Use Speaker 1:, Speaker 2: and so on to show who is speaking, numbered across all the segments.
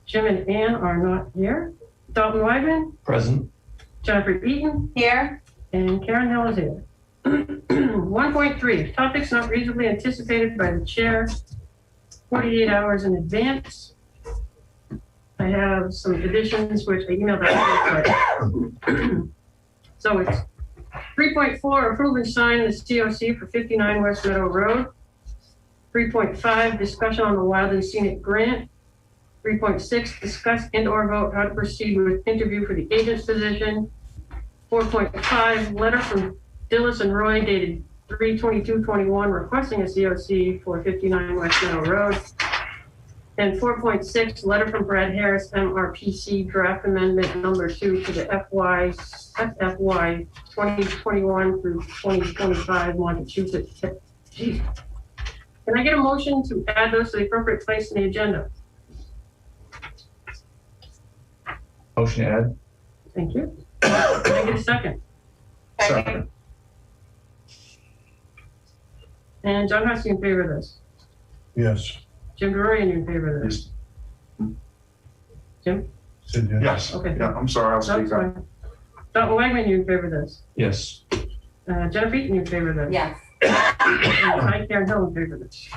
Speaker 1: Jim and Ann are not here. Dalton Wyman.
Speaker 2: Present.
Speaker 1: Jennifer Eaton.
Speaker 3: Here.
Speaker 1: And Karen Hill is here. 1.3, topics not reasonably anticipated by the chair 48 hours in advance. I have some additions which I emailed out. So it's 3.4, approve and sign the COC for 59 West Meadow Road. 3.5, discussion on the Wild and Scenic Grant. 3.6, discuss and or vote how to proceed with interview for the agent's position. 4.5, letter from Dillis and Roy dated 3/22/21 requesting a COC for 59 West Meadow Road. And 4.6, letter from Brad Harris, MRPC draft amendment number 2 to the FY 2021 through 2025 Montechusett. Geez. Can I get a motion to add those to the appropriate place in the agenda?
Speaker 2: Motion to add.
Speaker 1: Thank you. Can I get a second?
Speaker 3: Second.
Speaker 1: And John Hussey in favor of this.
Speaker 4: Yes.
Speaker 1: Jim Dorian in favor of this. Jim?
Speaker 4: Said yes.
Speaker 5: Yes.
Speaker 1: Okay.
Speaker 5: Yeah, I'm sorry, I'll
Speaker 1: That's
Speaker 5: speak up.
Speaker 1: fine. Dalton Wagman, you in favor of this.
Speaker 2: Yes.
Speaker 1: Jennifer Eaton, you in favor of this.
Speaker 3: Yes.
Speaker 1: And I, Karen Hill, in favor of this.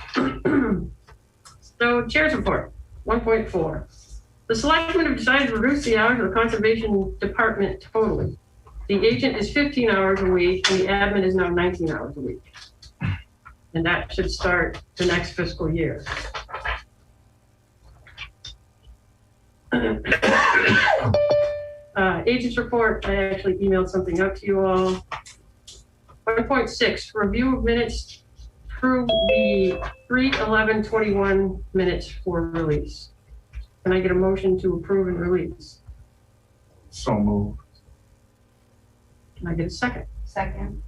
Speaker 1: So, Chair's report, 1.4. The selectmen have decided to reduce the hours of the Conservation Department totally. The agent is 15 hours a week, and the admin is now 19 hours a week. And that should start the next fiscal year. Agents report, I actually emailed something out to you all. 1.6, review of minutes, approve the 3/11/21 minutes for release. Can I get a motion to approve and release?
Speaker 5: So moved.
Speaker 1: Can I get a second?
Speaker 3: Second.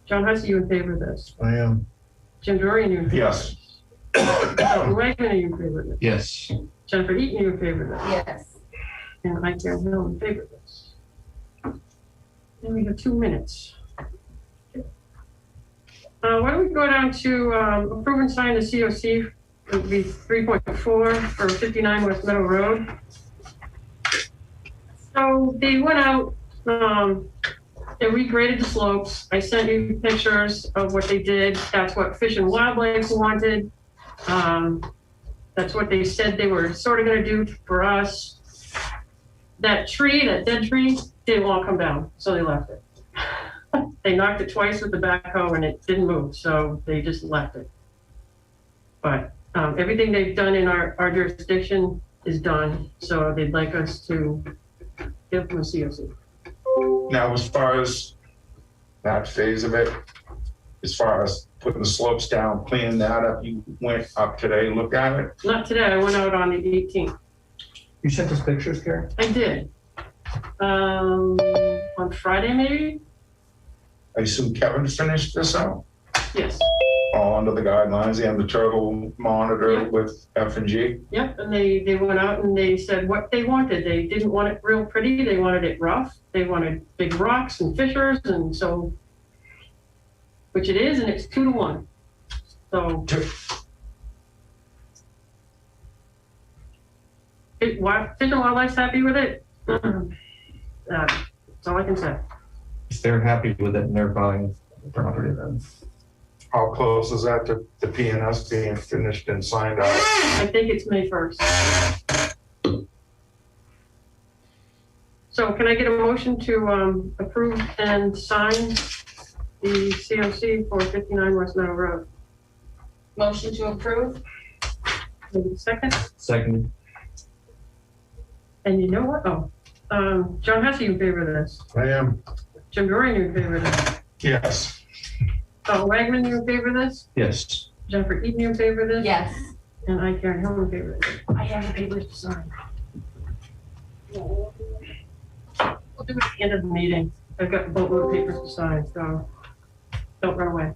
Speaker 1: John Hussey, you in favor of this?
Speaker 4: I am.
Speaker 1: Jim Dorian, you in favor?
Speaker 5: Yes.
Speaker 1: Dalton Wagman, are you in favor of this?
Speaker 2: Yes.
Speaker 1: Jennifer Eaton, you in favor of this?
Speaker 3: Yes.
Speaker 1: And I, Karen Hill, in favor of this. And we have 2 minutes. Why don't we go down to approve and sign the COC, it would be 3.4 for 59 West Meadow Road. So they went out, they regraded the slopes. I sent you pictures of what they did. That's what Fish and Wildlife wanted. That's what they said they were sort of gonna do for us. That tree, that dead tree, didn't all come down, so they left it. They knocked it twice with the backhoe and it didn't move, so they just left it. But everything they've done in our jurisdiction is done, so they'd like us to give them a COC.
Speaker 5: Now, as far as that phase of it, as far as putting the slopes down, cleaning that up, you went up today and looked at it?
Speaker 1: Not today, I went out on the 18th.
Speaker 2: You sent us pictures, Karen?
Speaker 1: I did. On Friday, maybe?
Speaker 5: I assume Kevin finished this out?
Speaker 1: Yes.
Speaker 5: All under the guidelines and the turtle monitor
Speaker 1: Yeah.
Speaker 5: with F&G?
Speaker 1: Yep, and they went out and they said what they wanted. They didn't want it real pretty, they wanted it rough. They wanted big rocks and fissures, and so, which it is, and it's 2-to-1. So, Fish and Wildlife's happy with it. That's all I can say.
Speaker 2: If they're happy with it and they're buying the property, then.
Speaker 5: How close is that to the PNS being finished and signed out?
Speaker 1: I think it's May 1st. So can I get a motion to approve and sign the COC for 59 West Meadow Road?
Speaker 3: Motion to approve?
Speaker 1: Maybe second?
Speaker 2: Second.
Speaker 1: And you know what? John Hussey in favor of this.
Speaker 4: I am.
Speaker 1: Jim Dorian, you in favor of this.
Speaker 5: Yes.
Speaker 1: Wagman, you in favor of this.
Speaker 2: Yes.
Speaker 1: Jennifer Eaton, you in favor of this.
Speaker 3: Yes.
Speaker 1: And I, Karen Hill, in favor of this. I have the papers to sign. We'll do it at the end of the meeting. I've got a boatload of papers to sign, so don't run away.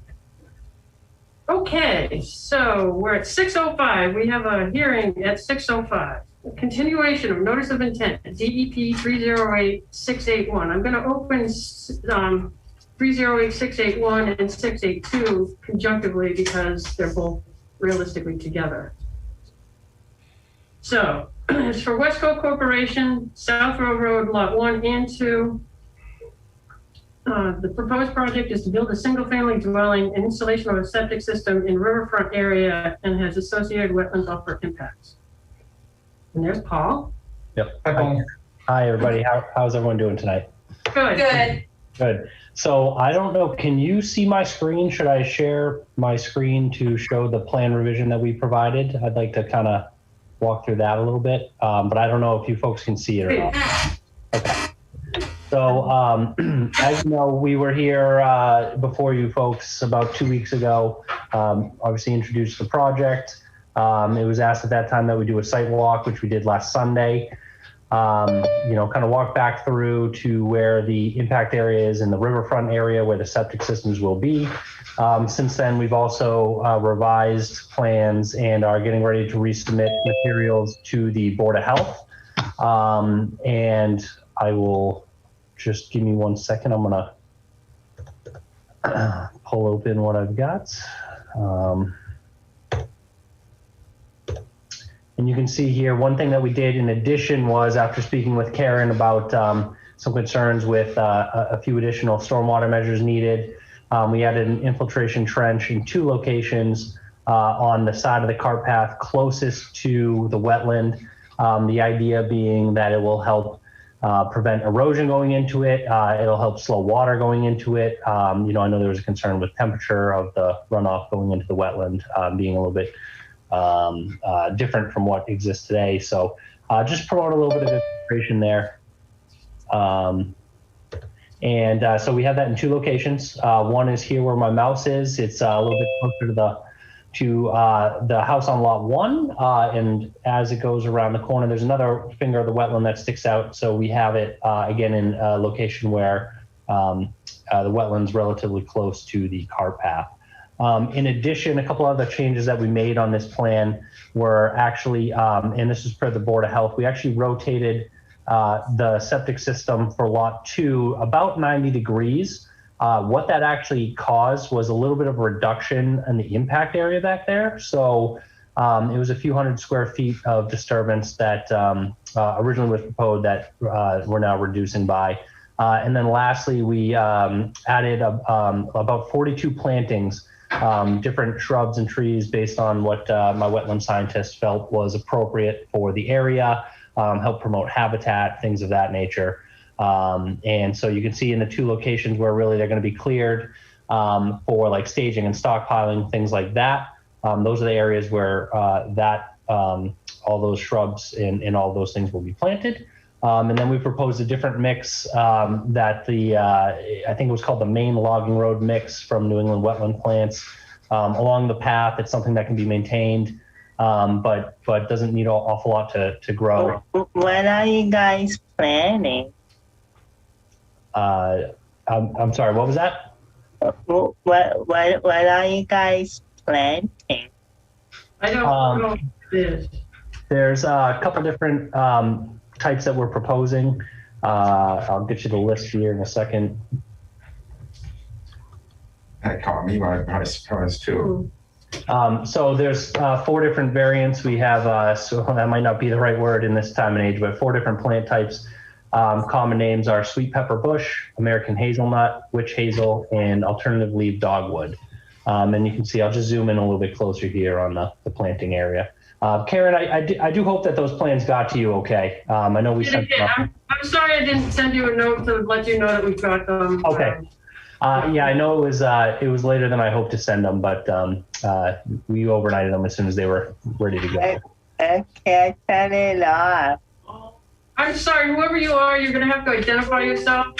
Speaker 1: Okay, so we're at 6:05. We have a hearing at 6:05. Continuation of notice of intent, DEP 308681. I'm going to open 308681 and 682 conjunctively because they're both realistically together. So it's for Westco Corporation, South Road Road, Lot 1 and 2. The proposed project is to build a single-family dwelling and installation of a septic system in riverfront area and has associated wetland buffer impacts. And there's Paul.
Speaker 6: Yep.
Speaker 2: Hi, Paul.
Speaker 6: Hi, everybody. How's everyone doing tonight?
Speaker 1: Good.
Speaker 3: Good.
Speaker 6: Good. So I don't know, can you see my screen? Should I share my screen to show the plan revision that we provided? I'd like to kind of walk through that a little bit, but I don't know if you folks can see it or not. Okay. So as you know, we were here before you folks about 2 weeks ago, obviously introduced the project. It was asked at that time that we do a site walk, which we did last Sunday. Kind of walk back through to where the impact area is in the riverfront area where the septic systems will be. Since then, we've also revised plans and are getting ready to resubmit materials to the Board of Health. And I will just give me 1 second. I'm gonna pull open what I've got. And you can see here, one thing that we did in addition was, after speaking with Karen about some concerns with a few additional stormwater measures needed, we added an infiltration trench in 2 locations on the side of the cart path closest to the wetland. The idea being that it will help prevent erosion going into it. It'll help slow water going into it. I know there was a concern with temperature of the runoff going into the wetland being a little bit different from what exists today. So just promote a little bit of infiltration there. So we have that in 2 locations. One is here where my mouse is. It's a little bit closer to the house on lot 1. And as it goes around the corner, there's another finger of the wetland that sticks out. So we have it again in a location where the wetland's relatively close to the cart path. In addition, a couple other changes that we made on this plan were actually, and this is per the Board of Health, we actually rotated the septic system for lot 2 about 90 degrees. What that actually caused was a little bit of a reduction in the impact area back there. So it was a few hundred square feet of disturbance that originally was proposed that we're now reducing by. And then lastly, we added about 42 plantings, different shrubs and trees based on what my wetland scientist felt was appropriate for the area, help promote habitat, things of that nature. And so you can see in the 2 locations where really they're going to be cleared for like staging and stockpiling, things like that. Those are the areas where all those shrubs and all those things will be planted. And then we proposed a different mix that I think it was called the Main Logging Road mix from New England Wetland Plants. Along the path, it's something that can be maintained, but doesn't need an awful lot to grow.
Speaker 7: When are you guys planning?
Speaker 6: I'm sorry, what was that?
Speaker 7: What are you guys planting?
Speaker 1: I don't know what it is.
Speaker 6: There's a couple different types that we're proposing. I'll get you the list here in a second.
Speaker 5: That caught me by surprise too.
Speaker 6: So there's 4 different variants. We have, so that might not be the right word in this time and age, but 4 different plant types. Common names are sweet pepper bush, American hazelnut, witch hazel, and alternative leaf dogwood. And you can see, I'll just zoom in a little bit closer here on the planting area. Karen, I do hope that those plans got to you okay. I know we sent them.
Speaker 1: I'm sorry I didn't send you a note to let you know that we've got them.
Speaker 6: Okay. Yeah, I know it was later than I hoped to send them, but we overnighted them as soon as they were ready to go.
Speaker 7: I can't turn it off.
Speaker 1: I'm sorry, whoever you are, you're going to have to identify yourself,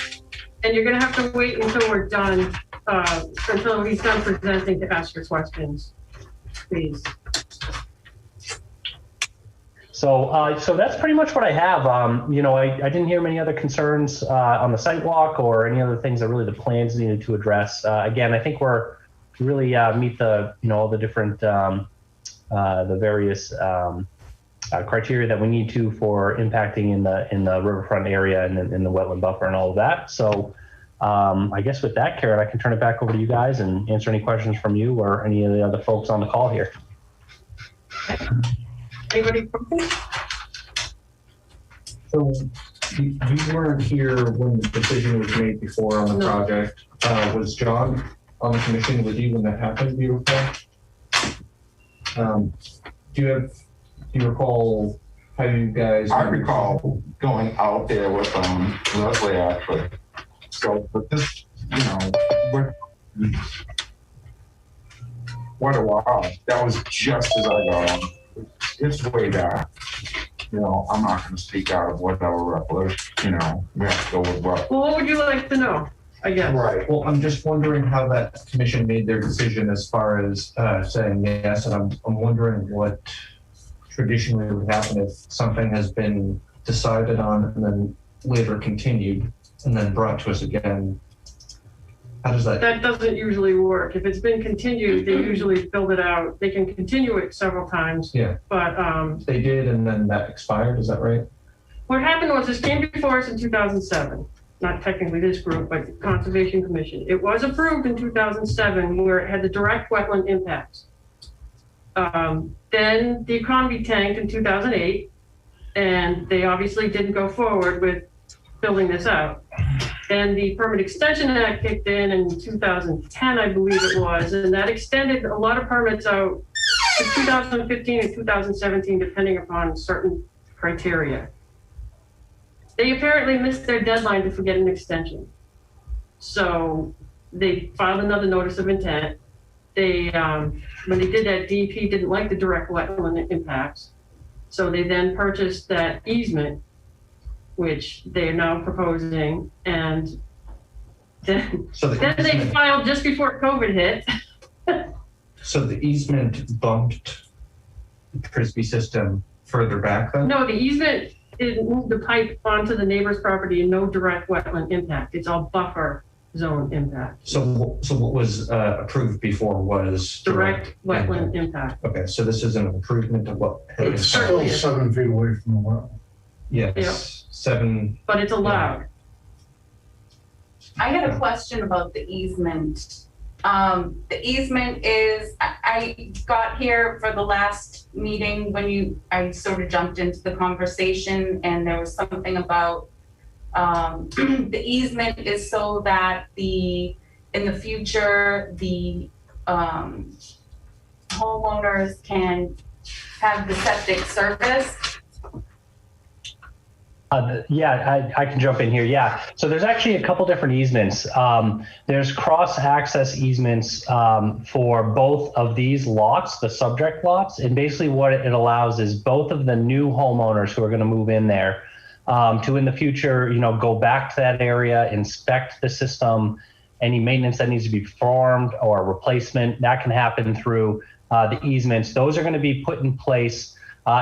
Speaker 1: and you're going to have to wait until we're done, until he's done presenting to ask your questions, please.
Speaker 6: So that's pretty much what I have. I didn't hear many other concerns on the site walk or any other things that really the plans needed to address. Again, I think we're really meet the all the different the various criteria that we need to for impacting in the riverfront area and in the wetland buffer and all of that. So I guess with that, Karen, I can turn it back over to you guys and answer any questions from you or any of the other folks on the call here.
Speaker 1: Anybody?
Speaker 2: So you weren't here when the decision was made before on the
Speaker 1: No.
Speaker 2: project. Was John on the commission with you when that happened, do you recall? Do you recall how you guys?
Speaker 5: I recall going out there with Leslie actually. So, but this, you know, what a while. That was just as I got on. It's way back. You know, I'm not going to speak out of whatever recollection. You know, we have to go with what.
Speaker 1: Well, what would you like to know? I guess.
Speaker 2: Right. Well, I'm just wondering how that commission made their decision as far as saying yes, and I'm wondering what traditionally would happen if something has been decided on and then later continued and then brought to us again. How does that?
Speaker 1: That doesn't usually work. If it's been continued, they usually build it out. They can continue it several times.
Speaker 2: Yeah.
Speaker 1: But
Speaker 2: They did, and then that expired. Is that right?
Speaker 1: what happened was this came before us in 2007. Not technically this group, but the Conservation Commission. It was approved in 2007 where it had the direct wetland impacts. Then the economy tanked in 2008, and they obviously didn't go forward with building this out. Then the Permit Extension Act kicked in 2010, I believe it was, and that extended a lot of permits out to 2015 and 2017, depending upon certain criteria. They apparently missed their deadline to get an extension. So they filed another notice of intent. They, when they did that, DEP didn't like the direct wetland impacts. So they then purchased that easement, which they are now proposing. And then,
Speaker 2: So the
Speaker 1: then they
Speaker 2: easement,
Speaker 1: filed just before COVID hit.
Speaker 2: so the easement bumped the Frisbee system further back then?
Speaker 1: No, the easement, it moved the pipe onto the neighbor's property and no direct wetland impact. It's all buffer zone impact.
Speaker 2: So what was approved before was
Speaker 1: Direct wetland impact.
Speaker 2: Okay, so this is an improvement of what had been.
Speaker 4: It's still
Speaker 1: Certainly.
Speaker 4: 7 feet away from the well.
Speaker 2: Yes, 7.
Speaker 1: But it's allowed.
Speaker 3: I had a question about the easement. The easement is, I got here for the last meeting when I sort of jumped into the conversation and there was something about the easement is so that in the future, the homeowners can have the septic service.
Speaker 6: I can jump in here. Yeah. So there's actually a couple different easements. There's cross-access easements for both of these lots, the subject lots. And basically what it allows is both of the new homeowners who are going to move in there to in the future, go back to that area, inspect the system, any maintenance that needs to be performed or replacement, that can happen through the easements. Those are going to be put in place.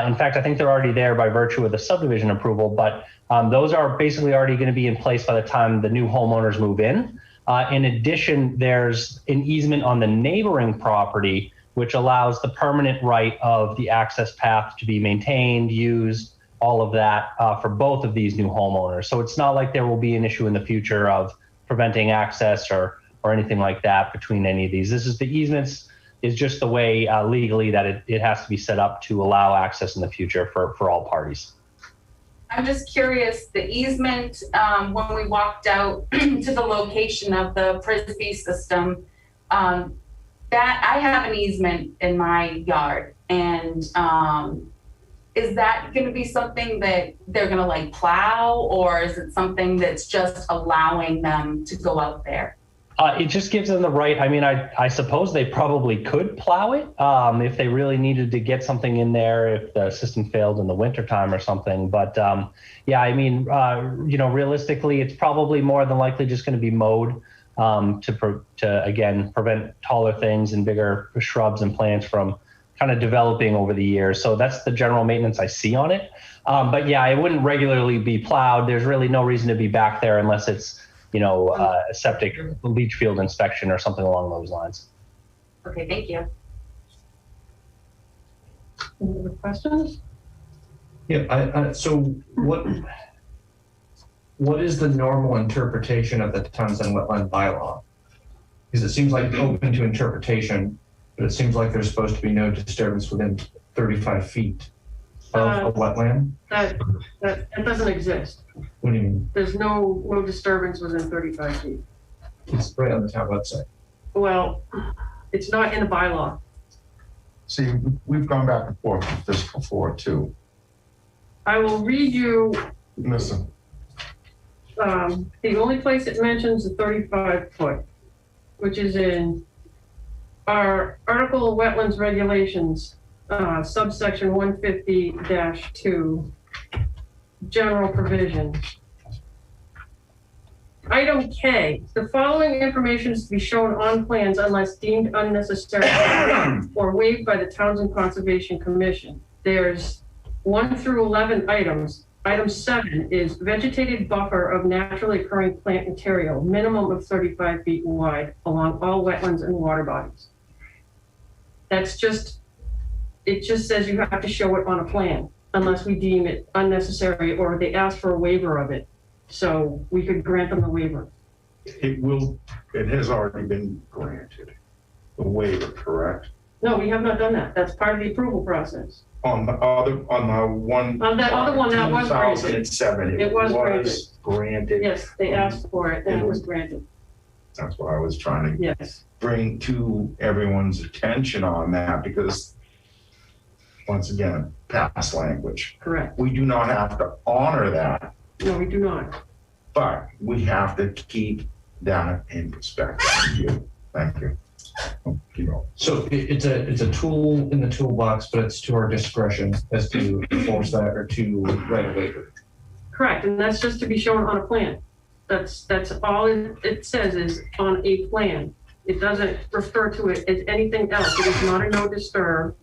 Speaker 6: In fact, I think they're already there by virtue of the subdivision approval, but those are basically already going to be in place by the time the new homeowners move in. In addition, there's an easement on the neighboring property, which allows the permanent right of the access path to be maintained, used, all of that for both of these new homeowners. So it's not like there will be an issue in the future of preventing access or anything like that between any of these. This is the easements is just the way legally that it has to be set up to allow access in the future for all parties.
Speaker 3: I'm just curious, the easement, when we walked out to the location of the Frisbee system, that I have an easement in my yard, and is that going to be something that they're going to like plow, or is it something that's just allowing them to go out there?
Speaker 6: It just gives them the right. I mean, I suppose they probably could plow it if they really needed to get something in there, if the system failed in the wintertime or something. But yeah, I mean, realistically, it's probably more than likely just going to be mowed to again, prevent taller things and bigger shrubs and plants from kind of developing over the years. So that's the general maintenance I see on it. But yeah, it wouldn't regularly be plowed. There's really no reason to be back there unless it's a septic leach field inspection or something along those lines.
Speaker 3: Okay, thank you.
Speaker 1: Any other questions?
Speaker 2: Yeah, so what is the normal interpretation of the Townsend Wetland Bylaw? Because it seems like open to interpretation, but it seems like there's supposed to be no disturbance within 35 feet. of a wetland?
Speaker 1: That doesn't exist.
Speaker 2: What do you mean?
Speaker 1: There's no disturbance within 35 feet.
Speaker 2: It's right on the town website.
Speaker 1: Well, it's not in the bylaw.
Speaker 5: See, we've gone back and forth with this before too.
Speaker 1: I will read you,
Speaker 5: Listen,
Speaker 1: the only place it mentions the 35 foot, which is in our Article of Wetlands Regulations, subsection 150-2, general provisions. Item K, the following information is to be shown on plans unless deemed unnecessary or waived by the Townsend Conservation Commission. There's 1 through 11 items. Item 7 is vegetated buffer of naturally occurring plant material, minimum of 35 feet wide along all wetlands and water bodies. That's just, it just says you have to show it on a plan unless we deem it unnecessary or they ask for a waiver of it. So we could grant them the waiver.
Speaker 5: it has already been granted, the waiver, correct?
Speaker 1: No, we have not done that. That's part of the approval process.
Speaker 5: On the one.
Speaker 1: On that other one, that was granted.
Speaker 5: 2007,
Speaker 1: It was
Speaker 5: granted.
Speaker 1: Yes, they asked for it and it was granted.
Speaker 5: That's what I was trying to
Speaker 1: Yes,
Speaker 5: bring to everyone's attention on that, because once again, past language.
Speaker 1: correct.
Speaker 5: We do not have to honor that,
Speaker 1: No, we do not.
Speaker 5: but we have to keep that in perspective. Thank you. Keep going.
Speaker 2: So it's a tool in the toolbox, but it's to our discretion as to enforce that or to write a waiver.
Speaker 1: Correct, and that's just to be shown on a plan. That's all it says is on a plan. It doesn't refer to it as anything else. It is not a no disturb.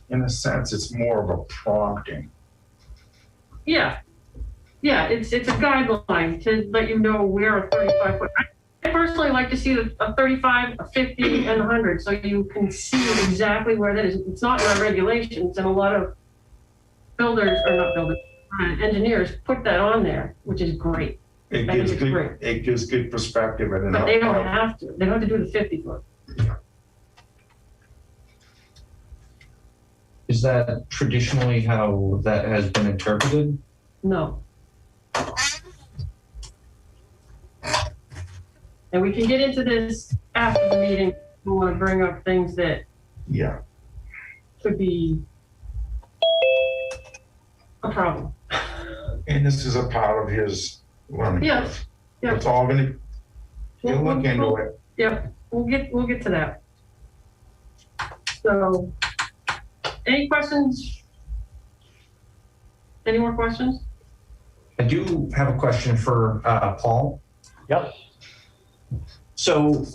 Speaker 5: In a sense, it's more of a prompting.
Speaker 1: Yeah, it's a guideline to let you know where a 35 foot. I personally like to see a 35, a 50, and a 100, so you can see exactly where that is. It's not in our regulations, and a lot of builders, or not builders, engineers put that on there, which is great.
Speaker 5: It
Speaker 1: I think
Speaker 5: gives
Speaker 1: it's great.
Speaker 5: it gives good perspective and
Speaker 1: But they don't have to. They don't have to do the 50 foot.
Speaker 2: Is that traditionally how that has been interpreted?
Speaker 1: No. And we can get into this after the meeting. We want to bring up things that
Speaker 5: Yeah.
Speaker 1: could be a problem.
Speaker 5: And this is a part of his learning.
Speaker 1: Yes,
Speaker 5: curve.
Speaker 1: yeah.
Speaker 5: It's all gonna, you'll look into it.
Speaker 1: Yep, we'll get to that. So, any questions? Any more questions?
Speaker 2: I do have a question for Paul.
Speaker 6: Yep.
Speaker 2: So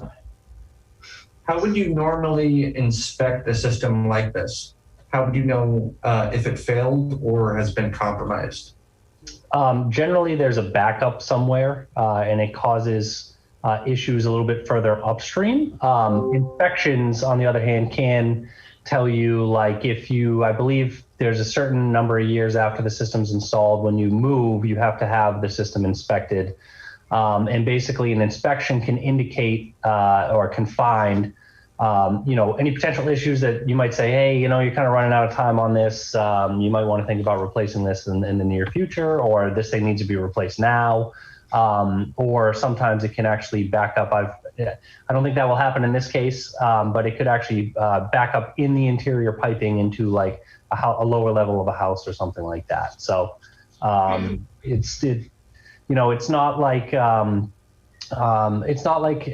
Speaker 2: how would you normally inspect a system like this? How would you know if it failed or has been compromised?
Speaker 6: Generally, there's a backup somewhere, and it causes issues a little bit further upstream. Inspections, on the other hand, can tell you, like, if you, I believe there's a certain number of years after the system's installed, when you move, you have to have the system inspected. And basically an inspection can indicate or can find, any potential issues that you might say, hey, you're kind of running out of time on this. You might want to think about replacing this in the near future, or this thing needs to be replaced now. Or sometimes it can actually back up. I don't think that will happen in this case, but it could actually back up in the interior piping into like a lower level of a house or something like that. So it's not like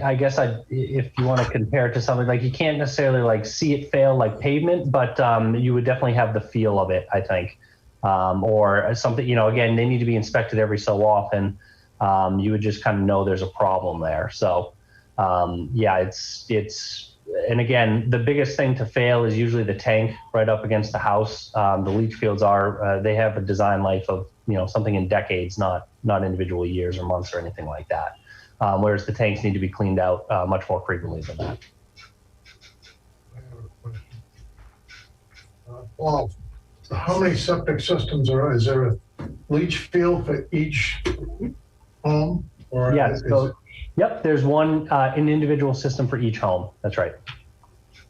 Speaker 6: I guess if you want to compare it to something, like, you can't necessarily like see it fail like pavement, but you would definitely have the feel of it, I think, or something. Again, they need to be inspected every so often. You would just kind of know there's a problem there. So and again, the biggest thing to fail is usually the tank right up against the house. The leach fields they have a design life of something in decades, not individual years or months or anything like that. Whereas the tanks need to be cleaned out much more frequently than that.
Speaker 4: I have a question. Paul, how many septic systems is there a leach field for each home? Or
Speaker 6: Yes. Yep. There's an individual system for each home. That's right.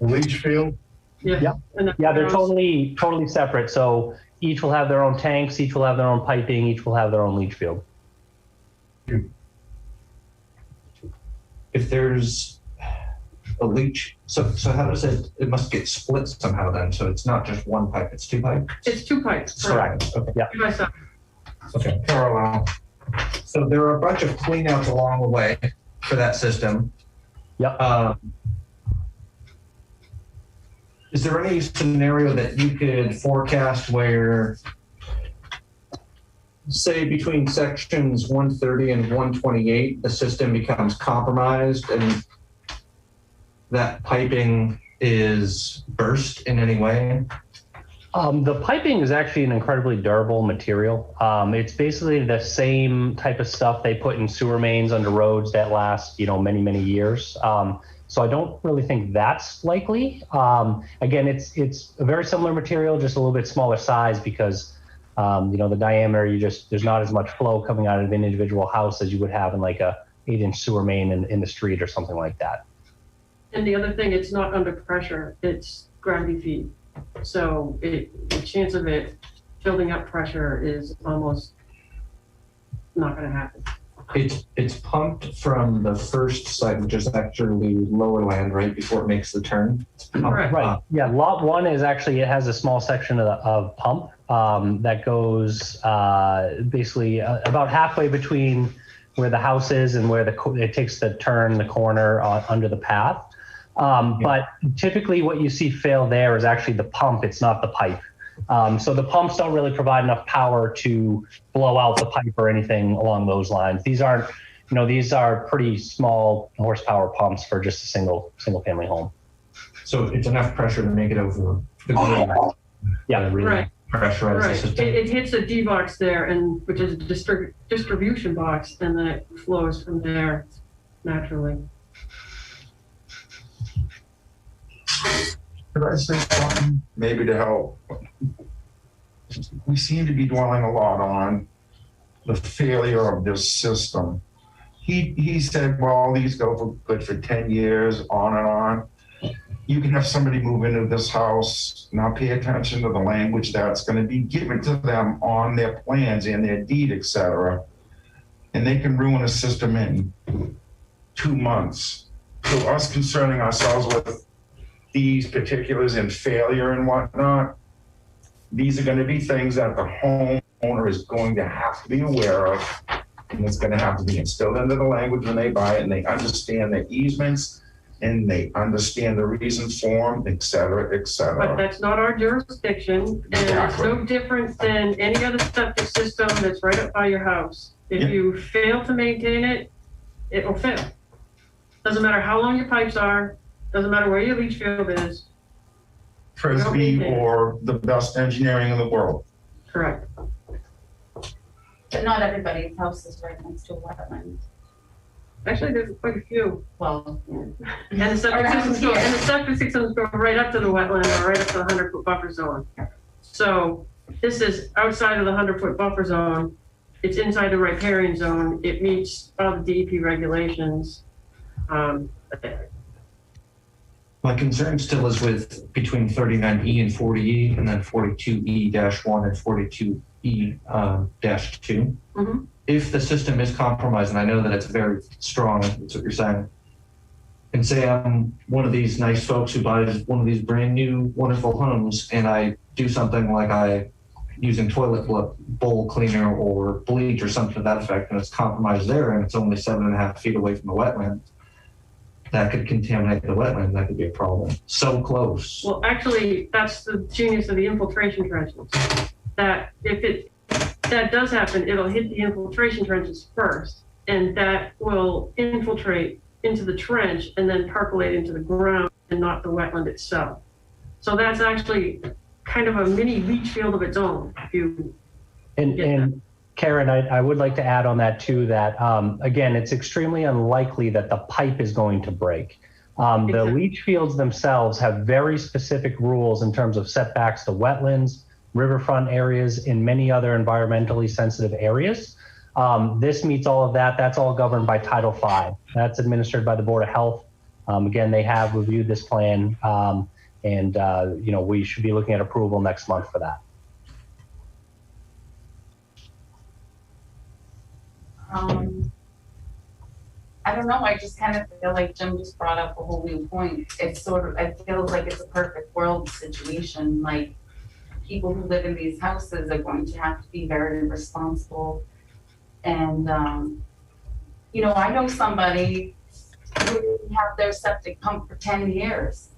Speaker 4: leach field?
Speaker 1: Yeah.
Speaker 6: Yep.
Speaker 1: And
Speaker 6: Yeah, they're totally separate. So each will have their own tanks, each will have their own piping, each will have their own leach field.
Speaker 2: If there's a leach, so how does it must get split somehow then? So it's not just one pipe, it's two pipes?
Speaker 1: It's two pipes.
Speaker 6: Correct.
Speaker 2: Okay.
Speaker 6: Yeah.
Speaker 1: Two by side.
Speaker 2: Okay, parallel. So there are a bunch of cleanouts along the way for that system.
Speaker 6: Yep.
Speaker 2: Is there any scenario that you could forecast where, say, between sections 130 and 128, the system becomes compromised and that piping is burst in any way?
Speaker 6: The piping is actually an incredibly durable material. It's basically the same type of stuff they put in sewer mains under roads that last, many, many years. So I don't really think that's likely. Again, it's a very similar material, just a little bit smaller size because, the diameter, there's not as much flow coming out of an individual house as you would have in like a 8-inch sewer main in the street or something like that.
Speaker 1: And the other thing, it's not under pressure, it's gravity feed. So the chance of it building up pressure is almost not gonna happen.
Speaker 2: It's pumped from the first site, which is actually lower land, right before it makes the turn. It's pumped
Speaker 1: Correct.
Speaker 6: Right.
Speaker 2: up.
Speaker 6: Yeah. Lot 1 is actually, it has a small section of pump that goes basically about halfway between where the house is and where it takes the turn, the corner under the path. But typically what you see fail there is actually the pump. It's not the pipe. So the pumps don't really provide enough power to blow out the pipe or anything along those lines. These are pretty small horsepower pumps for just a single family home.
Speaker 2: So it's enough pressure to make it over the grid.
Speaker 6: Yeah.
Speaker 2: Really
Speaker 1: Right.
Speaker 2: Pressurize the
Speaker 1: Right,
Speaker 2: system.
Speaker 1: it hits a D box there, which is a distribution box, and then it flows from there naturally.
Speaker 5: Could I say something, maybe to help? We seem to be dwelling a lot on the failure of this system. He said, well, these go for good for 10 years, on and on. You can have somebody move into this house, not pay attention to the language that's going to be given to them on their plans and their deed, etc. And they can ruin a system in 2 months. So us concerning ourselves with these particulars and failure and whatnot, these are going to be things that the homeowner is going to have to be aware of, and it's going to have to be instilled into the language when they buy it, and they understand the easements, and they understand the reason for them, et cetera, et
Speaker 1: But
Speaker 5: cetera.
Speaker 1: that's not our jurisdiction, and it's
Speaker 5: Exactly.
Speaker 1: no different than any other septic system that's right up by your house. If
Speaker 5: Yeah.
Speaker 1: you fail to maintain it, it will fail. Doesn't matter how long your pipes are, doesn't matter where your leach field is,
Speaker 5: Frisbee or the best engineering in the world.
Speaker 1: correct.
Speaker 3: But not everybody's house is right next to a wetland.
Speaker 1: Actually, there's quite a few.
Speaker 3: Well,
Speaker 1: And the septic
Speaker 3: Around
Speaker 1: systems
Speaker 3: here.
Speaker 1: go right up to the wetland or right up to the 100-foot buffer zone. So this is outside of the 100-foot buffer zone. It's inside the riparian zone. It meets all the DEP regulations.
Speaker 2: My concern still is with between 39E and 40E, and then 42E-1 and 42E-2.
Speaker 1: Mhm.
Speaker 2: If the system is compromised, and I know that it's very strong, that's what you're saying, and say I'm one of these nice folks who buys one of these brand new wonderful homes, and I do something like using toilet bowl cleaner or bleach or something to that effect, and it's compromised there, and it's only 7.5 feet away from the wetland, that could contaminate the wetland. That could be a problem. So close.
Speaker 1: Well, actually, that's the genius of the infiltration trenches. That if that does happen, it'll hit the infiltration trenches first, and that will infiltrate into the trench and then percolate into the ground and not the wetland itself. So that's actually kind of a mini leach field of its own. If you
Speaker 6: And Karen, I would like to add on that too, that again, it's extremely unlikely that the pipe is going to break. The
Speaker 1: Exactly.
Speaker 6: leach fields themselves have very specific rules in terms of setbacks to wetlands, riverfront areas, and many other environmentally sensitive areas. This meets all of that. That's all governed by Title V. That's administered by the Board of Health. Again, they have reviewed this plan. And, we should be looking at approval next month for that.
Speaker 3: I don't know, I just kind of feel like Jim just brought up a whole new point. It's sort of, I feel like it's a perfect world situation, like people who live in these houses are going to have to be very responsible. And, I know somebody who didn't have their septic pump for 10 years.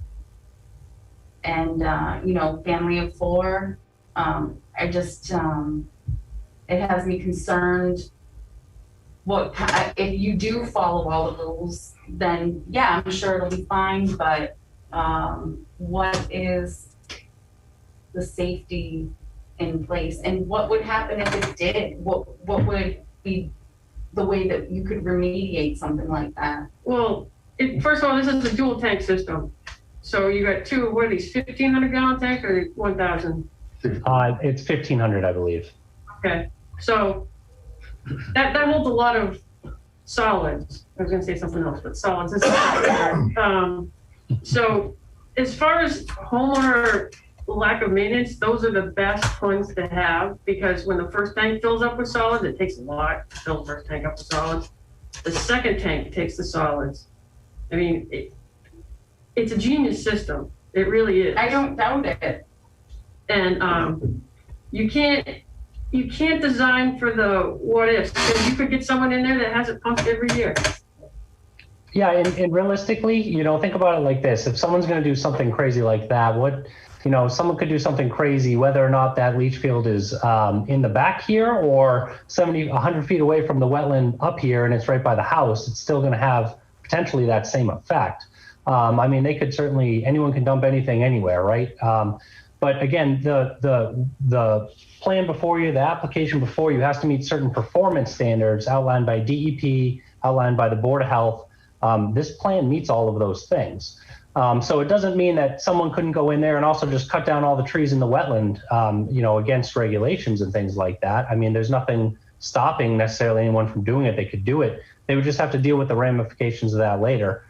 Speaker 3: And, family of 4, I just, it has me concerned. If you do follow all the rules, then yeah, I'm sure it'll be fine, but what is the safety in place? And what would happen if it did? What would be the way that you could remediate something like that?
Speaker 1: Well, first of all, this is a dual tank system. So you got two, what are these, 1,500 gallon tanks or 1,000?
Speaker 6: It's 1,500, I believe.
Speaker 1: Okay, so that holds a lot of solids. I was gonna say something else, but solids is so as far as homeowner lack of maintenance, those are the best ones to have, because when the first tank fills up with solids, it takes a lot to fill the first tank up with solids. The second tank takes the solids. I mean, it's a genius system. It really is.
Speaker 3: I don't doubt it.
Speaker 1: And you can't design for the what ifs, because you could get someone in there that has it pumped every year.
Speaker 6: Yeah, and realistically, think about it like this. If someone's going to do something crazy like that, someone could do something crazy, whether or not that leach field is in the back here or 100 feet away from the wetland up here and it's right by the house, it's still going to have potentially that same effect. They could certainly, anyone can dump anything anywhere, right? But again, the plan before you, the application before you has to meet certain performance standards outlined by DEP, outlined by the Board of Health. This plan meets all of those things. So it doesn't mean that someone couldn't go in there and also just cut down all the trees in the wetland, against regulations and things like that. There's nothing stopping necessarily anyone from doing it. They could do it. They would just have to deal with the ramifications of that later.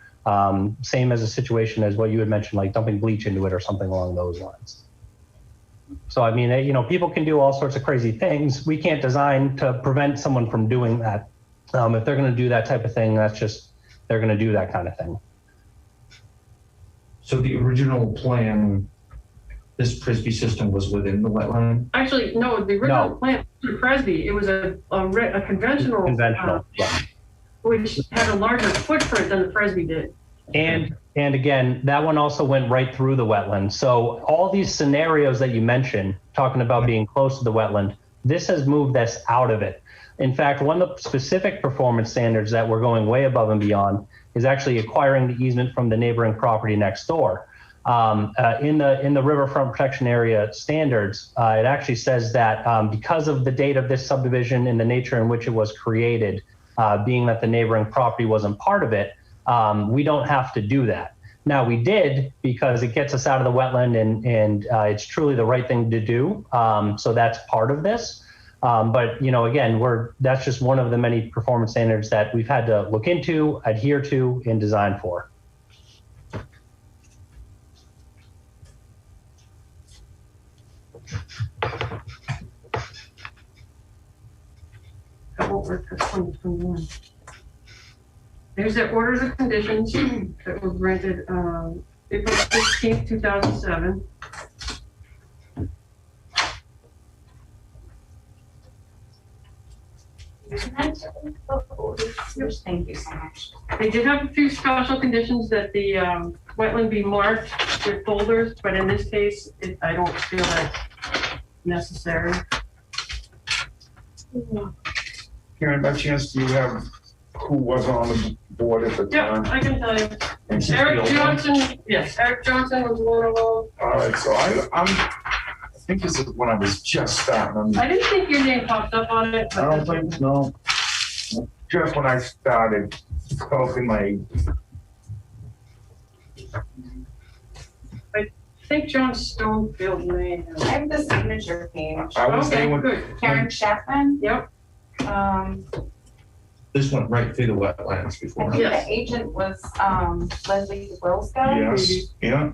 Speaker 6: Same as a situation as what you had mentioned, like dumping bleach into it or something along those lines. So, people can do all sorts of crazy things. We can't design to prevent someone from doing that. If they're going to do that type of thing, they're going to do that kind of thing.
Speaker 2: So the original plan, this Presby system was within the wetland?
Speaker 1: Actually, no, the original plan for Presby, it was a conventional.
Speaker 6: Yeah.
Speaker 1: Which had a larger footprint than the Presby did.
Speaker 6: And again, that one also went right through the wetland. So all these scenarios that you mentioned, talking about being close to the wetland, this has moved us out of it. In fact, one of the specific performance standards that we're going way above and beyond is actually acquiring the easement from the neighboring property next door. In the riverfront protection area standards, it actually says that because of the date of this subdivision and the nature in which it was created, being that the neighboring property wasn't part of it, we don't have to do that. Now we did, because it gets us out of the wetland and it's truly the right thing to do. So that's part of this. But again, that's just one of the many performance standards that we've had to look into, adhere to, and design for.
Speaker 1: That won't work for 2021. There's the orders of conditions that were granted April 16th, 2007.
Speaker 3: Thank you so much.
Speaker 1: They did have a few special conditions that the wetland be marked with folders, but in this case, I don't feel that's necessary.
Speaker 5: Karen, by chance, do you have who was on the board at the
Speaker 1: Yeah,
Speaker 5: time?
Speaker 1: I can tell you. Eric Johnson, yes, Eric Johnson was one of them.
Speaker 5: All right, so I think this is when I was just starting.
Speaker 1: I didn't think your name popped up on it.
Speaker 5: I don't think, no. Just when I started talking my,
Speaker 1: I think John Stonefield may have.
Speaker 3: I have the signature page.
Speaker 5: I was
Speaker 1: Okay,
Speaker 5: saying with
Speaker 1: good.
Speaker 3: Karen Chapman.
Speaker 1: Yep.
Speaker 2: This went right through the wetlands
Speaker 3: I
Speaker 2: before.
Speaker 3: think
Speaker 1: Yes.
Speaker 3: the agent was Leslie Wilsko.
Speaker 5: yes, yeah.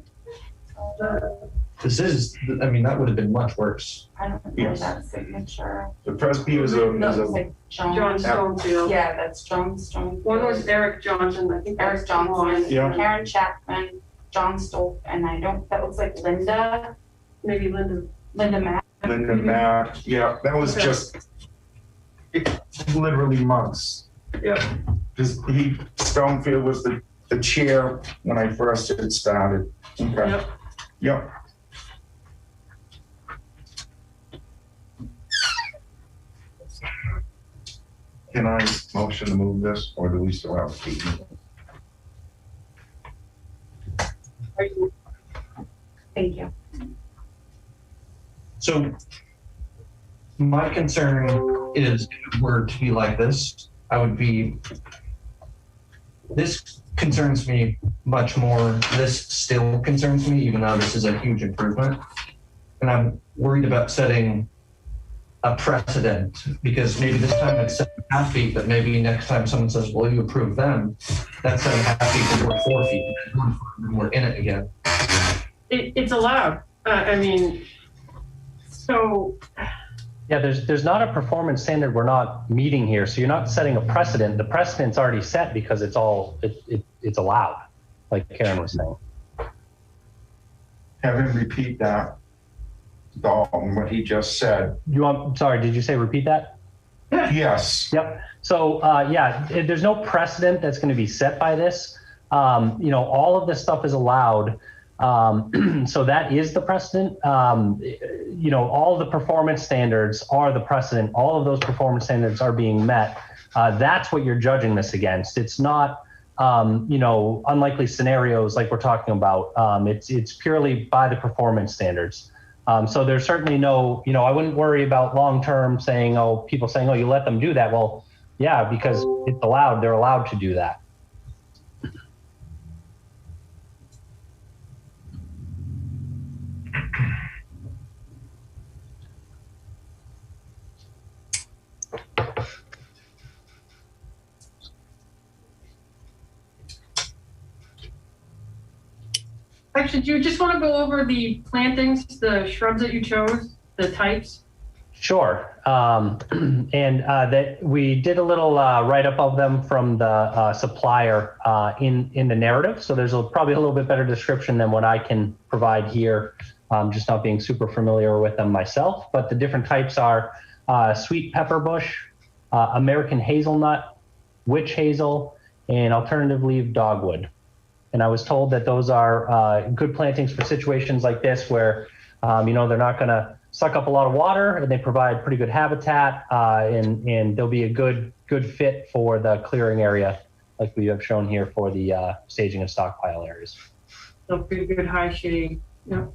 Speaker 2: This is, I mean, that would have been much worse.
Speaker 3: I don't know
Speaker 5: Yes.
Speaker 3: that signature.
Speaker 5: The Presby is a,
Speaker 3: No,
Speaker 5: is
Speaker 3: it's
Speaker 5: a,
Speaker 3: like
Speaker 1: John
Speaker 3: John.
Speaker 1: Stonefield.
Speaker 3: Yeah, that's John Stone.
Speaker 1: One was Eric Johnson, I think
Speaker 3: Eric
Speaker 1: that's the one.
Speaker 3: Johnson,
Speaker 5: Yeah.
Speaker 3: Karen Chapman, John Stoll, and that looks like Linda
Speaker 1: Maybe Linda.
Speaker 3: Mack.
Speaker 5: Linda Mack, yeah, that was
Speaker 1: Okay.
Speaker 5: just, literally months.
Speaker 1: Yep.
Speaker 5: Because Stonefield was the chair when I first had started. Okay.
Speaker 1: Yep.
Speaker 5: Yep. Can I motion to move this, or do we still have to keep it?
Speaker 3: Thank you.
Speaker 2: So my concern is if it were to be like this, this concerns me much more. This still concerns me, even though this is a huge improvement. And I'm worried about setting a precedent, because maybe this time it's 7.5 feet, but maybe next time someone says, well, you approve them, that's 7.5 feet before 4 feet, and we're in it again.
Speaker 1: It's allowed. I mean, so
Speaker 6: Yeah, there's not a performance standard we're not meeting here, so you're not setting a precedent. The precedent's already set because it's allowed, like Karen was saying.
Speaker 5: Have him repeat that, Dalton, what he just said.
Speaker 6: Sorry, did you say repeat that?
Speaker 5: Yes.
Speaker 6: Yep. So there's no precedent that's going to be set by this. All of this stuff is allowed. So that is the precedent. All the performance standards are the precedent. All of those performance standards are being met. That's what you're judging this against. It's not, unlikely scenarios like we're talking about. It's purely by the performance standards. So there's certainly no, I wouldn't worry about long-term people saying, oh, you let them do that. Well, yeah, because it's allowed. They're allowed to do that.
Speaker 1: actually, do you just want to go over the plantings, the shrubs that you chose, the types?
Speaker 6: Sure. That we did a little write-up of them from the supplier in the narrative. So there's probably a little bit better description than what I can provide here, just not being super familiar with them myself. But the different types are sweet pepper bush, American hazelnut, witch hazel, and alternative leaf dogwood. And I was told that those are good plantings for situations like this where, they're not going to suck up a lot of water, and they provide pretty good habitat, and they'll be a good fit for the clearing area, like we have shown here for the staging and stockpile areas.
Speaker 1: So pretty good high shade. Yeah.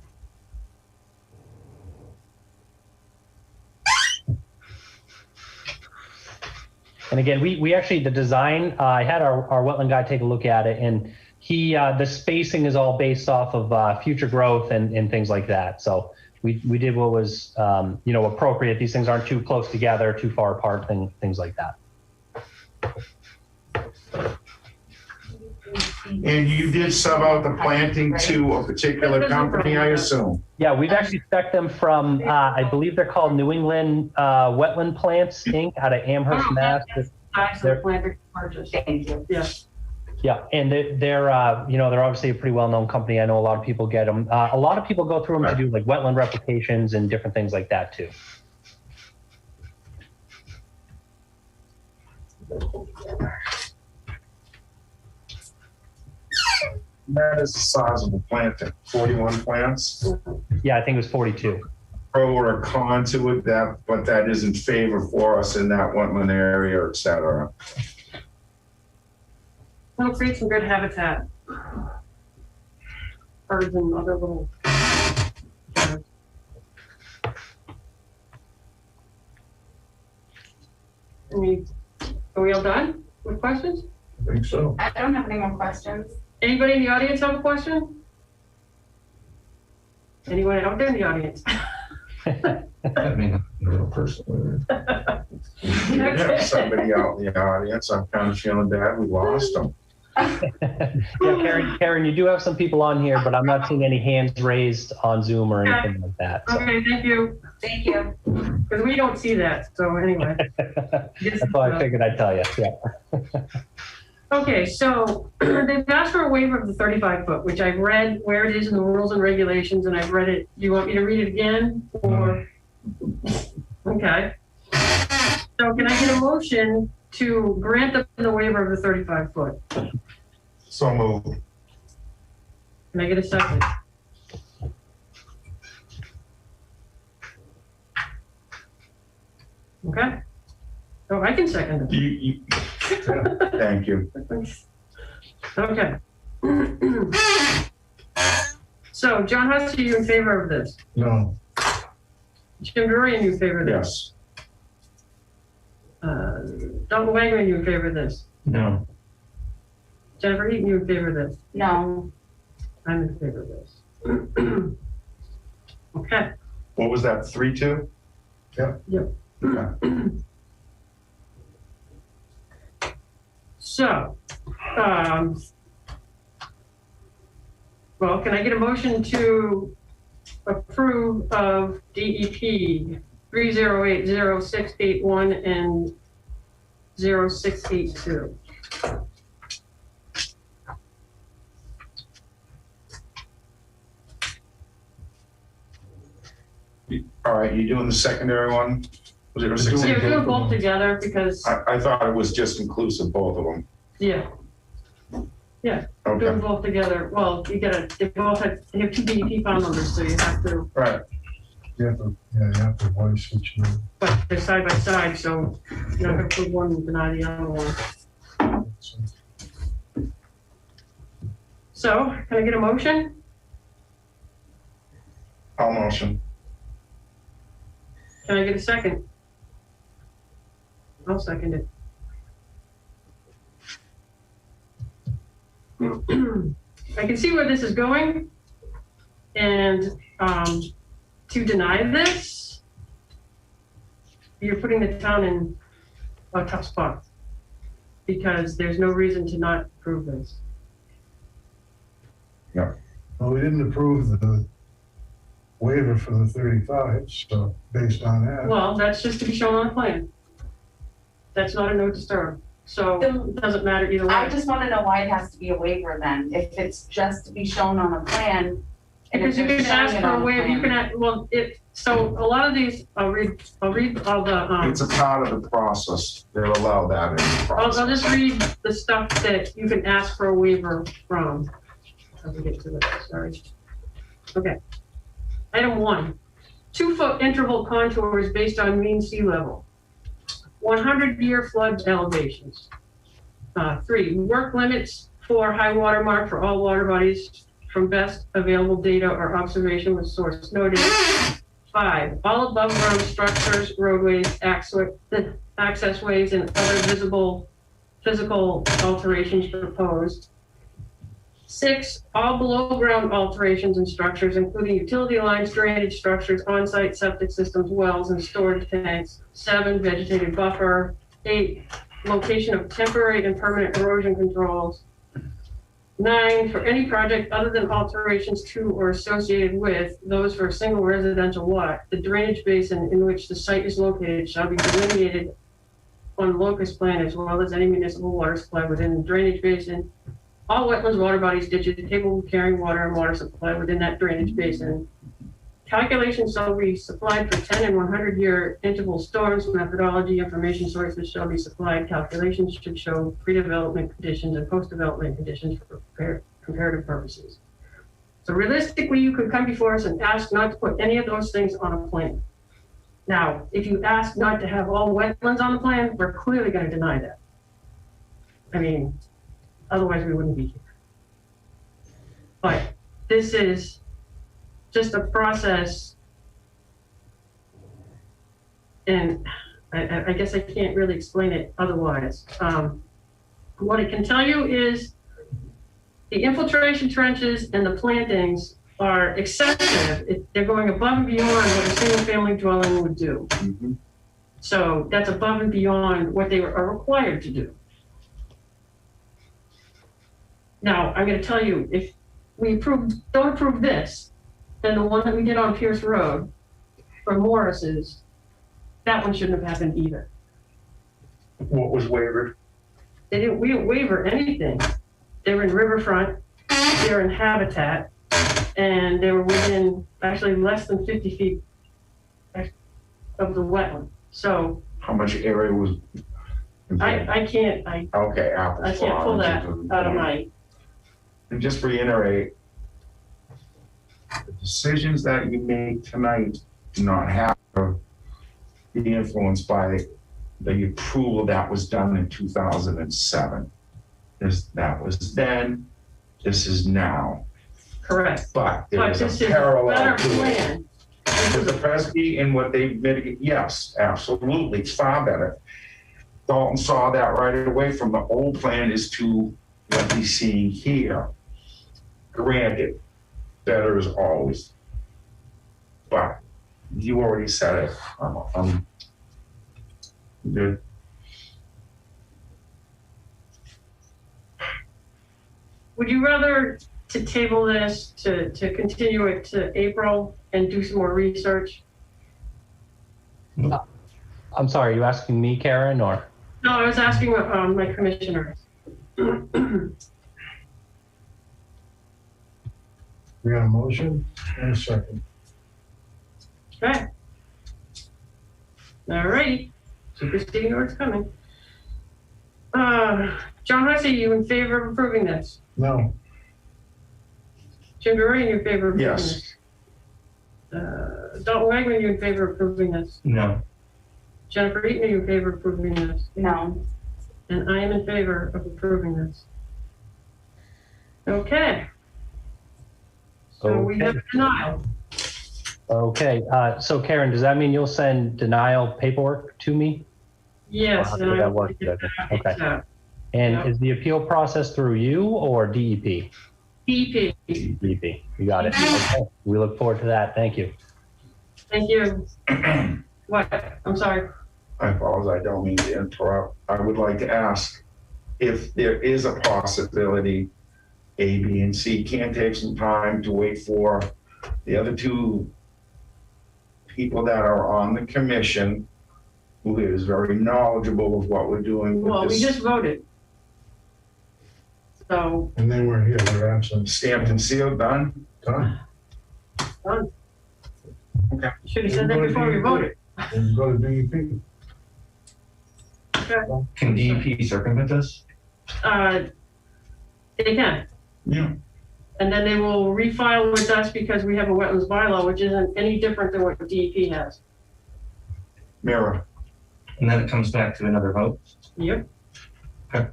Speaker 6: And again, we actually, the design, I had our wetland guy take a look at it, and the spacing is all based off of future growth and things like that. So we did what was, appropriate. These things aren't too close together, too far apart, things like that.
Speaker 5: And you did sub out the planting to a particular company, I assume?
Speaker 6: Yeah, we've actually spec'd them from, I believe they're called New England Wetland Plants, Inc., out of Amherst, Mass.
Speaker 1: Size of the planter purchase.
Speaker 3: Thank you.
Speaker 1: Yeah.
Speaker 6: Yeah, and they're obviously a pretty well-known company. I know a lot of people get them. A lot of people go through them to do like wetland replications and different things like that too.
Speaker 5: That is a sizable planting, 41 plants.
Speaker 6: Yeah, I think it was 42.
Speaker 5: Pro or a con to it, but that is in favor for us in that wetland area, et cetera.
Speaker 1: It'll create some good habitat. Birds and other little. Are we all done with questions?
Speaker 5: I think so.
Speaker 3: I don't have any more questions.
Speaker 1: Anybody in the audience have a question? Anyone out there in the audience?
Speaker 2: I mean, a little personal.
Speaker 5: We did have somebody out in the audience. I'm kind of feeling bad. We lost them.
Speaker 6: Yeah, Karen, you do have some people on here, but I'm not seeing any hands raised on Zoom or anything like that. So.
Speaker 1: Okay, thank you.
Speaker 3: Thank you.
Speaker 1: Because we don't see that, so anyway.
Speaker 6: That's why I figured I'd tell you, yeah.
Speaker 1: Okay, so they've asked for a waiver of the 35-foot, which I've read where it is in the rules and regulations, and I've read it. Do you want me to read it again, or? Okay. So can I get a motion to grant them the waiver of the 35-foot?
Speaker 5: So moved.
Speaker 1: Can I get a second? Okay. Oh, I can second it.
Speaker 5: Thank you.
Speaker 1: Okay. So, John Hussey, are you in favor of this?
Speaker 4: No,
Speaker 1: Jim Drury, are you in favor of this?
Speaker 5: Yes.
Speaker 1: Dalton Wagner, are you in favor of this?
Speaker 2: No.
Speaker 1: Jennifer Eaton, you in favor of this?
Speaker 3: No.
Speaker 1: I'm in favor of this. Okay.
Speaker 5: What was that, 3-2?
Speaker 1: Yep.
Speaker 5: Okay.
Speaker 1: So, well, can I get a motion to approve of DEP 3080-681 and 0682?
Speaker 5: All right, you doing the secondary one? Was it a
Speaker 1: Yeah,
Speaker 5: 16?
Speaker 1: we're doing both together because,
Speaker 5: I thought it was just inclusive, both of them.
Speaker 1: yeah, doing
Speaker 5: Okay,
Speaker 1: both together. Well, they have two DEP file numbers, so you have to,
Speaker 5: right.
Speaker 4: you have to voice each name.
Speaker 1: but they're side by side, so you're not gonna put one and deny the other one. So, can I get a motion?
Speaker 5: I'll motion.
Speaker 1: Can I get a second? I'll second it. I can see where this is going. And to deny this, you're putting the town in a tough spot because there's no reason to not approve this.
Speaker 4: Well, we didn't approve the waiver for the 35, so based on that.
Speaker 1: Well, that's just to be shown on a plan. That's not a no disturb. So it doesn't matter either
Speaker 3: I
Speaker 1: way.
Speaker 3: just want to know why it has to be a waiver then, if it's just to be shown on a plan. and if
Speaker 1: Because you
Speaker 3: they're
Speaker 1: can
Speaker 3: showing
Speaker 1: ask
Speaker 3: it
Speaker 1: for
Speaker 3: on
Speaker 1: a
Speaker 3: the
Speaker 1: waiver, you
Speaker 3: plan.
Speaker 1: can, so a lot of these, I'll read all the,
Speaker 5: It's a part of the process. They're allowed that in the
Speaker 1: I'll
Speaker 5: process.
Speaker 1: just read the stuff that you can ask for a waiver from. How do we get to this? Sorry. Okay. Item 1, 2-foot interval contours based on mean sea level. 100-year flood elevations. 3, work limits for high water mark for all water bodies from best available data or observation with source noted. 5, all above ground structures, roadways, access ways, and other visible physical alterations proposed. 6, all below ground alterations and structures, including utility lines, drainage structures, on-site septic systems, wells, and storage tanks. 7, vegetated buffer. 8, location of temporary and permanent erosion controls. 9, for any project other than alterations to or associated with those for a single residential lot, the drainage basin in which the site is located shall be delineated on the locus plan as well as any municipal water supply within the drainage basin. All wetlands, water bodies, ditches capable of carrying water and water supply within that drainage basin. Calculations shall be supplied for 10 and 100-year interval storms. Methodology information sources shall be supplied. Calculations should show pre-development conditions and post-development conditions for comparative purposes. So realistically, you could come before us and ask not to put any of those things on a plan. Now, if you ask not to have all wetlands on the plan, we're clearly going to deny that. I mean, otherwise we wouldn't be here. But this is just a process, and I guess I can't really explain it otherwise. What I can tell you is the infiltration trenches and the plantings are excessive. They're going above and beyond what a single-family dwelling would do.
Speaker 5: Mhm.
Speaker 1: So that's above and beyond what they are required to do. Now, I'm gonna tell you, if we don't approve this, then the one that we did on Pierce Road for Morris's, that one shouldn't have happened either.
Speaker 5: What was wavered?
Speaker 1: We didn't waiver anything. They were in Riverfront, they were in Habitat, and they were within actually less than 50 feet of the wetland. So
Speaker 5: How much area was?
Speaker 1: I can't
Speaker 5: Okay, apples.
Speaker 1: I can't pull that out of my,
Speaker 5: And just reiterate, the decisions that you make tonight do not have to be influenced by the approval that was done in 2007. That was then, this is now.
Speaker 1: correct.
Speaker 5: But there
Speaker 1: But
Speaker 5: is
Speaker 1: this
Speaker 5: a
Speaker 1: is a
Speaker 5: parallel
Speaker 1: better
Speaker 5: to it.
Speaker 1: plan.
Speaker 5: With the Presby and what they mitigate, yes, absolutely, it's far better. Dalton saw that right away from the old plan as to what he's seeing here. Granted, better is always. But you already said it. Good.
Speaker 1: Would you rather to table this, to continue it to April and do some more research?
Speaker 6: I'm sorry, are you asking me, Karen, or?
Speaker 1: No, I was asking my commissioners.
Speaker 4: We got a motion and a second.
Speaker 1: Okay. All righty. Superseding orders coming. John Hussey, you in favor of approving this?
Speaker 4: No,
Speaker 1: Jim Doreen, you in favor of approving
Speaker 5: Yes.
Speaker 1: this? Dalton Wegman, you in favor of approving this?
Speaker 2: No.
Speaker 1: Jennifer Eaton, are you in favor of approving this?
Speaker 3: No.
Speaker 1: And I am in favor of approving this. Okay. So we have a denial.
Speaker 6: Okay, so Karen, does that mean you'll send denial paperwork to me?
Speaker 1: Yes.
Speaker 6: How
Speaker 1: and
Speaker 6: does
Speaker 1: I
Speaker 6: that
Speaker 1: will
Speaker 6: work?
Speaker 1: get that.
Speaker 6: Okay. And
Speaker 1: Yeah.
Speaker 6: is the appeal process through you or DEP?
Speaker 1: EP,
Speaker 6: DEP, you got it. Okay. We look forward to that. Thank you.
Speaker 1: thank you. What? I'm sorry.
Speaker 5: I apologize, I don't mean to interrupt. I would like to ask if there is a possibility A, B, and C can take some time to wait for the other two people that are on the commission, who is very knowledgeable of what we're doing
Speaker 1: Well,
Speaker 5: with
Speaker 1: we
Speaker 5: this
Speaker 1: just voted. So,
Speaker 4: and they weren't here, they're absent.
Speaker 5: stamped and sealed, done?
Speaker 4: Done.
Speaker 1: done.
Speaker 5: Okay.
Speaker 1: Should have said that before we voted.
Speaker 4: And go to DEP.
Speaker 2: Can DEP circumvent this?
Speaker 1: They can.
Speaker 5: Yeah.
Speaker 1: And then they will refile with us because we have a wetlands bylaw, which isn't any different than what DEP has.
Speaker 5: Mirror.
Speaker 2: And then it comes back to another vote?
Speaker 1: Yep.
Speaker 2: Okay.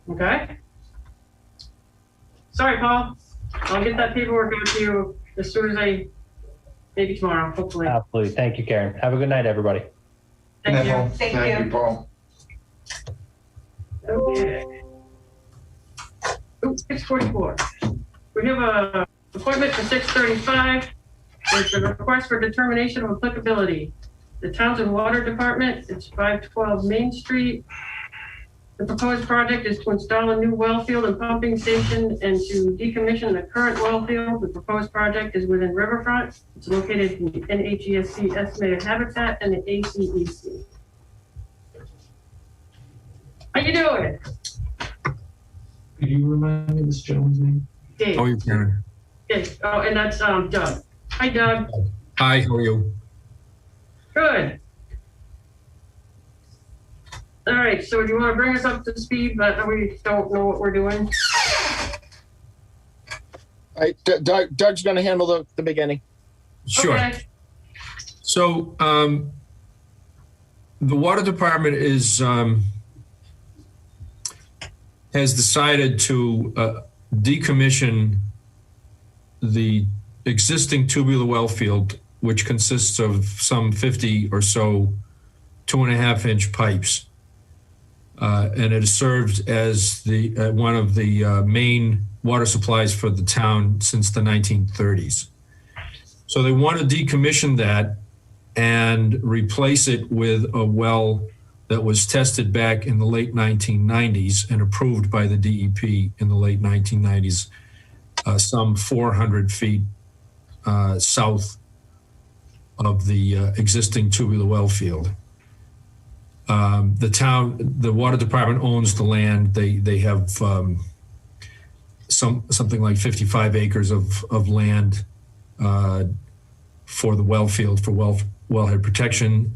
Speaker 1: Okay? Sorry, Paul. I'll get that paperwork out to you as soon as maybe tomorrow, hopefully.
Speaker 6: Absolutely. Thank you, Karen. Have a good night, everybody.
Speaker 1: Thank you.
Speaker 2: Paul.
Speaker 3: Thank you.
Speaker 5: Paul.
Speaker 1: Okay. Oops, 6:44. We have a appointment for 6:35. It's a request for determination of applicability. The Townsend Water Department, it's 512 Main Street. The proposed project is to install a new well field and pumping station and to decommission the current well field. The proposed project is within Riverfront. It's located in the NHESC estimated habitat and the ACEC. How you doing?
Speaker 2: Could you remind me this gentleman's name?
Speaker 1: Dave.
Speaker 8: How are you, Karen?
Speaker 1: Okay. Oh, and that's Doug. Hi, Doug.
Speaker 8: Hi, how are you?
Speaker 1: Good. All right, so do you want to bring us up to speed, but we don't know what we're doing?
Speaker 9: All right, Doug's going to handle the beginning.
Speaker 8: Sure.
Speaker 1: Okay.
Speaker 8: So the water department has decided to decommission the existing tubular well field, which consists of some 50 or so 2.5-inch pipes. And it has served as one of the main water supplies for the town since the 1930s. So they want to decommission that and replace it with a well that was tested back in the late 1990s and approved by the DEP in the late 1990s, some 400 feet south of the existing tubular well field. The water department owns the land. They have something like 55 acres of land for the well field for wellhead protection.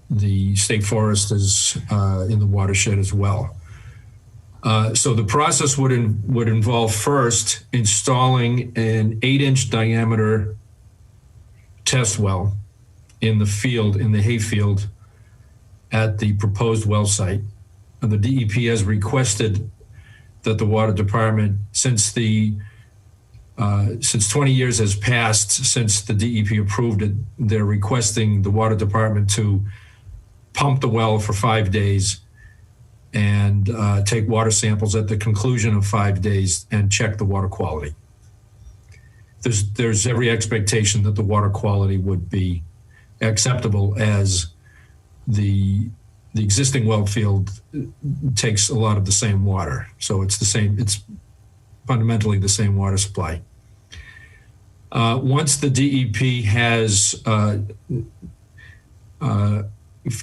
Speaker 8: The state forest is in the watershed as well. So the process would involve first installing an 8-inch diameter test well in the field, in the hayfield at the proposed well site. And the DEP has requested that the water department, since 20 years has passed since the DEP approved it, they're requesting the water department to pump the well for 5 days and take water samples at the conclusion of 5 days and check the water quality. There's every expectation that the water quality would be acceptable, as the existing well field takes a lot of the same water. So it's fundamentally the same water supply. Once the DEP has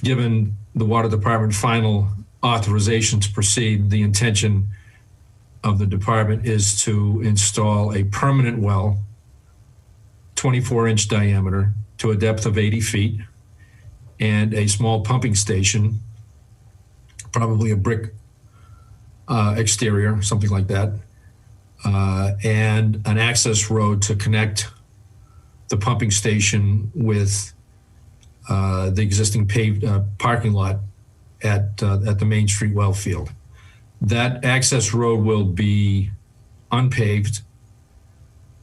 Speaker 8: given the water department final authorization to proceed, the intention of the department is to install a permanent well, 24-inch diameter, to a depth of 80 feet, and a small pumping station, probably a brick exterior, something like that, and an access road to connect the pumping station with the existing paved parking lot at the Main Street well field. That access road will be unpaved,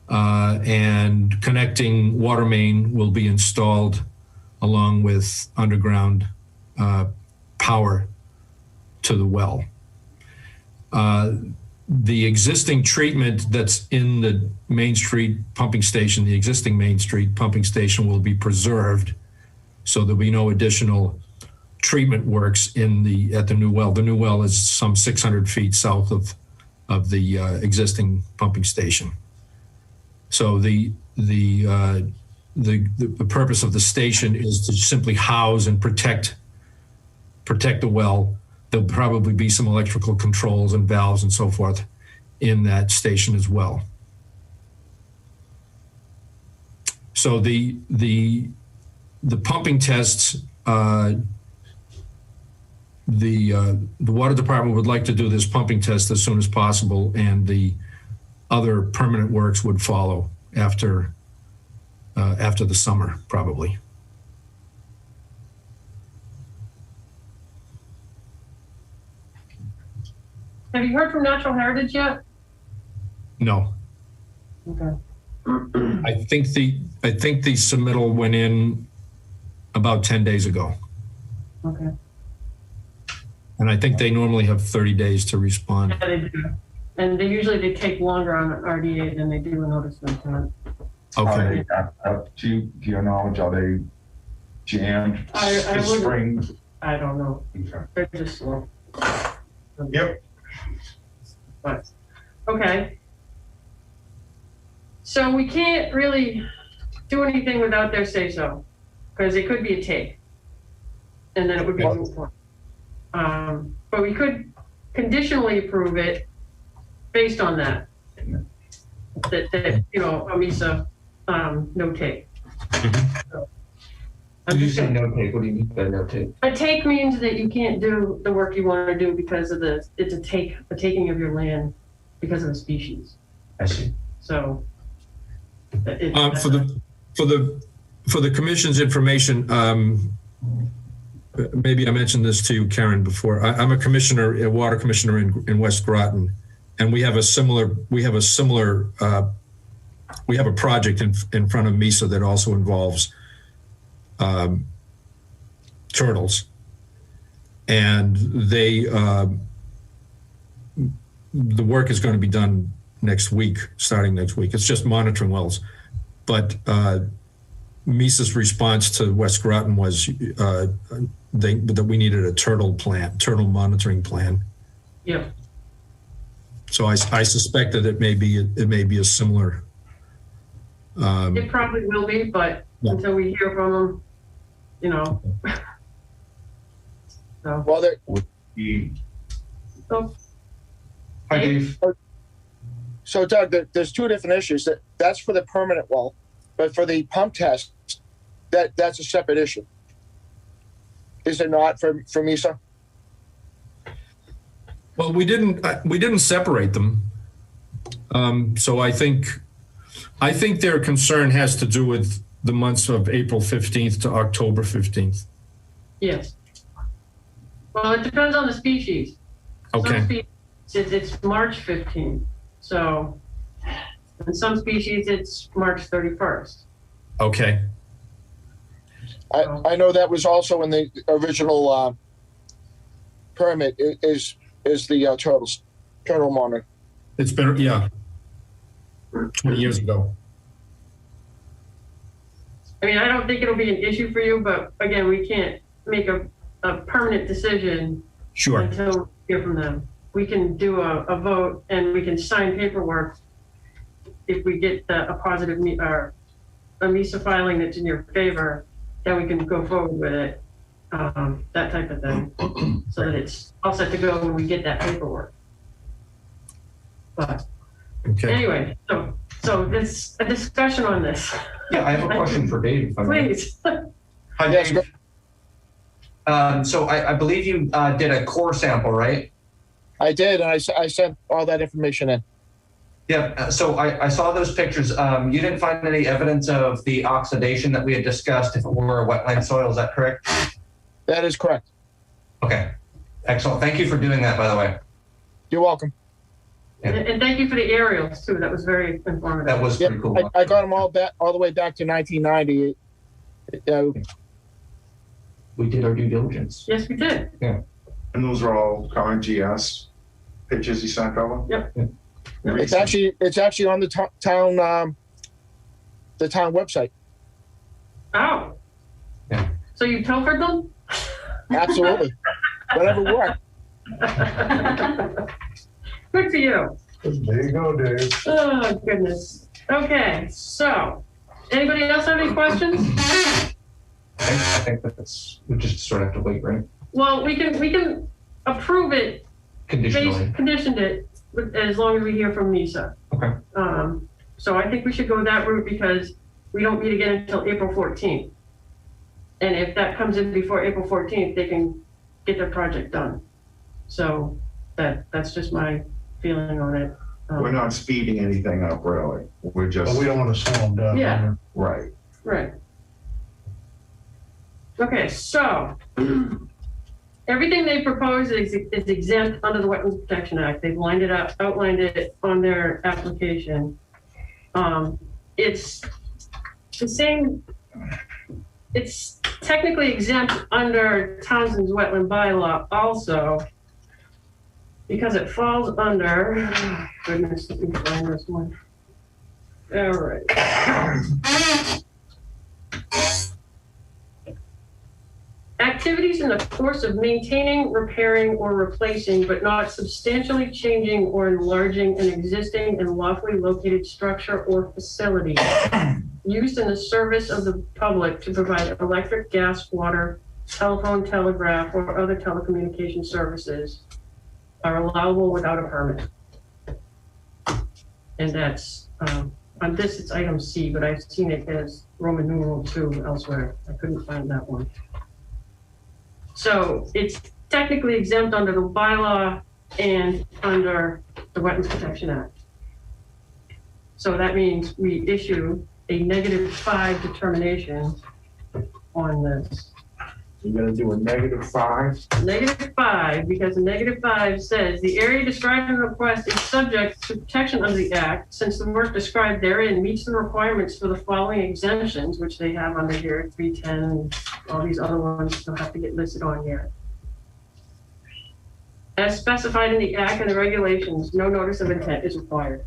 Speaker 8: and connecting water main will be installed along with underground power to the well. The existing treatment that's in the Main Street pumping station, the existing Main Street pumping station, will be preserved, so there'll be no additional treatment works at the new well. The new well is some 600 feet south of the existing pumping station. So the purpose of the station is to simply house and protect the well. There'll probably be some electrical controls and valves and so forth in that station as well. So the pumping tests, the water department would like to do this pumping test as soon as possible, and the other permanent works would follow after the summer, probably.
Speaker 1: Have you heard from Natural Heritage yet?
Speaker 8: No.
Speaker 1: Okay.
Speaker 8: I think the submittal went in about 10 days ago.
Speaker 1: Okay.
Speaker 8: And I think they normally have 30 days to respond.
Speaker 1: Yeah, they do. And they take longer on an RDA than they do a notice of intent.
Speaker 8: Okay.
Speaker 5: To your knowledge, are they jammed this spring?
Speaker 1: I don't know.
Speaker 5: Okay.
Speaker 1: They're just slow.
Speaker 5: Yep.
Speaker 1: But, okay. So we can't really do anything without their say-so, because it could be a take. And then it would be a moot point. But we could conditionally approve it based on that. That AMISA, no take. So,
Speaker 2: When you say no take, what do you mean by no take?
Speaker 1: a take means that you can't do the work you want to do because of it's a taking of your land because of the species.
Speaker 2: I see.
Speaker 1: So.
Speaker 8: For the commission's information, maybe I mentioned this to you, Karen, before. I'm a water commissioner in West Groton, and we have a project in front of MISA that also involves turtles, and the work is going to be done starting next week. It's just monitoring wells, but Misa's response to West Groton was that we needed a turtle monitoring plan.
Speaker 1: Yeah.
Speaker 8: So I suspect that it may be a similar.
Speaker 1: It probably will be, but
Speaker 8: Yeah.
Speaker 1: until we hear from them, you know. So,
Speaker 9: Well, there,
Speaker 1: so
Speaker 2: Hi, Dave.
Speaker 9: so Doug, there's two different issues. That's for the permanent well, but for the pump test, that's a separate issue. Is it not for Misa?
Speaker 8: Well, we didn't separate them. So I think their concern has to do with the months of April 15th to October 15th.
Speaker 1: yes. Well, it depends on the species. Some
Speaker 8: Okay.
Speaker 1: species, it's March 15th. So, in some species, it's March 31st.
Speaker 8: Okay.
Speaker 9: I know that was also in the original permit. Is the turtle monitor?
Speaker 8: It's been 20 years ago.
Speaker 1: I mean, I don't think it'll be an issue for you, but again, we can't make a permanent decision
Speaker 8: Sure.
Speaker 1: until we hear from them. We can do a vote and we can sign paperwork if we get a positive or a MISA filing that's in your favor, then we can go forward with it, that type of thing, so that it's all set to go when we get that paperwork. But
Speaker 8: Okay.
Speaker 1: anyway, so there's a discussion on this.
Speaker 2: Yeah, I have a question for Dave. If I may.
Speaker 1: Please.
Speaker 2: Hi,
Speaker 9: Yes,
Speaker 2: Dave. So I believe you did a core sample, right?
Speaker 9: I did, and I sent all that information in.
Speaker 2: Yeah, so I saw those pictures. You didn't find any evidence of the oxidation that we had discussed if it were a wetland soil, is that correct?
Speaker 9: That is correct.
Speaker 2: Okay, excellent. Thank you for doing that, by the way.
Speaker 9: You're welcome.
Speaker 1: And thank you for the aerials too. That was very informative.
Speaker 2: That was
Speaker 9: Yeah,
Speaker 2: pretty cool.
Speaker 9: I got them all the way back to 1990.
Speaker 2: We did our due diligence.
Speaker 1: Yes, we did.
Speaker 5: And those are all current GS pictures you sent over?
Speaker 1: Yep.
Speaker 9: It's actually on the town website.
Speaker 1: Oh.
Speaker 2: Yeah.
Speaker 1: So you pilfered them?
Speaker 9: Absolutely. Whatever worked.
Speaker 1: Good for you.
Speaker 4: There you go, Dave.
Speaker 1: Oh, goodness. Okay, so, anybody else have any questions?
Speaker 2: I think we just sort of have to wait, right?
Speaker 1: Well, we can approve it,
Speaker 2: Conditionally.
Speaker 1: conditioned it, as long as we hear from NISA.
Speaker 2: Okay.
Speaker 1: So I think we should go that route because we don't meet again until April 14th. And if that comes in before April 14th, they can get their project done. So that's just my feeling on it.
Speaker 5: We're not speeding anything up, really. We're
Speaker 4: But
Speaker 5: just,
Speaker 4: we don't want to slow them down.
Speaker 1: Yeah.
Speaker 5: right.
Speaker 1: Right. Okay, so everything they propose is exempt under the Wetlands Protection Act. They've outlined it on their application. It's the same, it's technically exempt under Townsend's wetland bylaw also, because it falls under, goodness, let me find this one. All right. Activities in the course of maintaining, repairing, or replacing, but not substantially changing or enlarging an existing and lawfully located structure or facility used in the service of the public to provide electric, gas, water, telephone, telegraph, or other telecommunication services are allowable without a permit. And that's, on this, it's item C, but I've seen it as Roman numeral 2 elsewhere. I couldn't find that one. So it's technically exempt under the bylaw and under the Wetlands Protection Act. So that means we issue a -5 determination on this.
Speaker 5: You're gonna do a -5?
Speaker 1: -5, because the -5 says the area described in the request is subject to protection under the Act, since the work described therein meets the requirements for the following exemptions, which they have under here, 310, and all these other ones don't have to get listed on here. As specified in the Act and the regulations, no notice of intent is required.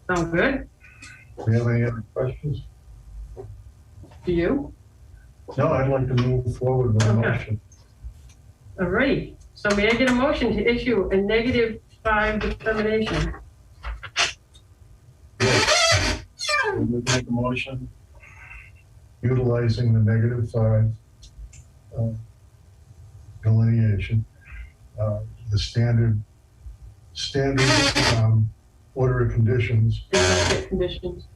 Speaker 1: Sound good?
Speaker 4: Do you have any other questions?
Speaker 1: Do you?
Speaker 4: No, I'd like to move forward with a
Speaker 1: Okay.
Speaker 4: motion.
Speaker 1: All right. So may I get a motion to issue a -5 determination?
Speaker 4: We'll make a motion utilizing the -5 delineation, the standard order of conditions.
Speaker 1: Executive conditions.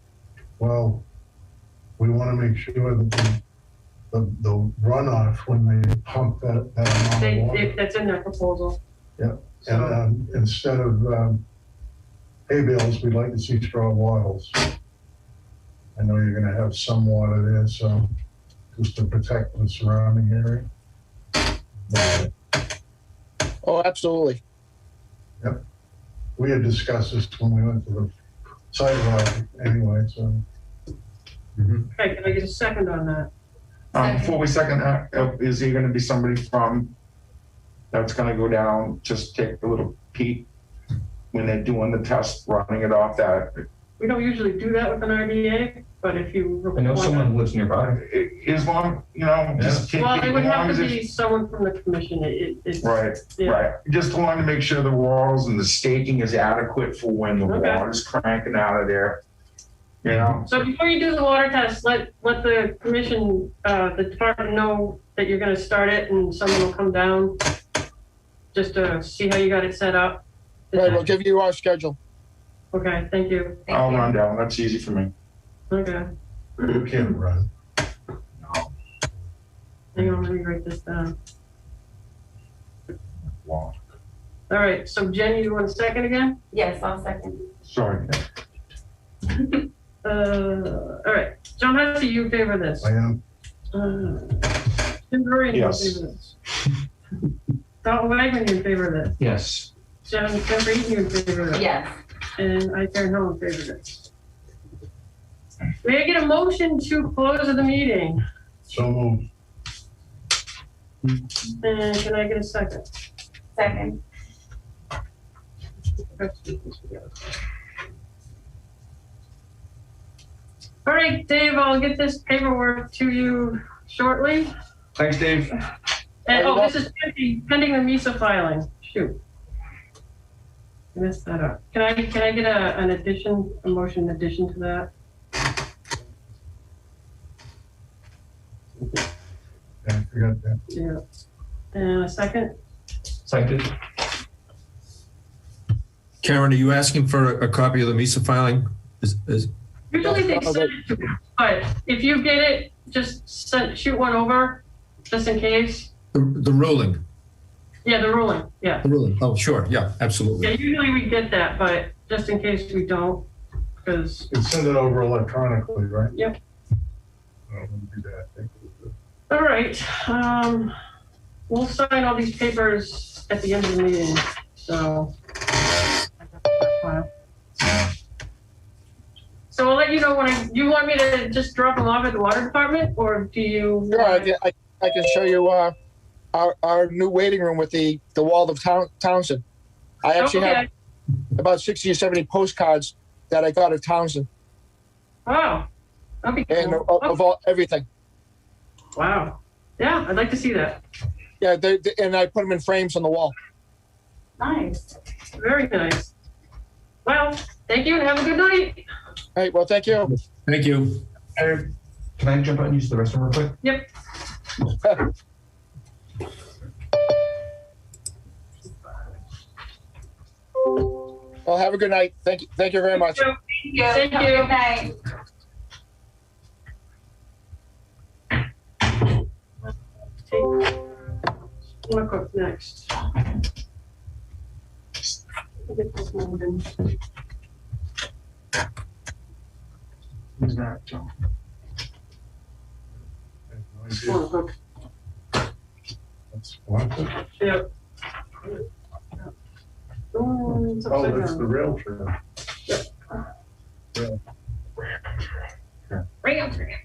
Speaker 4: Well, we want to make sure that the runoff when they pump that amount of water.
Speaker 1: That's in their proposal.
Speaker 4: Yeah.
Speaker 1: So,
Speaker 4: And instead of hay bales, we'd like to see straw wattles. I know you're gonna have some water there, so just to protect the surrounding area. But
Speaker 9: Oh, absolutely.
Speaker 4: we had discussed this when we went to the sidewalk anyway, so.
Speaker 1: okay, can I get a second on that?
Speaker 5: Before we second that, is there gonna be somebody from, that's gonna go down, just take a little peek when they're doing the test, running it off that?
Speaker 1: We don't usually do that with an RDA, but if you.
Speaker 2: I know someone lives nearby.
Speaker 5: As long, you know, just take,
Speaker 1: Well,
Speaker 5: as
Speaker 1: it would
Speaker 5: long
Speaker 1: have
Speaker 5: as
Speaker 1: to
Speaker 5: it's.
Speaker 1: be someone from the commission. It's.
Speaker 5: Right,
Speaker 1: Yeah.
Speaker 5: right. Just wanted to make sure the walls and the staking is adequate for when the
Speaker 1: Okay.
Speaker 5: water's cranking out of there. You know,
Speaker 1: So before you do the water test, let the commission, the department know that you're gonna start it and someone will come down just to see how you got it set up.
Speaker 9: Right, we'll give you our schedule.
Speaker 1: Okay, thank you.
Speaker 5: I'll run down. That's easy for me.
Speaker 1: Okay,
Speaker 4: You can't run.
Speaker 1: hang on, let me write this down.
Speaker 5: Wow.
Speaker 1: All right, so Jen, you want a second again?
Speaker 3: Yes, I'll second.
Speaker 5: Sorry.
Speaker 1: All right, John Hussey, you in favor of this?
Speaker 4: I am.
Speaker 1: Tim Curry, you in
Speaker 5: Yes.
Speaker 1: favor of this? Dalton Wagner, you in favor of this?
Speaker 2: Yes.
Speaker 1: Jennifer Eaton, you in favor of this?
Speaker 3: Yes.
Speaker 1: And I, Karen Hill, in favor of this. May I get a motion to close the meeting?
Speaker 4: So moved.
Speaker 1: And can I get a second?
Speaker 3: Second.
Speaker 1: All right, Dave, I'll get this paperwork to you shortly.
Speaker 2: Thanks, Dave.
Speaker 1: And, oh, this is pending the MISA filing. Shoot. I messed that up. Can I get a motion in addition to that?
Speaker 4: I forgot that.
Speaker 1: Yeah. And a second?
Speaker 2: Seconded.
Speaker 8: Karen, are you asking for a copy of the MISA filing?
Speaker 1: Usually they send it to me, but if you get it, just shoot one over, just in case.
Speaker 8: The ruling?
Speaker 1: Yeah, the ruling, yeah.
Speaker 8: The ruling, oh, sure, yeah,
Speaker 1: Yeah,
Speaker 8: absolutely.
Speaker 1: usually we get that, but just in case we don't, because,
Speaker 4: You can send it over electronically, right?
Speaker 1: Yep.
Speaker 4: I'll do that. Thank you.
Speaker 1: all right. We'll sign all these papers at the end of the meeting, so. So I'll let you know when you want me to just drop them off at the water department, or do you?
Speaker 9: Sure, I can show you our new waiting room with the wall of Townsend. I actually have
Speaker 1: Okay.
Speaker 9: about 60 or 70 postcards that I got of Townsend
Speaker 1: Wow, that'd be
Speaker 9: and
Speaker 1: cool.
Speaker 9: of all everything.
Speaker 1: Wow, yeah, I'd like to see that.
Speaker 9: Yeah, and I put them in frames on the wall.
Speaker 3: Nice.
Speaker 1: Very nice. Well, thank you and have a good night.
Speaker 9: All right, well, thank you.
Speaker 8: Thank you.
Speaker 2: Can I jump out and use the restroom real quick?
Speaker 1: Yep.
Speaker 9: Well, have a good night. Thank you very much.
Speaker 3: Thank you.
Speaker 1: Thank
Speaker 3: Have a
Speaker 1: you.
Speaker 3: Good night.
Speaker 1: Take 1 o'clock next. Get this moving.
Speaker 5: Who's that, John?
Speaker 4: I have no idea.
Speaker 1: 1 o'clock.
Speaker 4: That's what?
Speaker 1: Yep. Oh, it's
Speaker 4: Oh,
Speaker 1: upside
Speaker 4: that's the
Speaker 1: down.
Speaker 4: rail trail.
Speaker 1: Rail trail.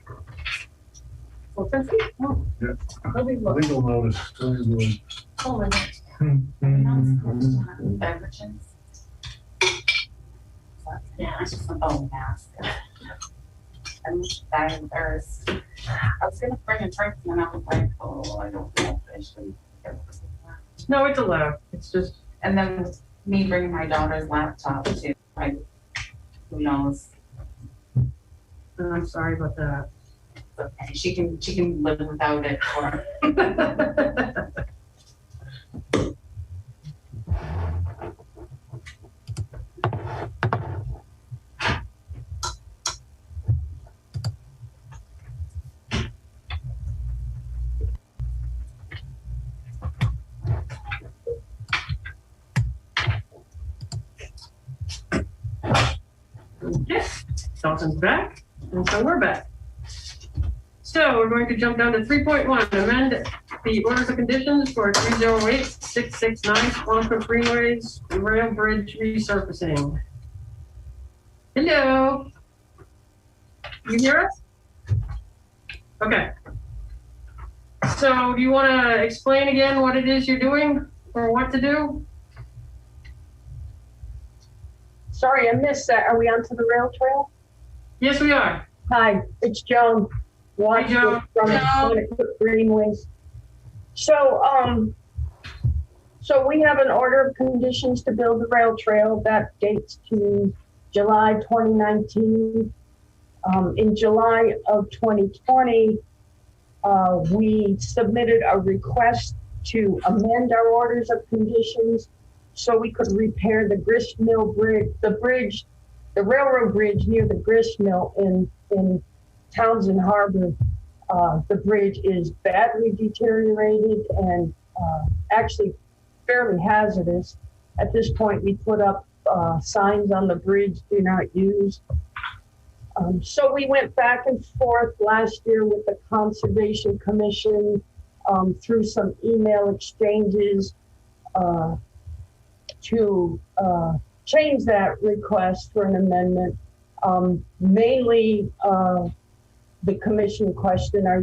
Speaker 1: Well, thank you. Oh,
Speaker 4: Yeah.
Speaker 1: I'll be looking.
Speaker 4: Legal notice.
Speaker 1: Oh, my God.
Speaker 3: Beverages. Oh, mask. I'm dying of thirst. I was gonna bring a drink and I was like, oh, I don't know if I should.
Speaker 1: No, it's allowed. It's just,
Speaker 3: And then me bringing my daughter's laptop too. Who knows?
Speaker 1: I'm sorry about that.
Speaker 3: Okay, she can live without it or
Speaker 1: Okay, Dalton's back, and so we're back. So we're going to jump down to 3.1, amend the orders of conditions for 308-669 Squanto Greenways Rail Bridge resurfacing. Hello? You hear us? Okay. So do you want to explain again what it is you're doing or what to do?
Speaker 10: Sorry, I missed that. Are we onto the rail trail?
Speaker 1: Yes, we are.
Speaker 10: Hi, it's Joan.
Speaker 1: Hi, Joan.
Speaker 10: From
Speaker 3: Joan.
Speaker 10: Greenways. So we have an order of conditions to build the rail trail that dates to July 2019. In July of 2020, we submitted a request to amend our orders of conditions so we could repair the grist mill bridge, the railroad bridge near the grist mill in Townsend Harbor. The bridge is badly deteriorated and actually fairly hazardous. At this point, we put up signs on the bridge, do not use. So we went back and forth last year with the Conservation Commission through some email exchanges to change that request for an amendment. Mainly, the commission questioned our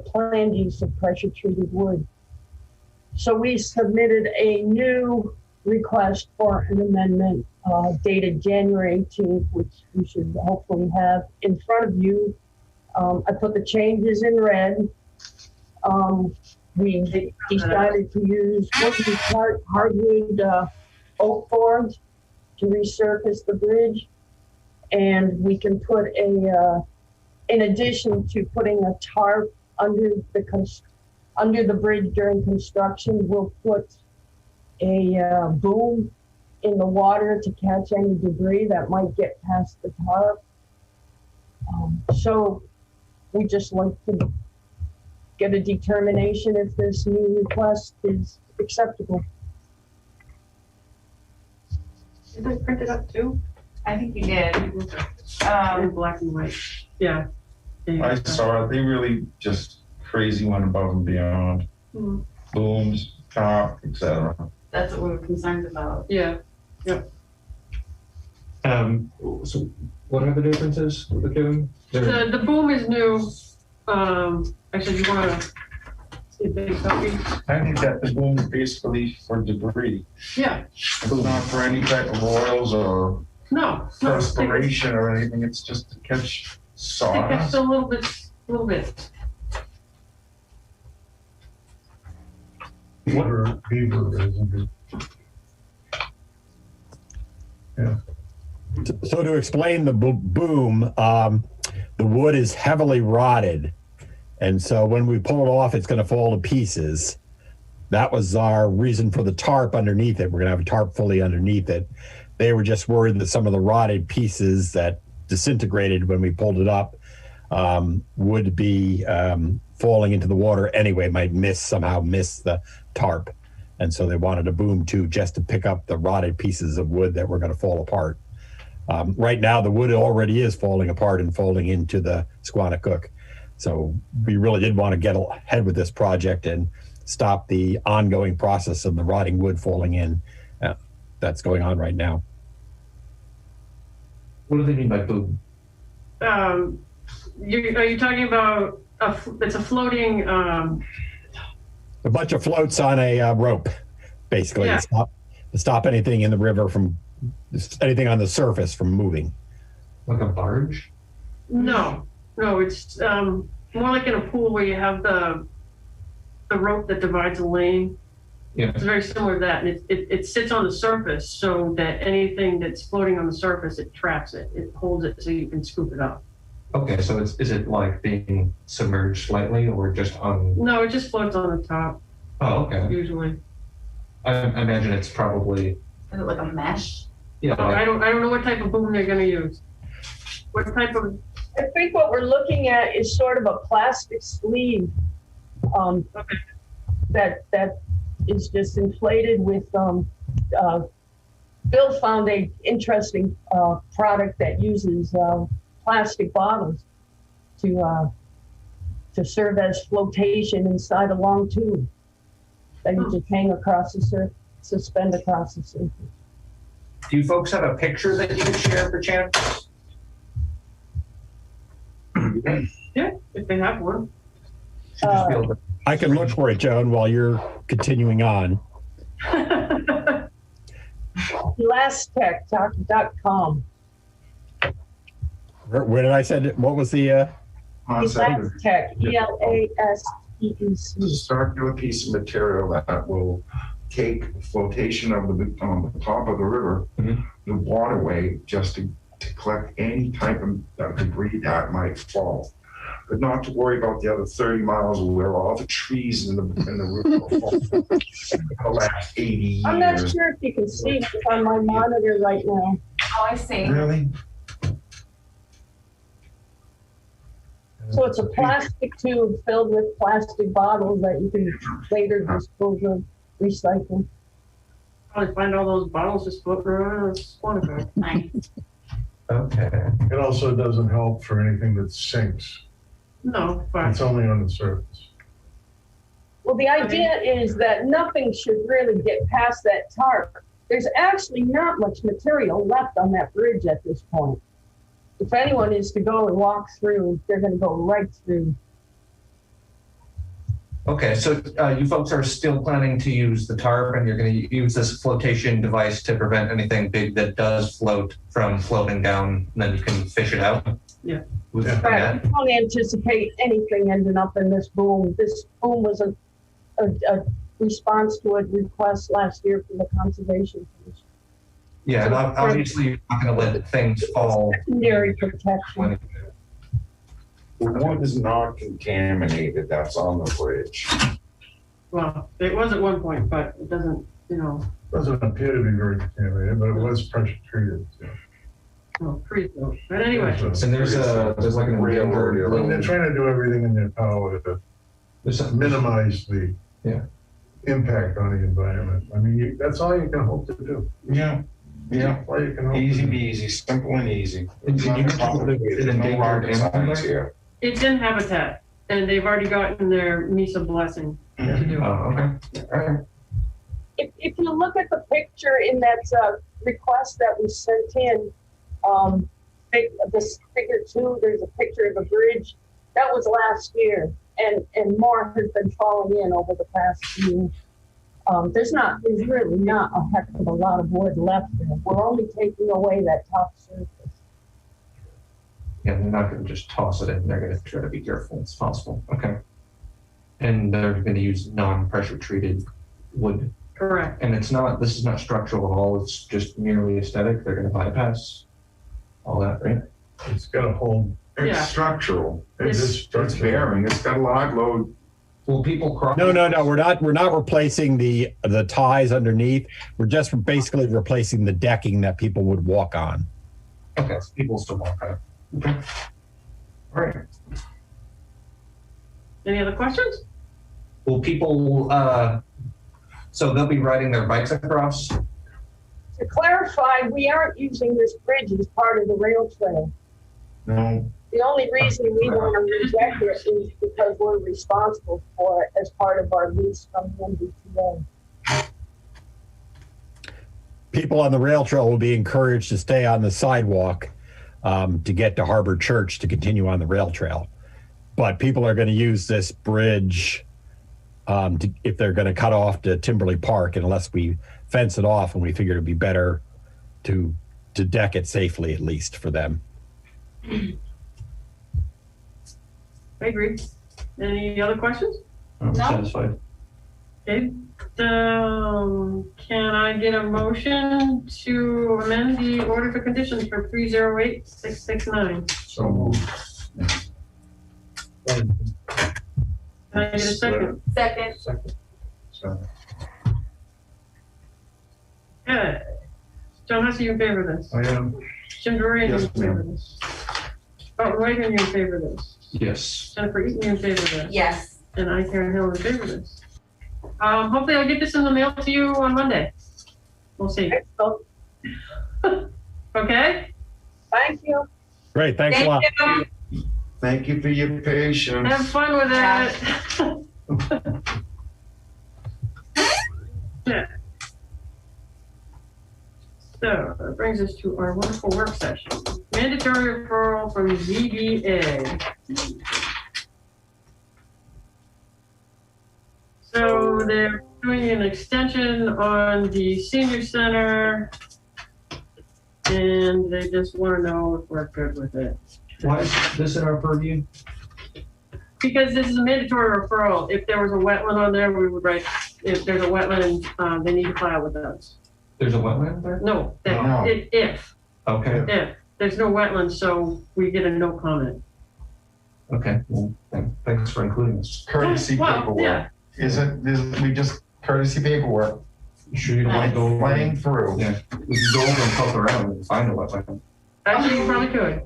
Speaker 10: planned use of pressure treated wood. So we submitted a new request for an amendment dated January 18th, which you should hopefully have in front of you. I put the changes in red. We decided to use hardwood oak boards to resurface the bridge. And we can put in addition to putting a tarp under the bridge during construction, we'll put a boom in the water to catch any debris that might get past the tarp. So we just like to get a determination if this new request is acceptable.
Speaker 1: Is it printed up too?
Speaker 3: I think you did.
Speaker 1: In black and white. Yeah.
Speaker 5: I saw it. They really just crazy went above and beyond.
Speaker 1: Mhm.
Speaker 5: Booms, top, etc.
Speaker 3: That's what we were concerned about.
Speaker 1: Yeah.
Speaker 2: So what are the differences with them?
Speaker 1: The boom is new. Actually, you want to see a big copy?
Speaker 5: I think that the boom is basically for debris.
Speaker 1: Yeah.
Speaker 5: It's not for any type of oils or
Speaker 1: No.
Speaker 5: perspiration or anything. It's just to catch
Speaker 1: I think it's
Speaker 5: sawdust.
Speaker 1: a little bit.
Speaker 4: Beaver, isn't it?
Speaker 11: So to explain the boom, the wood is heavily rotted. And so when we pull it off, it's going to fall to pieces. That was our reason for the tarp underneath it. We're going to have a tarp fully underneath it. They were just worried that some of the rotted pieces that disintegrated when we pulled it up would be falling into the water anyway, might somehow miss the tarp. And so they wanted a boom too, just to pick up the rotted pieces of wood that were going to fall apart. Right now, the wood already is falling apart and falling into the Squannacook. So we really did want to get ahead with this project and stop the ongoing process of the rotting wood falling in. That's going on right now.
Speaker 2: What do they mean by boom?
Speaker 1: Are you talking about it's a floating?
Speaker 11: A bunch of floats on a rope, basically,
Speaker 1: Yeah.
Speaker 11: to stop anything in the river from anything on the surface from moving.
Speaker 2: Like a barge?
Speaker 1: No, it's more like in a pool where you have the rope that divides a lane.
Speaker 2: Yeah.
Speaker 1: It's very similar to that, and it sits on the surface so that anything that's floating on the surface, it traps it. It holds it so you can scoop it up.
Speaker 2: Okay, so is it like being submerged slightly or just on?
Speaker 1: No, it just floats on the top,
Speaker 2: Oh, okay.
Speaker 1: usually.
Speaker 2: I imagine it's probably.
Speaker 3: Is it like a mesh?
Speaker 2: Yeah.
Speaker 1: So I don't know what type of boom they're gonna use. What type of,
Speaker 10: I think what we're looking at is sort of a plastic sleeve that is just inflated with. Bill found a interesting product that uses plastic bottles to serve as flotation inside a long tube that you just hang across the surface, suspend across the surface.
Speaker 2: Do you folks have a picture that you could share for chance?
Speaker 1: yeah, if they have one.
Speaker 2: Should just be able to-
Speaker 11: I can look for it, Joan, while you're continuing on.
Speaker 10: Elastech.com.
Speaker 11: Where did I send it? What was the?
Speaker 10: Elastech,
Speaker 5: This
Speaker 10: ELASTEC.
Speaker 5: is a circular piece of material that will take flotation of on the top of the river, the waterway, just to collect any type of debris that might fall. But not to worry about the other 30 miles where all the trees in the river fall for the last 80 years.
Speaker 10: I'm not sure if you can see it on my monitor right now.
Speaker 3: Oh, I see.
Speaker 5: Really?
Speaker 10: So it's a plastic tube filled with plastic bottles that you can later dispose of, recycle.
Speaker 1: Probably find all those bottles just floating around in a water bag.
Speaker 3: Nice.
Speaker 2: Okay.
Speaker 4: It also doesn't help for anything that sinks.
Speaker 1: No, but
Speaker 4: It's only on the surface.
Speaker 10: Well, the idea is that nothing should really get past that tarp. There's actually not much material left on that bridge at this point. If anyone is to go and walk through, they're going to go right through.
Speaker 2: Okay, so you folks are still planning to use the tarp, and you're going to use this flotation device to prevent anything big that does float from floating down, and then you can fish it out?
Speaker 1: Yeah.
Speaker 2: With
Speaker 4: Yeah.
Speaker 2: the
Speaker 10: But
Speaker 2: net?
Speaker 10: we don't anticipate anything ending up in this boom. This boom was a response to a request last year from the Conservation Commission.
Speaker 2: Yeah, and obviously you're not going to let things fall.
Speaker 10: Secondary protection.
Speaker 5: The wood is not contaminated, that's on the bridge.
Speaker 1: well, it was at one point, but it doesn't,
Speaker 4: Doesn't appear to be very contaminated, but it was pressure treated.
Speaker 1: freeze though. But anyway,
Speaker 2: And there's like an
Speaker 5: Railroad, yeah.
Speaker 4: And they're trying to do everything in their power to minimize the impact on the environment. I mean, that's all you can hope to do.
Speaker 5: Yeah, yeah.
Speaker 4: That's all you can hope
Speaker 5: Easy
Speaker 4: to do.
Speaker 5: peasy, simple and easy.
Speaker 2: Did you
Speaker 5: It's not complicated. There's no rocket science here.
Speaker 1: it's in habitat, and they've already gotten their MISA blessing to do it.
Speaker 2: Oh, okay. All right.
Speaker 10: If you look at the picture in that request that we sent in, this figure 2, there's a picture of the bridge. That was last year, and more has been falling in over the past year. There's really not a heck of a lot of wood left there. We're only taking away that top surface.
Speaker 2: Yeah, they're not going to just toss it in. They're going to try to be careful as possible. Okay. And they're going to use non-pressure treated wood.
Speaker 1: Correct.
Speaker 2: And this is not structural at all. It's just merely aesthetic. They're going to bypass all that, right?
Speaker 4: It's got a whole,
Speaker 5: It's
Speaker 1: Yeah.
Speaker 5: structural.
Speaker 1: It's-
Speaker 5: It's bearing. It's got a log load.
Speaker 2: Will people cross?
Speaker 11: No. We're not replacing the ties underneath. We're just basically replacing the decking that people would walk on.
Speaker 2: Okay, so people still walk out. Okay. All right.
Speaker 1: Any other questions?
Speaker 2: Will people, so they'll be riding their bikes across?
Speaker 10: To clarify, we aren't using this bridge as part of the rail trail.
Speaker 5: No.
Speaker 10: The only reason we want to reject it is because we're responsible for it as part of our lease from the MBTA.
Speaker 11: People on the rail trail will be encouraged to stay on the sidewalk to get to Harbor Church to continue on the rail trail. But people are going to use this bridge if they're going to cut off to Timberley Park, unless we fence it off, and we figure it'd be better to deck it safely, at least for them.
Speaker 1: I agree. Any other questions?
Speaker 2: I'm satisfied.
Speaker 1: Okay, can I get a motion to amend the order for conditions for 308669?
Speaker 5: So moved.
Speaker 1: Can I get a second?
Speaker 3: Second.
Speaker 5: So,
Speaker 1: Good. John Hussey, you in favor of this?
Speaker 5: I am.
Speaker 1: Jim Doreen, you in
Speaker 5: Yes,
Speaker 1: favor of this? Barton Waiver, you in favor of this?
Speaker 2: Yes.
Speaker 1: Jennifer Eaton, you in favor of this?
Speaker 3: Yes.
Speaker 1: And I, Karen Hill, in favor of this. Hopefully I'll get this in the mail to you on Monday. We'll see. Okay?
Speaker 10: Thank you.
Speaker 11: Great, thanks a lot.
Speaker 3: Thank you.
Speaker 5: Thank you for your patience.
Speaker 1: Have fun with it. Yeah. So that brings us to our wonderful work session. Mandatory referral from ZBA. So they're doing an extension on the senior center. And they just want to know if we're good with it.
Speaker 2: Why is this in our purview?
Speaker 1: Because this is a mandatory referral. If there was a wetland on there, we would write, if there's a wetland, they need to file with us.
Speaker 2: There's a wetland there?
Speaker 1: No,
Speaker 5: No.
Speaker 1: if,
Speaker 2: Okay,
Speaker 1: there's no wetland, so we get a no comment.
Speaker 2: okay. Well, thanks for including this.
Speaker 5: Courtesy
Speaker 1: Well,
Speaker 5: paperwork.
Speaker 1: yeah.
Speaker 5: We just courtesy paperwork.
Speaker 2: You sure you don't want to go over?
Speaker 5: Playing through.
Speaker 2: Yeah, we can go over and poke around and find a wetland.
Speaker 1: Actually, you probably could.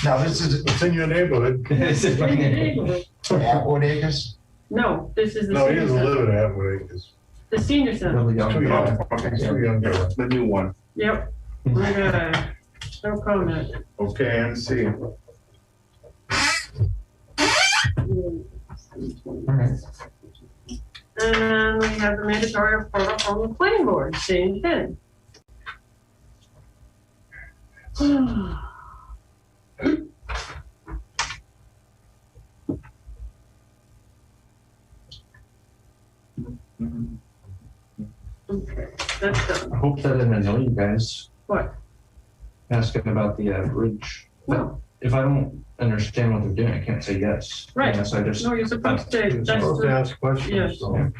Speaker 5: Now, this is
Speaker 4: It's in your neighborhood.
Speaker 5: Atwood Acres?
Speaker 1: No, this is the
Speaker 4: No, he
Speaker 1: senior
Speaker 4: doesn't
Speaker 1: center.
Speaker 4: live in Atwood Acres.
Speaker 1: The senior center.
Speaker 2: Really young.
Speaker 4: Too young.
Speaker 5: Okay,
Speaker 4: He's too young.
Speaker 5: the new one.
Speaker 1: Yep. Okay. No comment.
Speaker 5: Okay, and see.
Speaker 2: All right.
Speaker 1: And then we have the mandatory referral from the planning board, same thing. Okay, that's done.
Speaker 2: I hope that didn't annoy you guys,
Speaker 1: What?
Speaker 2: asking about the bridge.
Speaker 1: No,
Speaker 2: If I don't understand what they're doing, I can't say yes.
Speaker 1: Right.
Speaker 2: Yes, I just.
Speaker 1: no, you're supposed to,
Speaker 4: You're
Speaker 1: that's
Speaker 4: supposed to
Speaker 1: the,
Speaker 4: ask questions,
Speaker 1: yes.
Speaker 4: so.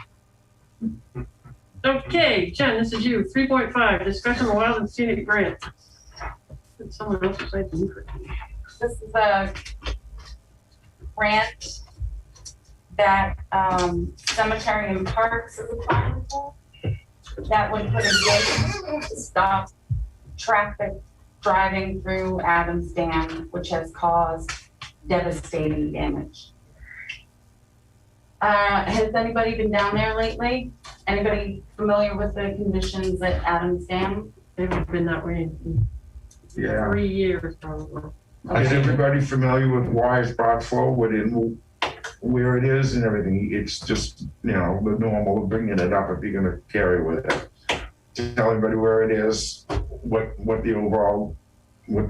Speaker 1: okay, Jen, this is you, 3.5, discussion of wild and scenic grant. It's someone else besides me.
Speaker 3: This is a grant that Cemetery and Parks is applying for. That would put a gate to stop traffic driving through Adams Dam, which has caused devastating damage. Has anybody been down there lately? Anybody familiar with the conditions at Adams Dam?
Speaker 1: They haven't been that way in
Speaker 5: Yeah.
Speaker 1: 3 years probably.
Speaker 5: Is everybody familiar with why it's brought forward and where it is and everything? It's just, the normal of bringing it up if you're gonna carry with it. To tell everybody where it is, what the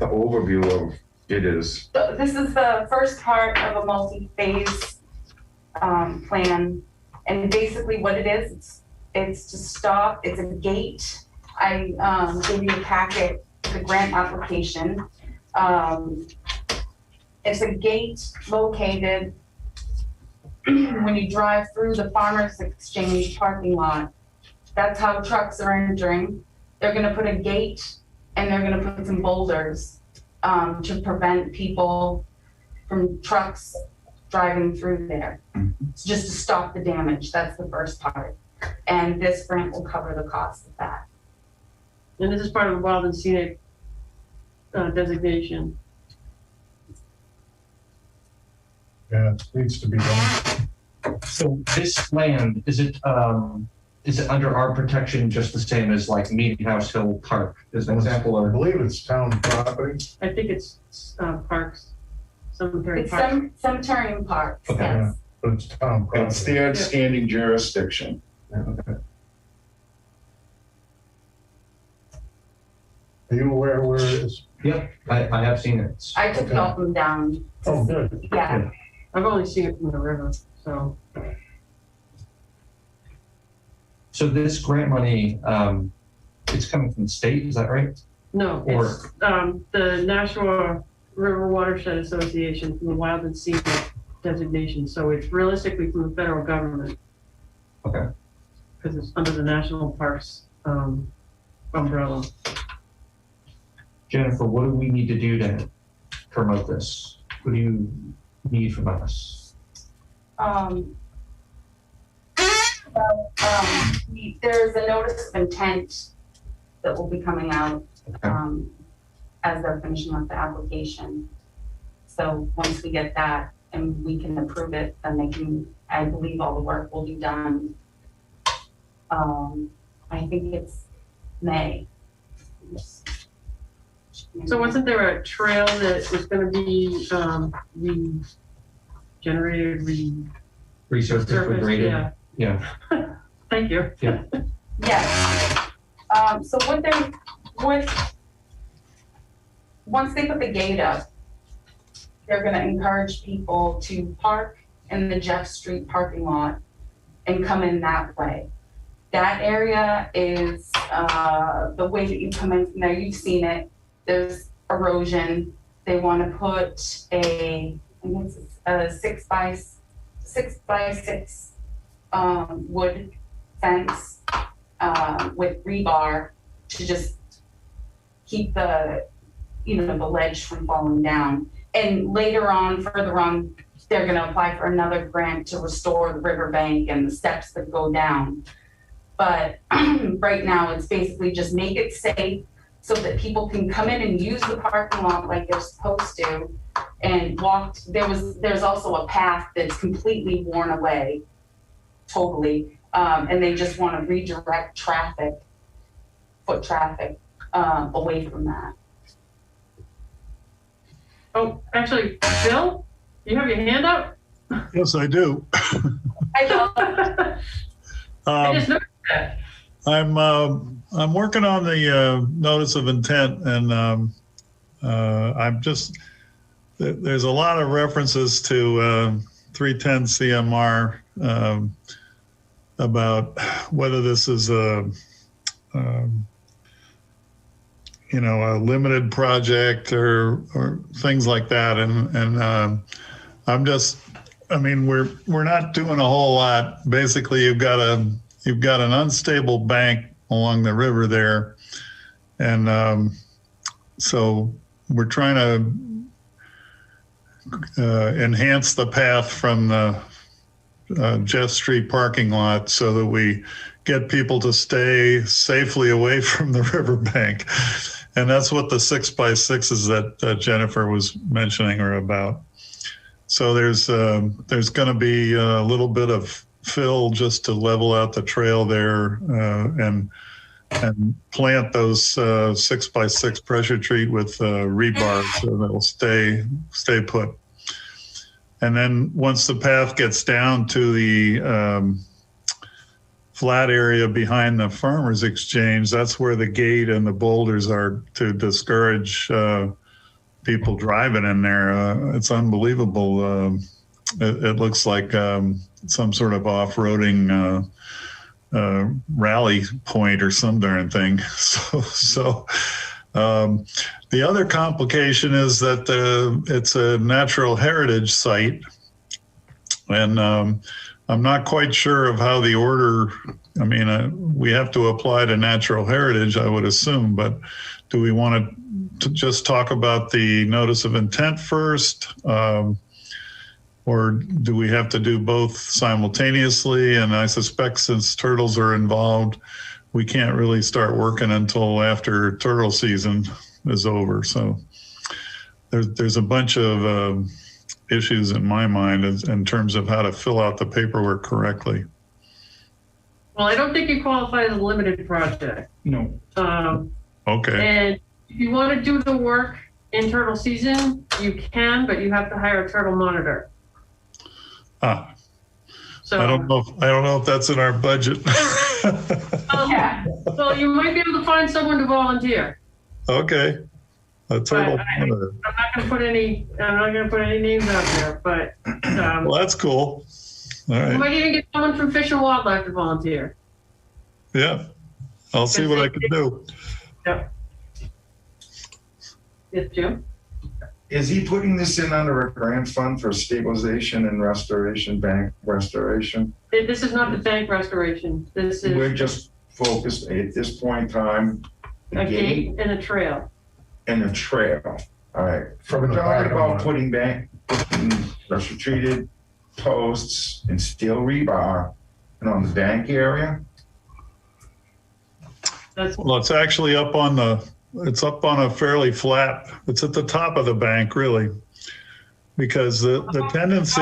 Speaker 5: overview of it is.
Speaker 3: So this is the first part of a multi-phase plan. And basically what it is, it's to stop, it's a gate. I gave you a packet, the grant application. It's a gate located when you drive through the Farmers Exchange parking lot. That's how trucks are entering. They're gonna put a gate and they're gonna put some boulders to prevent people from trucks driving through there. It's just to stop the damage. That's the first part. And this grant will cover the cost of that.
Speaker 1: And this is part of the wild and scenic designation.
Speaker 4: Yeah, it needs to be done.
Speaker 2: So this land, is it under our protection just the same as like Meeting House Hill Park, as an example,
Speaker 4: I
Speaker 2: or?
Speaker 4: believe it's town property.
Speaker 1: I think it's parks, cemetery
Speaker 3: It's
Speaker 1: parks.
Speaker 3: cemetery and parks,
Speaker 2: Okay.
Speaker 3: yes.
Speaker 4: But it's town
Speaker 5: It's
Speaker 4: property.
Speaker 5: their standing jurisdiction.
Speaker 2: Okay.
Speaker 4: Are you aware where it is?
Speaker 2: Yep, I have seen it.
Speaker 3: I took
Speaker 4: Okay.
Speaker 3: all of them down. to
Speaker 4: Oh,
Speaker 3: see-
Speaker 4: good.
Speaker 3: Yeah,
Speaker 1: I've only seen it from the river, so.
Speaker 2: So this grant money, it's coming from the state, is that right?
Speaker 1: No,
Speaker 2: Or-
Speaker 1: it's the National River Watershed Association from the Wild and Scenic designation. So it's realistically from the federal government.
Speaker 2: Okay.
Speaker 1: Because it's under the National Parks umbrella.
Speaker 2: Jennifer, what do we need to do to promote this? What do you need from us?
Speaker 3: There's a notice of intent that will be coming out as they're finishing up the application. So once we get that and we can approve it, then they can, I believe all the work will be done. I think it's May.
Speaker 1: So wasn't there a trail that was going to be regenerated,
Speaker 2: Resurfaced, regraded?
Speaker 1: Yeah.
Speaker 2: Yeah.
Speaker 1: Thank you.
Speaker 2: Yeah.
Speaker 3: Yes. So once they put the gate up, they're gonna encourage people to park in the Jeff Street parking lot and come in that way. That area is, the way that you come in from there, you've seen it, there's erosion. They wanna put I think it's a 6x6 wood fence with rebar to just keep the ledge from falling down. And later on, further on, they're going to apply for another grant to restore the riverbank and the steps that go down. But right now, it's basically just make it safe so that people can come in and use the parking lot like they're supposed to and walk. There's also a path that's completely worn away, totally. And they just want to redirect foot traffic, away from that.
Speaker 1: Oh, actually, Bill, you have your hand up?
Speaker 12: Yes, I do.
Speaker 3: I know.
Speaker 1: I just noticed that.
Speaker 12: I'm working on the notice of intent, and I'm just there's a lot of references to 310 CMR about whether this is a limited project or things like that, and we're not doing a whole lot. Basically, you've got an unstable bank along the river there, and so we're trying to enhance the path from the Jeff Street parking lot so that we get people to stay safely away from the riverbank. And that's what the 6x6s that Jennifer was mentioning are about. So there's going to be a little bit of fill just to level out the trail there, and plant those 6x6 pressure treat with rebar so that it'll stay put. And then once the path gets down to the flat area behind the farmers exchange, that's where the gate and the boulders are to discourage people driving in there. It's unbelievable. It looks like some sort of off-roading rally point or some darn thing. So the other complication is that it's a natural heritage site, and I'm not quite sure of how the order, we have to apply to natural heritage, I would assume, but do we want to just talk about the notice of intent first? Or do we have to do both simultaneously? And I suspect since turtles are involved, we can't really start working until after turtle season is over. So there's a bunch of issues in my mind in terms of how to fill out the paperwork correctly.
Speaker 1: Well, I don't think you qualify as a limited project.
Speaker 2: No.
Speaker 12: Okay.
Speaker 1: And if you want to do the work in turtle season, you can, but you have to hire a turtle monitor. So
Speaker 12: I don't know if that's in our budget.
Speaker 3: Yeah.
Speaker 1: So you might be able to find someone to volunteer.
Speaker 12: Okay. A turtle monitor.
Speaker 1: I'm not going to put any names out there, but
Speaker 12: Well, that's cool. All
Speaker 1: you
Speaker 12: right.
Speaker 1: might even get someone from Fish and Wildlife to volunteer.
Speaker 12: Yeah. I'll see what I can do.
Speaker 1: Yep. Yes, Jim?
Speaker 5: Is he putting this in under a grant fund for stabilization and restoration, bank restoration?
Speaker 1: This is not the bank restoration. This
Speaker 5: We're
Speaker 1: is
Speaker 5: just focused at this point in time, the
Speaker 1: a gate and a trail.
Speaker 5: and a trail. All right.
Speaker 4: From
Speaker 5: We're
Speaker 4: the
Speaker 5: talking
Speaker 4: parking
Speaker 5: about
Speaker 4: lot.
Speaker 5: putting pressure treated posts and steel rebar and on the bank area.
Speaker 1: That's,
Speaker 12: Well, it's actually up on a fairly flat, it's at the top of the bank, really. Because the tendency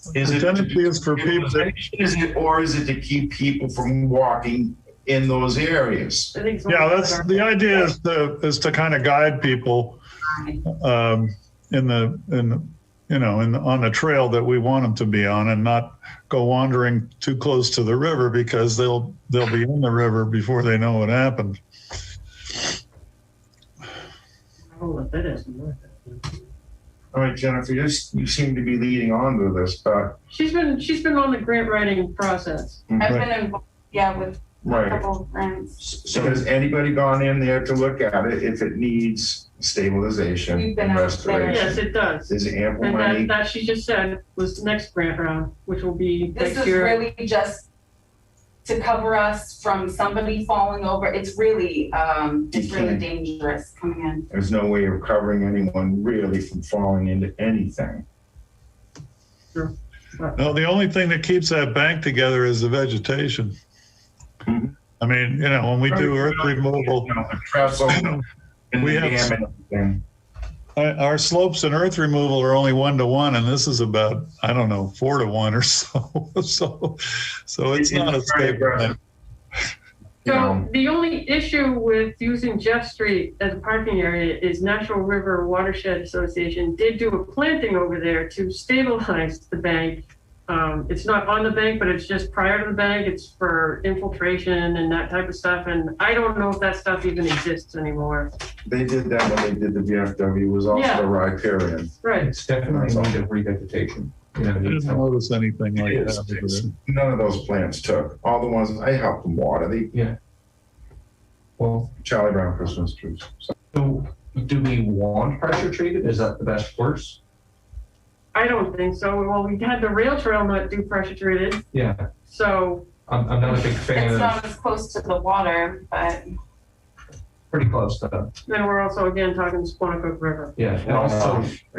Speaker 12: is for people to,
Speaker 5: Or is it to keep people from walking in those areas?
Speaker 1: I think it's
Speaker 12: yeah, that's, the idea is to kind of guide people on the trail that we want them to be on, and not go wandering too close to the river, because they'll be in the river before they know what happened.
Speaker 1: Oh, that isn't worth it.
Speaker 5: All right, Jennifer, you seem to be leading on to this, but
Speaker 1: She's been on the grant writing process.
Speaker 3: I've been involved, yeah, with a
Speaker 5: right.
Speaker 3: couple of grants.
Speaker 5: So has anybody gone in there to look at it if it needs stabilization
Speaker 3: We've been
Speaker 5: and
Speaker 3: out there.
Speaker 1: Yes,
Speaker 5: restoration?
Speaker 1: it does.
Speaker 5: Is it ample
Speaker 1: And
Speaker 5: money?
Speaker 1: that she just said was the next grant round, which will be
Speaker 3: This
Speaker 1: next
Speaker 3: is
Speaker 1: year.
Speaker 3: really just to cover us from somebody falling over. It's really dangerous coming in.
Speaker 5: There's no way of covering anyone really from falling into anything.
Speaker 12: No, the only thing that keeps that bank together is the vegetation.
Speaker 5: Mhm.
Speaker 12: I mean, when we do earth removal,
Speaker 5: The trestle and
Speaker 12: We
Speaker 5: the
Speaker 12: have-
Speaker 5: dam and everything.
Speaker 12: our slopes and earth removal are only 1-to-1, and this is about, 4-to-1 or so. So it's not a stable thing.
Speaker 5: You
Speaker 1: So
Speaker 5: know,
Speaker 1: the only issue with using Jeff Street as a parking area is Natural River Watershed Association did do a planting over there to stabilize the bank. It's not on the bank, but it's just prior to the bank. It's for infiltration and that type of stuff. And I don't know if that stuff even exists anymore.
Speaker 5: they did that when they did the VFW, was also
Speaker 1: Yeah.
Speaker 5: the riparian.
Speaker 1: Right.
Speaker 2: It's definitely in need of revegetation.
Speaker 12: I didn't notice anything like
Speaker 5: It is.
Speaker 12: that.
Speaker 5: None of those plants took. All the ones I helped them water, the
Speaker 2: Well,
Speaker 5: Charlie Brown Christmas trees.
Speaker 2: so do we want pressure treated? Is that the best course?
Speaker 1: I don't think so. Well, we had the rail trail not do pressure treated.
Speaker 2: Yeah,
Speaker 1: So
Speaker 2: I'm not a big fan
Speaker 3: It's
Speaker 2: of,
Speaker 3: not as close to the water, but
Speaker 2: pretty close to,
Speaker 1: then we're also again talking Squanicook River.
Speaker 2: yeah. And also,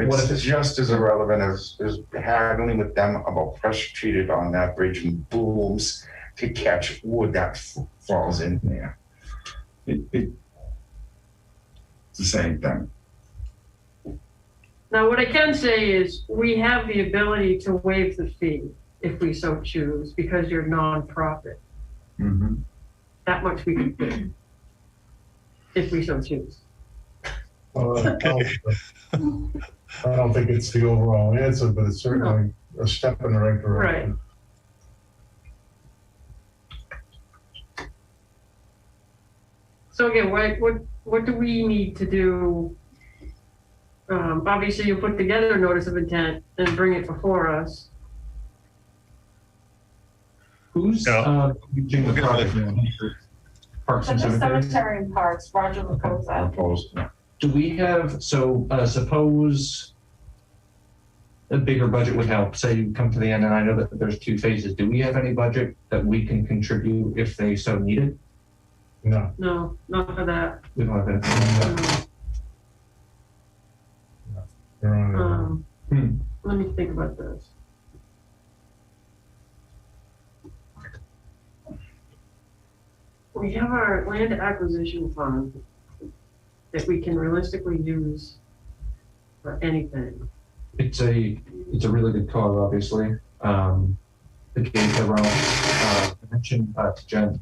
Speaker 2: what if
Speaker 5: It's just as irrelevant as haggling with them about pressure treated on that bridge and booms to catch wood that falls in there. It's the same thing.
Speaker 1: Now, what I can say is we have the ability to waive the fee if we so choose, because you're nonprofit.
Speaker 5: Mm-hmm.
Speaker 1: That much we can do if we so choose.
Speaker 4: I don't think it's the overall answer, but it's certainly a step in the right direction.
Speaker 1: So again, what do we need to do? Obviously, you put together a notice of intent and bring it before us.
Speaker 2: who's
Speaker 12: Yeah.
Speaker 2: managing the project? Parks and
Speaker 3: Such as
Speaker 2: Cemetery?
Speaker 3: cemetery and parks, Roger Lacosa.
Speaker 5: Opposed.
Speaker 2: Do we have, suppose a bigger budget would help, say you come to the end, and I know that there's 2 phases. Do we have any budget that we can contribute if they so need it?
Speaker 4: No,
Speaker 1: No, not for that.
Speaker 2: We don't have anything.
Speaker 4: you're on
Speaker 1: Let me think about this. We have our land acquisition fund that we can realistically use for anything.
Speaker 2: It's a really good call, obviously. The gate around, I mentioned to Jen,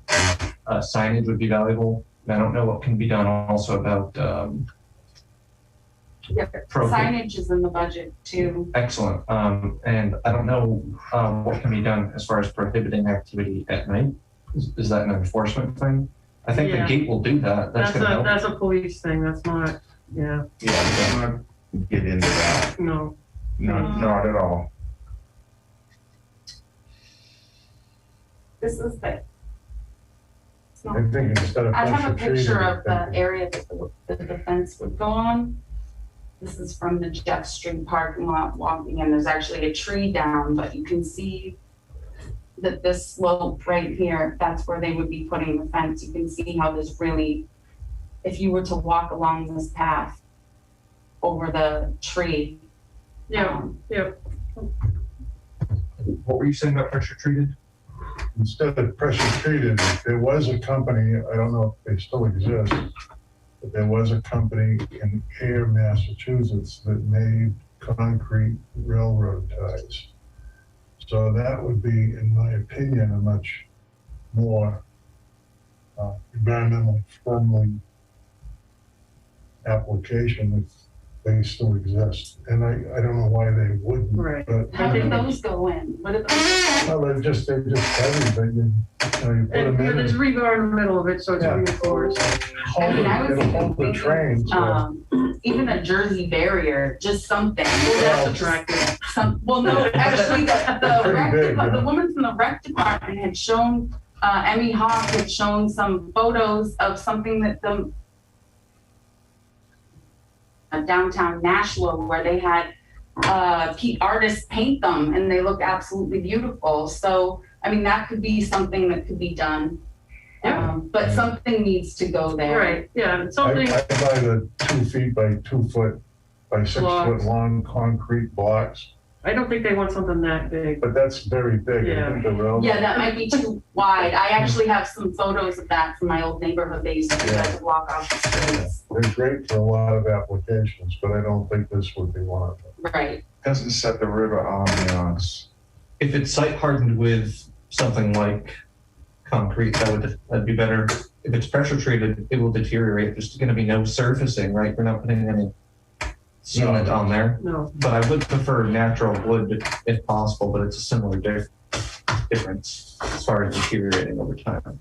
Speaker 2: signage would be valuable. I don't know what can be done also about
Speaker 3: Signage is in the budget too.
Speaker 2: excellent. And I don't know what can be done as far as prohibiting activity at night. Is that an enforcement thing? I think
Speaker 1: Yeah.
Speaker 2: the gate will do that. That's gonna help.
Speaker 1: That's a police thing. That's not, yeah,
Speaker 5: Yeah, let's not get into that.
Speaker 1: no.
Speaker 5: Not at all.
Speaker 3: This is
Speaker 4: I think instead of
Speaker 3: I have a
Speaker 4: pressure
Speaker 3: picture
Speaker 4: treated,
Speaker 3: of the area that the fence would go on. This is from the Jeff Street parking lot walking in. There's actually a tree down, but you can see that this slope right here, that's where they would be putting the fence. You can see how there's really, if you were to walk along this path over the tree.
Speaker 1: Yeah, yeah.
Speaker 2: What were you saying about pressure treated?
Speaker 4: instead of pressure treated, there was a company, I don't know if they still exist, but there was a company in Ayer, Massachusetts that made concrete railroad ties. So that would be, in my opinion, a much more environmentally friendly application if they still exist. And I don't know why they wouldn't.
Speaker 1: Right.
Speaker 4: But,
Speaker 3: How do those go in? What are those?
Speaker 4: well, they're just heavy, but you put them
Speaker 1: And
Speaker 4: in.
Speaker 1: there's rebar in the middle of it, so it's
Speaker 4: Yeah.
Speaker 1: reinforced.
Speaker 3: I mean, I was
Speaker 4: It'll hold the
Speaker 3: thinking,
Speaker 4: train, so.
Speaker 3: even a Jersey barrier, just something.
Speaker 1: That's attractive.
Speaker 3: Well, no, actually, the
Speaker 4: Pretty
Speaker 3: rec,
Speaker 4: big,
Speaker 3: the
Speaker 4: yeah.
Speaker 3: woman from the rec department had shown, Emmy Hawk had shown some photos of something that the downtown Nashua, where they had artists paint them, and they look absolutely beautiful. So, I mean, that could be something that could be done.
Speaker 1: Yeah.
Speaker 3: But something needs to go there.
Speaker 1: Right, yeah, it's
Speaker 4: I
Speaker 1: something,
Speaker 4: buy the 2 feet by 2 foot by 6
Speaker 1: Blocks.
Speaker 4: foot long concrete blocks,
Speaker 1: I don't think they want something that big.
Speaker 4: but that's very big.
Speaker 1: Yeah.
Speaker 4: I think the railroad.
Speaker 3: Yeah, that might be too wide. I actually have some photos of that from my old neighborhood. They used to do that to block off the streets.
Speaker 4: They're great for a lot of applications, but I don't think this would be one of them.
Speaker 3: Right.
Speaker 5: Doesn't set the river ambiance.
Speaker 2: If it's site hardened with something like concrete, that'd be better. If it's pressure treated, it will deteriorate. There's going to be no surfacing, right? We're not putting any sealant on there.
Speaker 1: No,
Speaker 2: But I would prefer natural wood if possible, but it's a similar difference as far as deteriorating over time.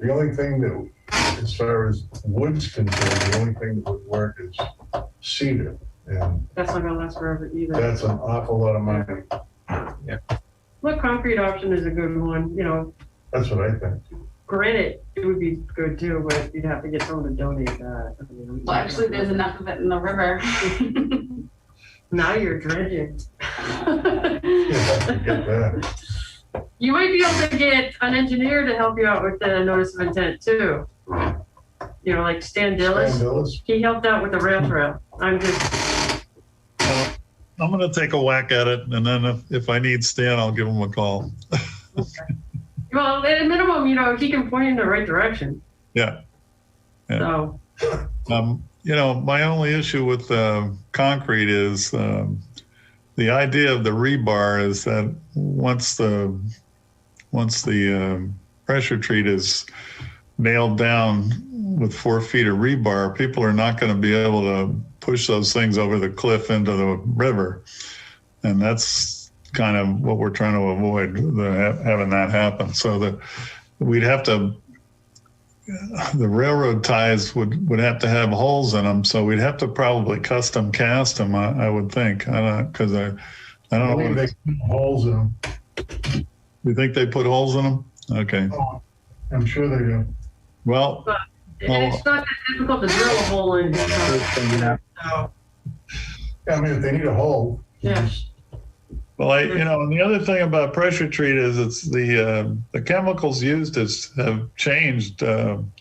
Speaker 4: The only thing that, as far as wood's concerned, the only thing that would work is cedar. And
Speaker 1: that's not gonna last forever either.
Speaker 4: that's an awful lot of money.
Speaker 1: Look, concrete option is a good one, you know,
Speaker 4: That's what I think.
Speaker 1: granite, it would be good too, but you'd have to get someone to donate that. I mean,
Speaker 3: Well, actually, there's enough of it in the river.
Speaker 1: Now you're dredging.
Speaker 4: You have to get that.
Speaker 1: You might be able to get an engineer to help you out with the notice of intent too. You know, like Stan Dillis,
Speaker 4: Stan Dillis?
Speaker 1: he helped out with the rail trail. I'm just,
Speaker 12: I'm going to take a whack at it, and then if I need Stan, I'll give him a call.
Speaker 1: well, at a minimum, you know, he can point you in the right direction.
Speaker 12: Yeah.
Speaker 1: So,
Speaker 12: You know, my only issue with concrete is the idea of the rebar is that once the pressure treat is nailed down with 4 feet of rebar, people are not going to be able to push those things over the cliff into the river, and that's kind of what we're trying to avoid, having that happen. So we'd have to. The railroad ties would have to have holes in them, so we'd have to probably custom cast them. I would think, because I don't know.
Speaker 4: believe they put holes in them.
Speaker 12: You think they put holes in them? Okay.
Speaker 4: Oh, I'm sure they do.
Speaker 12: Well,
Speaker 1: and it's not that difficult to drill a hole in. So,
Speaker 4: I mean, if they need a hole.
Speaker 1: yeah.
Speaker 12: well, and the other thing about pressure treat is it's the chemicals used have changed in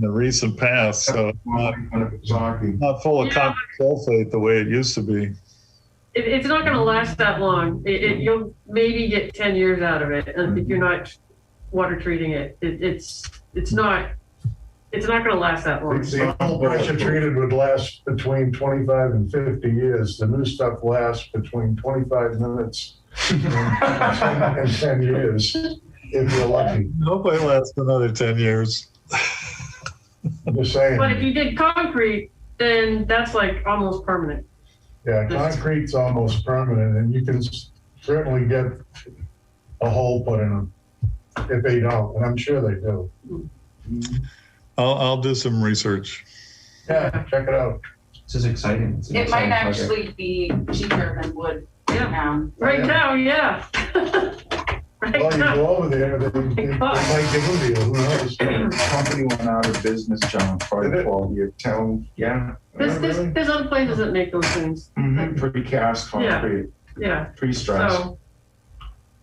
Speaker 12: the recent past, so it's not full of
Speaker 1: Yeah.
Speaker 12: copper sulfate the way it used to be.
Speaker 1: It's not gonna last that long. You'll maybe get 10 years out of it, and if you're not water treating it. It's not gonna last that long.
Speaker 4: The old pressure treated would last between 25 and 50 years. The new stuff lasts between 25 minutes and 10 years, if you're lucky.
Speaker 12: I hope I last another 10 years.
Speaker 4: I'm just saying.
Speaker 1: But if you did concrete, then that's like almost permanent.
Speaker 4: Yeah, concrete's almost permanent, and you can certainly get a hole put in them if they don't, and I'm sure they do.
Speaker 12: I'll do some research.
Speaker 4: Yeah, check it out.
Speaker 2: This is exciting. It's an
Speaker 3: It might
Speaker 2: exciting project.
Speaker 3: actually be cheaper than wood
Speaker 1: Yeah.
Speaker 3: now.
Speaker 1: Right now, yeah. right
Speaker 4: Well, you
Speaker 1: now.
Speaker 4: go over there, they might give them to you, who knows?
Speaker 5: Company went out of business, John,
Speaker 4: Did
Speaker 5: probably
Speaker 4: it?
Speaker 5: 12 year town. Yeah.
Speaker 1: There's other places that make those things.
Speaker 5: Precast concrete,
Speaker 1: Yeah,
Speaker 5: pre-stressed.
Speaker 1: so,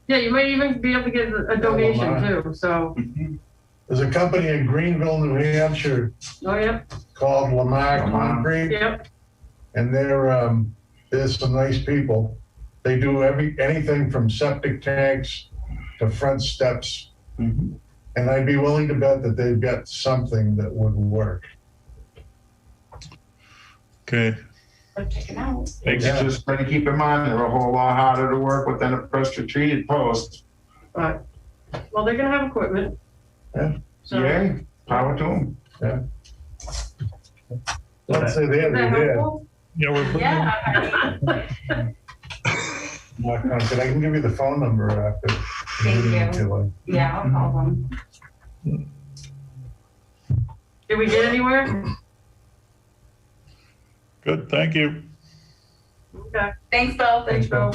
Speaker 1: yeah, you might even be able to get a donation
Speaker 4: mine.
Speaker 1: too, so,
Speaker 4: There's a company in Greenville, New Hampshire
Speaker 1: oh, yep,
Speaker 4: called Lamar Concrete,
Speaker 1: yep,
Speaker 4: and there's some nice people. They do anything from septic tanks to front steps.
Speaker 5: Mhm.
Speaker 4: And I'd be willing to bet that they've got something that would work.
Speaker 12: Okay.
Speaker 3: Check it out.
Speaker 5: You just better keep in mind, they're a whole lot harder to work with than a pressure treated post.
Speaker 1: but, well, they're gonna have equipment.
Speaker 4: Yeah.
Speaker 1: So,
Speaker 5: Yay, power to them.
Speaker 4: Let's say
Speaker 1: is
Speaker 4: they're
Speaker 1: that
Speaker 4: there.
Speaker 1: helpful?
Speaker 12: Yeah, we're
Speaker 3: Yeah, I mean,
Speaker 4: I can give you the phone number after.
Speaker 3: Thank you.
Speaker 4: if you like.
Speaker 3: yeah, I'll call them.
Speaker 1: Did we get anywhere?
Speaker 12: good. Thank you.
Speaker 1: Okay,
Speaker 3: Thanks, Bill.
Speaker 2: Thanks, Bill.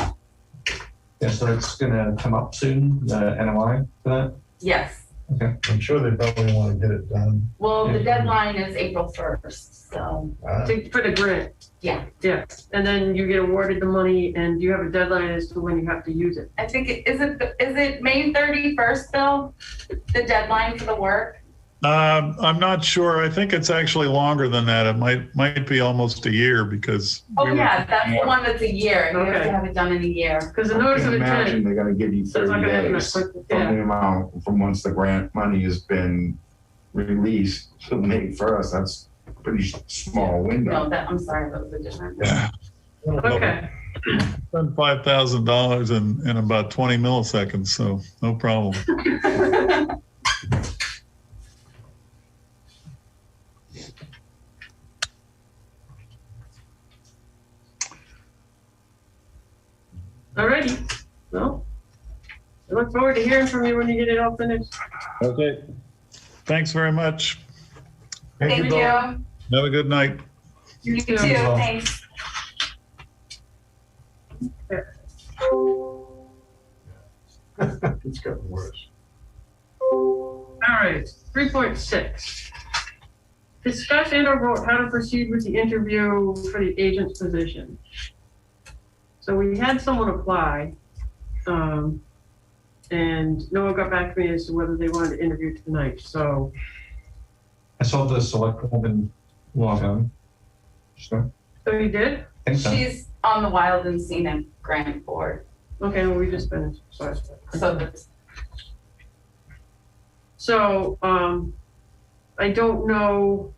Speaker 2: Yeah, so it's gonna come up soon, the NOI for that?
Speaker 3: Yes.
Speaker 4: I'm sure they probably want to get it done.
Speaker 3: Well, the deadline is April 1st, so
Speaker 1: for the grant.
Speaker 3: Yeah.
Speaker 1: Yeah, and then you get awarded the money and you have a deadline as to when you have to use it.
Speaker 3: I think, is it May 31st, Bill? The deadline for the work?
Speaker 12: I'm not sure. I think it's actually longer than that. It might be almost a year because.
Speaker 3: Oh, yeah, that's the one that's a year. You have
Speaker 1: Okay.
Speaker 3: to have it done in a year.
Speaker 1: Because the
Speaker 5: I
Speaker 1: notice
Speaker 5: can
Speaker 1: of
Speaker 5: imagine
Speaker 1: intent,
Speaker 5: they're gonna give you
Speaker 1: that's not
Speaker 5: 30
Speaker 1: gonna happen that
Speaker 5: days
Speaker 1: quick,
Speaker 5: from
Speaker 1: yeah.
Speaker 5: the amount, from once the grant money has been released to May 1st. That's a pretty small
Speaker 3: No,
Speaker 5: window.
Speaker 3: I'm sorry, that was a different.
Speaker 1: Okay,
Speaker 12: Spend $5,000 in about 20 milliseconds, so no problem.
Speaker 1: alrighty, well, I look forward to hearing from you when you get it all finished.
Speaker 12: Okay. Thanks very much.
Speaker 3: Thank you.
Speaker 12: Have a good night.
Speaker 3: You too,
Speaker 2: well.
Speaker 3: thanks.
Speaker 4: It's gotten worse.
Speaker 1: Alright, 3.6. Discuss and or vote how to proceed with the interview for the agent's position. So we had someone apply, and no one got back to me as to whether they wanted to interview tonight, so.
Speaker 2: I saw the select woman log on. So,
Speaker 1: So you did?
Speaker 2: I think so.
Speaker 3: She's on the Wild and Scenic Grant Board,
Speaker 1: Okay, well, we just finished, sorry.
Speaker 3: so that's,
Speaker 1: So, I don't know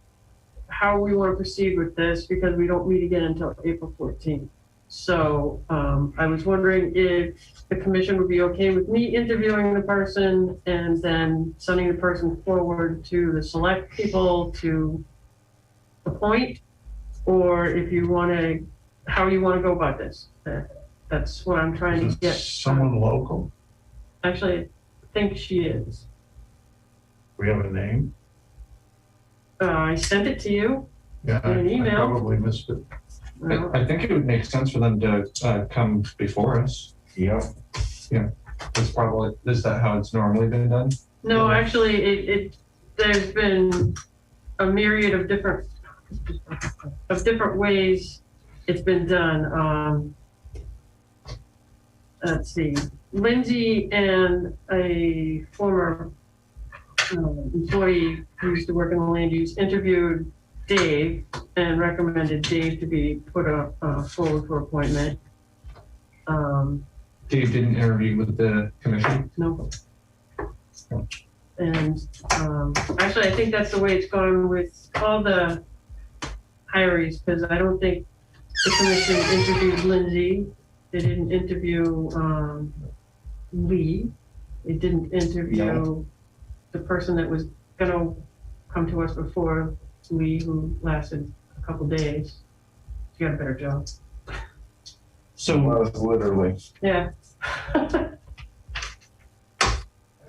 Speaker 1: how we want to proceed with this because we don't meet again until April 14th. So, I was wondering if the commission would be okay with me interviewing the person and then sending the person forward to the select people to appoint, or if you want to, how you want to go about this. That's what I'm trying to
Speaker 4: Is
Speaker 1: get.
Speaker 4: someone local?
Speaker 1: Actually, I think she is.
Speaker 4: We have a name?
Speaker 1: I sent it to you.
Speaker 4: Yeah,
Speaker 1: In an
Speaker 4: I
Speaker 1: email.
Speaker 4: probably missed it.
Speaker 2: I think it would make sense for them to come before us.
Speaker 5: Yeah.
Speaker 2: That's probably, is that how it's normally been done?
Speaker 1: No, actually, there's been a myriad of different ways it's been done. Let's see, Lindsay and a former employee who used to work in the land use interviewed Dave and recommended Dave to be put up forward for appointment.
Speaker 2: Dave didn't interview with the commission?
Speaker 1: No. And actually, I think that's the way it's gone with all the hirees, because I don't think the commission interviewed Lindsay. They didn't interview Lee. They didn't interview the person that was gonna come to us before Lee, who lasted a couple days. She got a better job.
Speaker 2: So,
Speaker 5: Literally.
Speaker 1: Yeah.
Speaker 5: I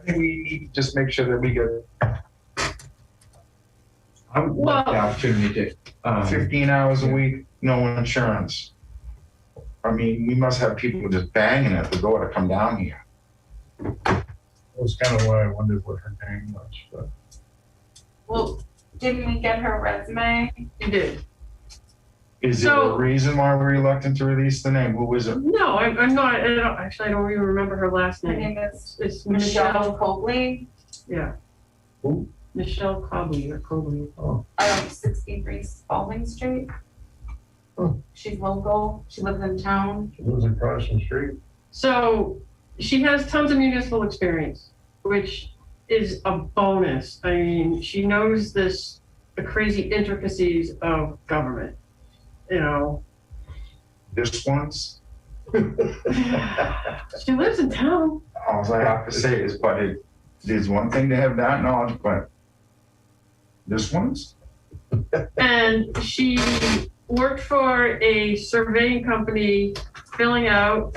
Speaker 5: think we need to just make sure that we get
Speaker 2: I would like the opportunity to,
Speaker 5: 15 hours a week, no insurance. I mean, we must have people just banging at the door to come down here.
Speaker 4: That was kind of why I wondered what her name was, but
Speaker 3: Well, didn't we get her resume?
Speaker 1: You did.
Speaker 5: Is there
Speaker 1: So-
Speaker 5: a reason why we're reluctant to release the name? Who is it?
Speaker 1: No, I'm not, actually, I don't even remember her last
Speaker 3: Her
Speaker 1: name.
Speaker 3: name is
Speaker 1: It's
Speaker 3: Michelle
Speaker 1: Michelle,
Speaker 3: Cobley,
Speaker 1: yeah.
Speaker 4: Who?
Speaker 1: Michelle Cobley or Cobley.
Speaker 3: 63 Spalding Street.
Speaker 4: Oh.
Speaker 3: She's local, she lives in town.
Speaker 4: she lives across the street.
Speaker 1: So she has tons of municipal experience, which is a bonus. I mean, she knows the crazy intricacies of government, you know.
Speaker 5: This one's,
Speaker 1: She lives in town.
Speaker 5: all I have to say is, but there's one thing to have that knowledge, but this one's?
Speaker 1: And she worked for a surveying company filling out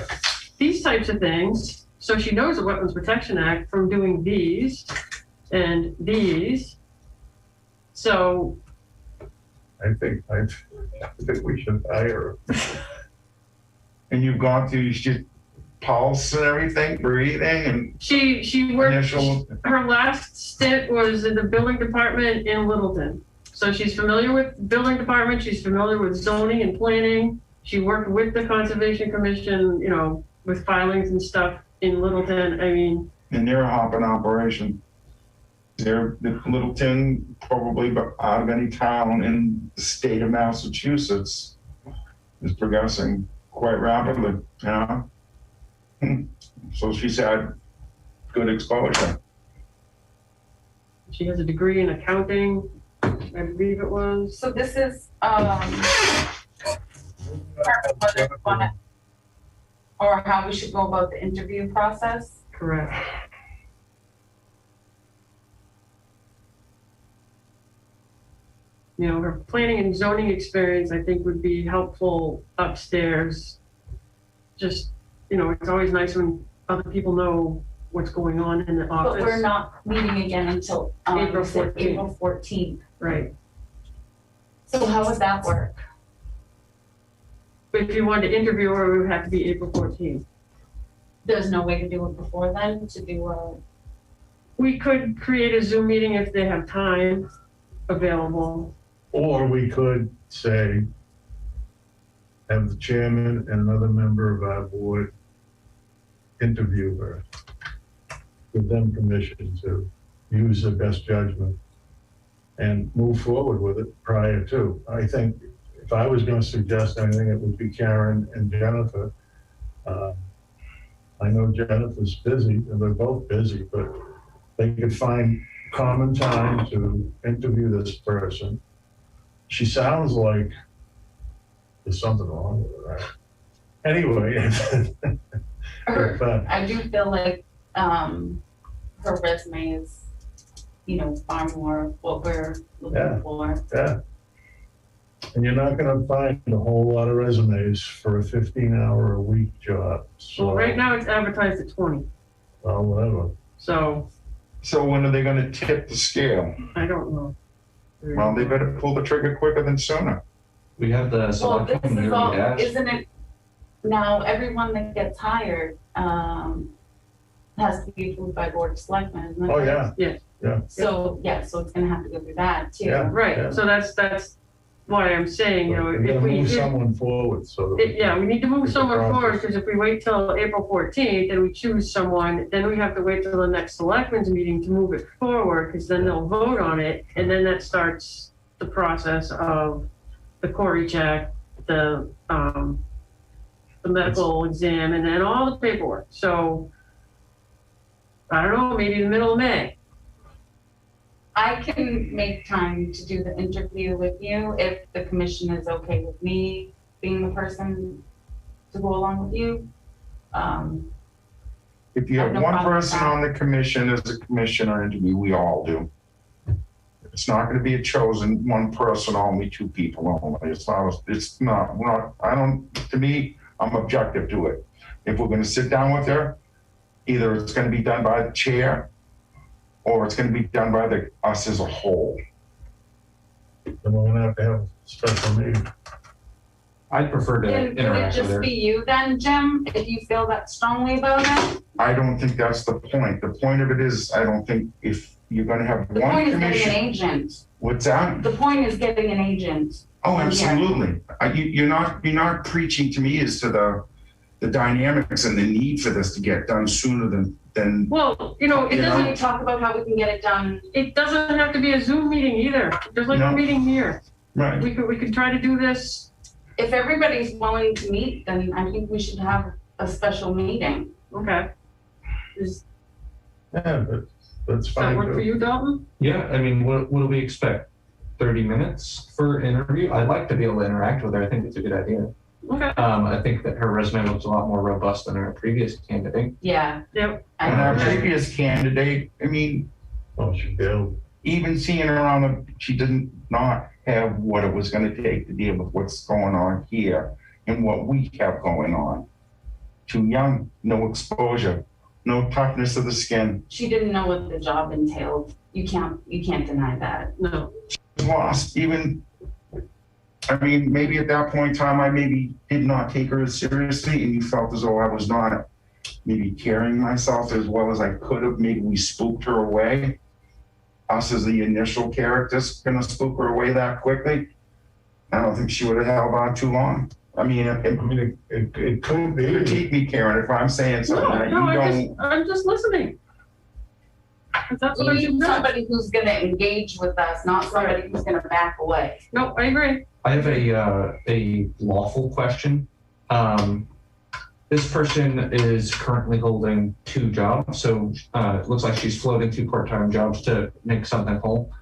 Speaker 1: these types of things. So she knows the Wetlands Protection Act from doing these and these. So
Speaker 4: I think we should hire her.
Speaker 5: And you've gone through your pulse and everything, breathing and
Speaker 1: she worked,
Speaker 5: initial,
Speaker 1: her last stint was in the building department in Littleton. So she's familiar with the building department, she's familiar with zoning and planning. She worked with the Conservation Commission, you know, with filings and stuff in Littleton. I mean,
Speaker 5: and they're a hopping operation. They're the Littleton, probably out of any town in the state of Massachusetts, is progressing quite rapidly, you know? So she's had good exposure.
Speaker 1: she has a degree in accounting, I believe it was.
Speaker 3: So this is, or how we should go about the interview process.
Speaker 1: Correct. You know, her planning and zoning experience, I think, would be helpful upstairs. Just, you know, it's always nice when other people know what's going on in the
Speaker 3: But
Speaker 1: office.
Speaker 3: we're not meeting again until
Speaker 1: April
Speaker 3: you said
Speaker 1: 14th.
Speaker 3: April 14th.
Speaker 1: Right.
Speaker 3: So how would that work?
Speaker 1: But if you wanted to interview her, it would have to be April 14th.
Speaker 3: There's no way to do it before then, to do a,
Speaker 1: We could create a Zoom meeting if they have time available.
Speaker 4: Or we could say, have the chairman and another member of our board interview her. Give them permission to use their best judgment and move forward with it prior to. I think if I was going to suggest anything, it would be Karen and Jennifer. I know Jennifer's busy, and they're both busy, but they could find common time to interview this person. She sounds like there's something wrong with her, right? Anyway, if,
Speaker 3: I do feel like, her resume is, you know, far more what we're
Speaker 4: Yeah.
Speaker 3: looking for.
Speaker 4: yeah. And you're not gonna find a whole lot of resumes for a 15-hour-a-week job. So,
Speaker 1: Well, right now it's advertised at 20.
Speaker 4: well, whatever.
Speaker 1: So
Speaker 5: So when are they gonna tip the scale?
Speaker 1: I don't know.
Speaker 5: Well, they better pull the trigger quicker than sooner.
Speaker 2: We have the
Speaker 3: Well,
Speaker 2: select
Speaker 3: this
Speaker 2: committee
Speaker 3: is all,
Speaker 2: already asked.
Speaker 3: isn't it, now everyone that gets hired, has to be approved by Board of Selectmen, isn't it?
Speaker 4: Oh, yeah,
Speaker 3: So, yeah, so it's gonna have to go through that too.
Speaker 4: Yeah.
Speaker 1: Right, so that's why I'm saying, you know,
Speaker 4: we're
Speaker 1: if
Speaker 4: gonna
Speaker 1: we,
Speaker 4: move someone forward, so that.
Speaker 1: yeah, we need to move
Speaker 4: It's a
Speaker 1: someone forward,
Speaker 4: process.
Speaker 1: because if we wait till April 14th and we choose someone, then we have to wait till the next selectmen's meeting to move it forward, because then they'll vote on it, and then that starts the process of the Cory check, the medical exam, and then all the paperwork. So, I don't know, maybe the middle of May.
Speaker 3: I can make time to do the interview with you if the commission is okay with me being the person to go along with you.
Speaker 5: If you
Speaker 3: I
Speaker 5: have
Speaker 3: have no
Speaker 5: one
Speaker 3: problem with
Speaker 5: person
Speaker 3: that.
Speaker 5: on the commission as a commissioner interview, we all do. It's not gonna be a chosen one person, only two people only. It's not, I don't, to me, I'm objective to it. If we're gonna sit down with her, either it's gonna be done by the chair or it's gonna be done by us as a whole.
Speaker 4: Then we're gonna have to have a special meeting.
Speaker 2: I'd prefer to
Speaker 3: Then would it
Speaker 2: interact with
Speaker 3: just
Speaker 2: her.
Speaker 3: be you then, Jim, if you feel that strongly about it?
Speaker 5: I don't think that's the point. The point of it is, I don't think if you're gonna have
Speaker 3: The
Speaker 5: one
Speaker 3: point is getting an
Speaker 5: commission.
Speaker 3: agent.
Speaker 5: What's that?
Speaker 3: The point is getting an agent.
Speaker 5: Oh,
Speaker 3: Yeah.
Speaker 5: absolutely. You're not preaching to me as to the dynamics and the need for this to get done sooner than
Speaker 1: Well, it
Speaker 3: It
Speaker 1: doesn't,
Speaker 3: doesn't talk about how we can get it done.
Speaker 1: it doesn't have to be a Zoom meeting either. There's like
Speaker 5: No.
Speaker 1: a meeting here.
Speaker 5: right.
Speaker 1: We could try to do this.
Speaker 3: If everybody's willing to meet, then I think we should have a special meeting.
Speaker 1: Okay. Does
Speaker 4: Yeah, that's
Speaker 1: that
Speaker 4: fine
Speaker 1: work for
Speaker 4: too.
Speaker 1: you, Dalton?
Speaker 2: Yeah, I mean, what do we expect? 30 minutes for interview? I'd like to be able to interact with her. I think it's a good idea.
Speaker 1: Okay.
Speaker 2: I think that her resume looks a lot more robust than our previous candidate.
Speaker 3: Yeah.
Speaker 1: Yep.
Speaker 3: I
Speaker 5: And our
Speaker 3: agree.
Speaker 5: previous candidate, I mean,
Speaker 4: Oh, she built.
Speaker 5: even seeing her on she did not have what it was gonna take to deal with what's going on here and what we have going on. Too young, no exposure, no toughness of the skin,
Speaker 3: She didn't know what the job entailed. You can't deny that.
Speaker 1: No.
Speaker 5: lost even. I mean, maybe at that point in time, I maybe did not take her as seriously and you felt as though I was not maybe carrying myself as well as I could have. Maybe we spooked her away. Us as the initial characters gonna spook her away that quickly. I don't think she would have held on too long. I mean,
Speaker 4: It could be.
Speaker 5: critique me, Karen, if I'm saying something that
Speaker 1: No,
Speaker 5: you don't.
Speaker 1: I'm just listening. 'Cause that's what I
Speaker 3: We
Speaker 1: should
Speaker 3: need
Speaker 1: do.
Speaker 3: somebody who's gonna engage with us, not somebody who's gonna back away.
Speaker 1: No, I agree.
Speaker 2: I have a lawful question. This person is currently holding 2 jobs, so it looks like she's floating 2 part-time jobs to make something whole.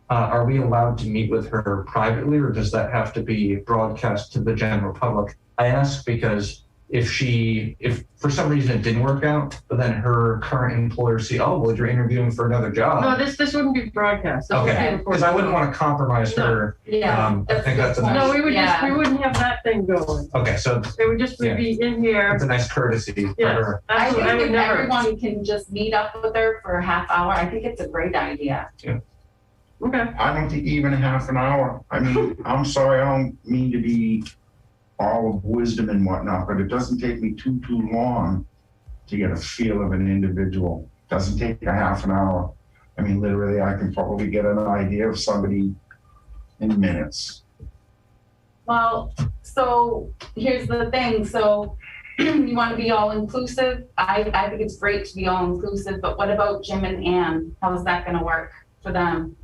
Speaker 2: Are we allowed to meet with her privately, or does that have to be broadcast to the general public? I ask because if for some reason it didn't work out, but then her current employer see, oh, well, you're interviewing for another job.
Speaker 1: No, this wouldn't be broadcast. This would be
Speaker 2: Okay,
Speaker 1: recorded.
Speaker 2: because I wouldn't want to compromise her.
Speaker 3: Yeah.
Speaker 2: I think that's a nice,
Speaker 1: No, we
Speaker 3: Yeah.
Speaker 1: wouldn't have that thing going.
Speaker 2: okay, so
Speaker 1: It would just
Speaker 2: Yeah.
Speaker 1: be in here.
Speaker 2: it's a nice courtesy for
Speaker 1: Yes,
Speaker 2: her.
Speaker 3: I
Speaker 1: absolutely. I
Speaker 3: think
Speaker 1: would
Speaker 3: if
Speaker 1: never.
Speaker 3: everyone can just meet up with her for a half hour, I think it's a great idea.
Speaker 1: Okay.
Speaker 5: I don't think even half an hour. I mean, I'm sorry, I don't mean to be all of wisdom and whatnot, but it doesn't take me too long to get a feel of an individual. Doesn't take a half an hour. I mean, literally, I can probably get an idea of somebody in minutes.
Speaker 3: Well, so here's the thing. So you want to be all inclusive? I think it's great to be all inclusive, but what about Jim and Ann? How's that going to work for them?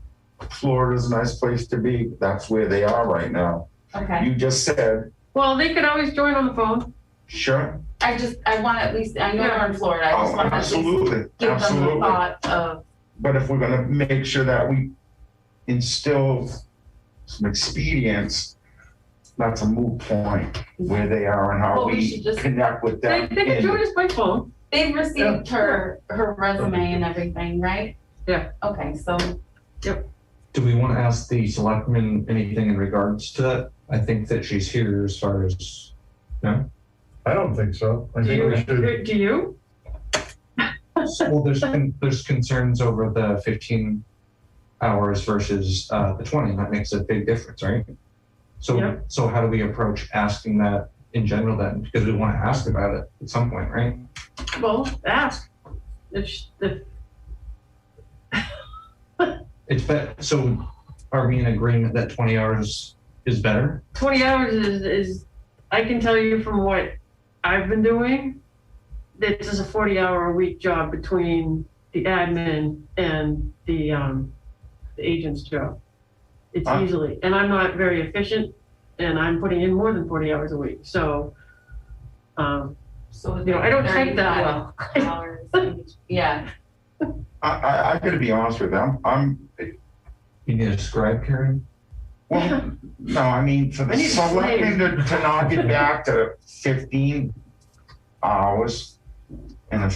Speaker 5: Florida's a nice place to be. That's where they are right now.
Speaker 3: Okay.
Speaker 5: You just said,
Speaker 1: Well, they could always join on the phone.
Speaker 5: sure.
Speaker 3: I want at least, I know they're in Florida. I just
Speaker 5: Oh,
Speaker 3: want to at least
Speaker 5: absolutely,
Speaker 3: give them the
Speaker 5: absolutely.
Speaker 3: thought of,
Speaker 5: But if we're gonna make sure that we instill some expedience, that's a moot point where they are and how
Speaker 3: Well, we
Speaker 5: we
Speaker 3: should just-
Speaker 5: connect with
Speaker 1: They
Speaker 5: them.
Speaker 1: could join us by phone.
Speaker 3: they've received her resume and everything, right?
Speaker 1: Yeah.
Speaker 3: Okay, so
Speaker 2: Do we want to ask the selectmen anything in regards to that? I think that she's here as far as, no?
Speaker 4: I don't think so. I
Speaker 1: Do
Speaker 4: think
Speaker 1: you?
Speaker 4: we should.
Speaker 1: Do you?
Speaker 2: Well, there's concerns over the 15 hours versus the 20. That makes a big difference, right? So,
Speaker 1: Yep.
Speaker 2: so how do we approach asking that in general then? Because we want to ask about it at some point, right?
Speaker 1: Well, ask. If
Speaker 2: It's better. So, are we in agreement that 20 hours is better?
Speaker 1: 20 hours is, I can tell you from what I've been doing, this is a 40-hour-a-week job between the admin and the agent's job. It's
Speaker 5: Huh?
Speaker 1: easily, and I'm not very efficient, and I'm putting in more than 40 hours a week. So,
Speaker 3: so
Speaker 1: I don't type that well.
Speaker 3: 35 hours. Yeah.
Speaker 5: I gotta be honest with them.
Speaker 2: You need a scribe, Karen?
Speaker 5: Well, no, I mean, for
Speaker 1: I
Speaker 5: the
Speaker 1: need a
Speaker 5: selectmen to not get back to 15 hours and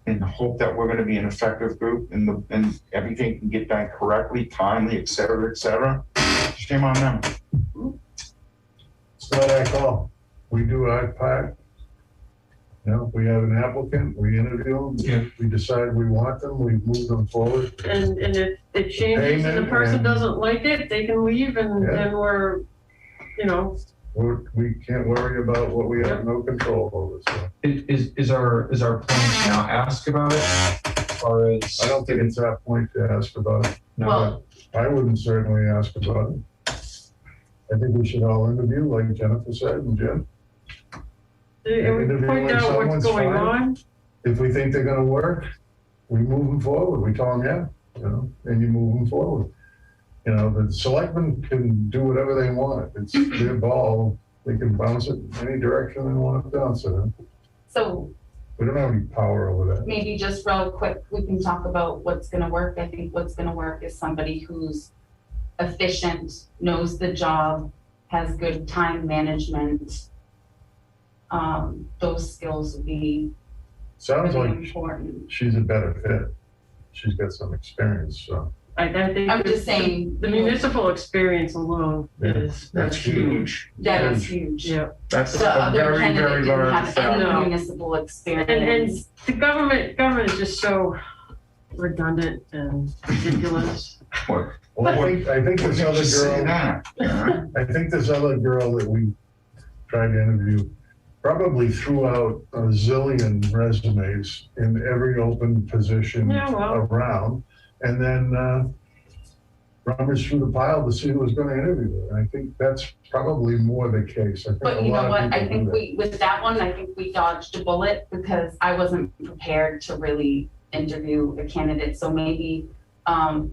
Speaker 5: in the hope that we're gonna be an effective group and everything can get done correctly, timely, et cetera, shame on them.
Speaker 4: It's not our call. We do our part. You know, if we have an applicant, we interview
Speaker 2: Yeah.
Speaker 4: them, we decide we want them, we move them forward.
Speaker 1: and if it changes and the
Speaker 4: Payment
Speaker 1: person
Speaker 4: and-
Speaker 1: doesn't like it, they can leave and
Speaker 4: Yeah.
Speaker 1: we're,
Speaker 4: We can't worry about what we have no control over, so.
Speaker 2: Is our plan to now ask about it? As far as,
Speaker 4: I don't think it's that point to ask about it.
Speaker 2: no,
Speaker 3: Well-
Speaker 4: I wouldn't certainly ask about it. I think we should all interview, like Jennifer said, and Jim.
Speaker 1: And we point out what's
Speaker 4: Someone's
Speaker 1: going
Speaker 4: fine.
Speaker 1: on.
Speaker 4: If we think they're gonna work, we move them forward. We tell them, yeah, you know, and you move them forward. You know, the selectmen can do whatever they want. It's their ball. They can bounce it any direction they want to bounce it in.
Speaker 3: So
Speaker 4: We don't have any power over that.
Speaker 3: maybe just real quick, we can talk about what's gonna work. I think what's gonna work is somebody who's efficient, knows the job, has good time management. Those skills would be
Speaker 4: Sounds
Speaker 3: really
Speaker 4: like
Speaker 3: important.
Speaker 4: she's a better fit. She's got some experience, so.
Speaker 1: I think.
Speaker 3: I'm just saying,
Speaker 1: The municipal experience alone
Speaker 4: Yeah,
Speaker 1: is.
Speaker 5: That's huge.
Speaker 3: that is huge.
Speaker 1: Yeah.
Speaker 5: That's
Speaker 3: The
Speaker 5: a
Speaker 3: other
Speaker 5: very, very
Speaker 3: candidate didn't
Speaker 5: large
Speaker 3: have any
Speaker 5: factor.
Speaker 3: municipal
Speaker 1: And
Speaker 3: experience.
Speaker 1: the government is just so redundant and ridiculous.
Speaker 5: What?
Speaker 4: Well, I think
Speaker 5: What
Speaker 4: this
Speaker 5: you
Speaker 4: other
Speaker 5: just say
Speaker 4: girl,
Speaker 5: that? Yeah.
Speaker 4: I think this other girl that we tried to interview probably threw out a zillion resumes in every open position
Speaker 1: Yeah, well.
Speaker 4: around. And then rummaged through the pile to see who was gonna interview her. I think that's probably more the case. I think
Speaker 3: But
Speaker 4: a
Speaker 3: you know
Speaker 4: lot of
Speaker 3: what, I
Speaker 4: people
Speaker 3: think
Speaker 4: do that.
Speaker 3: with that one, I think we dodged a bullet because I wasn't prepared to really interview a candidate. So maybe in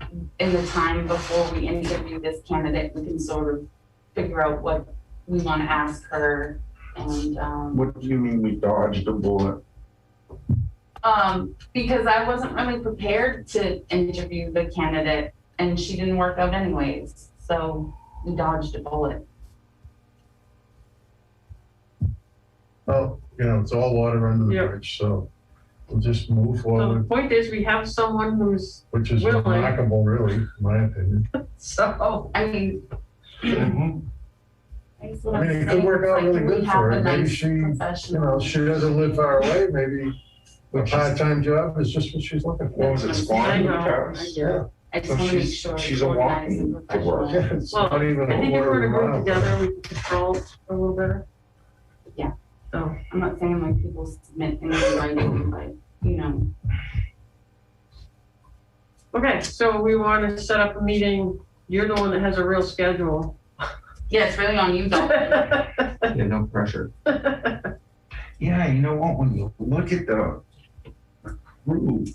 Speaker 3: the time before we interview this candidate, we can sort of figure out what we want to ask her and
Speaker 5: What do you mean we dodged a bullet?
Speaker 3: because I wasn't really prepared to interview the candidate and she didn't work out anyways. So we dodged a bullet.
Speaker 4: Well, you know, it's all water under the
Speaker 1: Yeah.
Speaker 4: bridge, so we'll just move
Speaker 1: So the
Speaker 4: forward,
Speaker 1: point is, we have someone who's,
Speaker 4: which is
Speaker 1: willing.
Speaker 4: remarkable, really, in my opinion.
Speaker 1: so,
Speaker 3: I mean,
Speaker 5: Mhm.
Speaker 3: I just
Speaker 4: I
Speaker 3: wanna
Speaker 4: mean, it
Speaker 3: say,
Speaker 4: could work out
Speaker 3: like,
Speaker 4: really
Speaker 3: we
Speaker 4: good
Speaker 3: have
Speaker 4: for
Speaker 3: a
Speaker 4: her. Maybe
Speaker 3: nice
Speaker 4: she, you
Speaker 3: professional.
Speaker 4: know, she doesn't live far away, maybe a part-time job is just what she's looking
Speaker 5: What
Speaker 4: for.
Speaker 5: was it,
Speaker 1: I
Speaker 5: Swan
Speaker 1: know,
Speaker 5: House?
Speaker 4: Yeah.
Speaker 3: I just
Speaker 5: So
Speaker 3: want to make
Speaker 5: she's-
Speaker 3: sure.
Speaker 5: she's
Speaker 3: it's
Speaker 5: a
Speaker 3: organized and
Speaker 5: walking to work.
Speaker 3: professional.
Speaker 4: Yeah, it's
Speaker 1: well,
Speaker 4: not even
Speaker 1: I
Speaker 4: a
Speaker 1: think if
Speaker 4: quarter
Speaker 1: we're
Speaker 4: of a
Speaker 1: gonna
Speaker 4: mile.
Speaker 1: work together, we can control it a little better.
Speaker 3: Yeah.
Speaker 1: So,
Speaker 3: I'm not saying like people submit things in writing, but you know,
Speaker 1: okay, so we want to set up a meeting. You're the one that has a real schedule.
Speaker 3: yeah, it's really on you, though.
Speaker 2: yeah, no pressure.
Speaker 5: Yeah, you know what, when you look at the crew,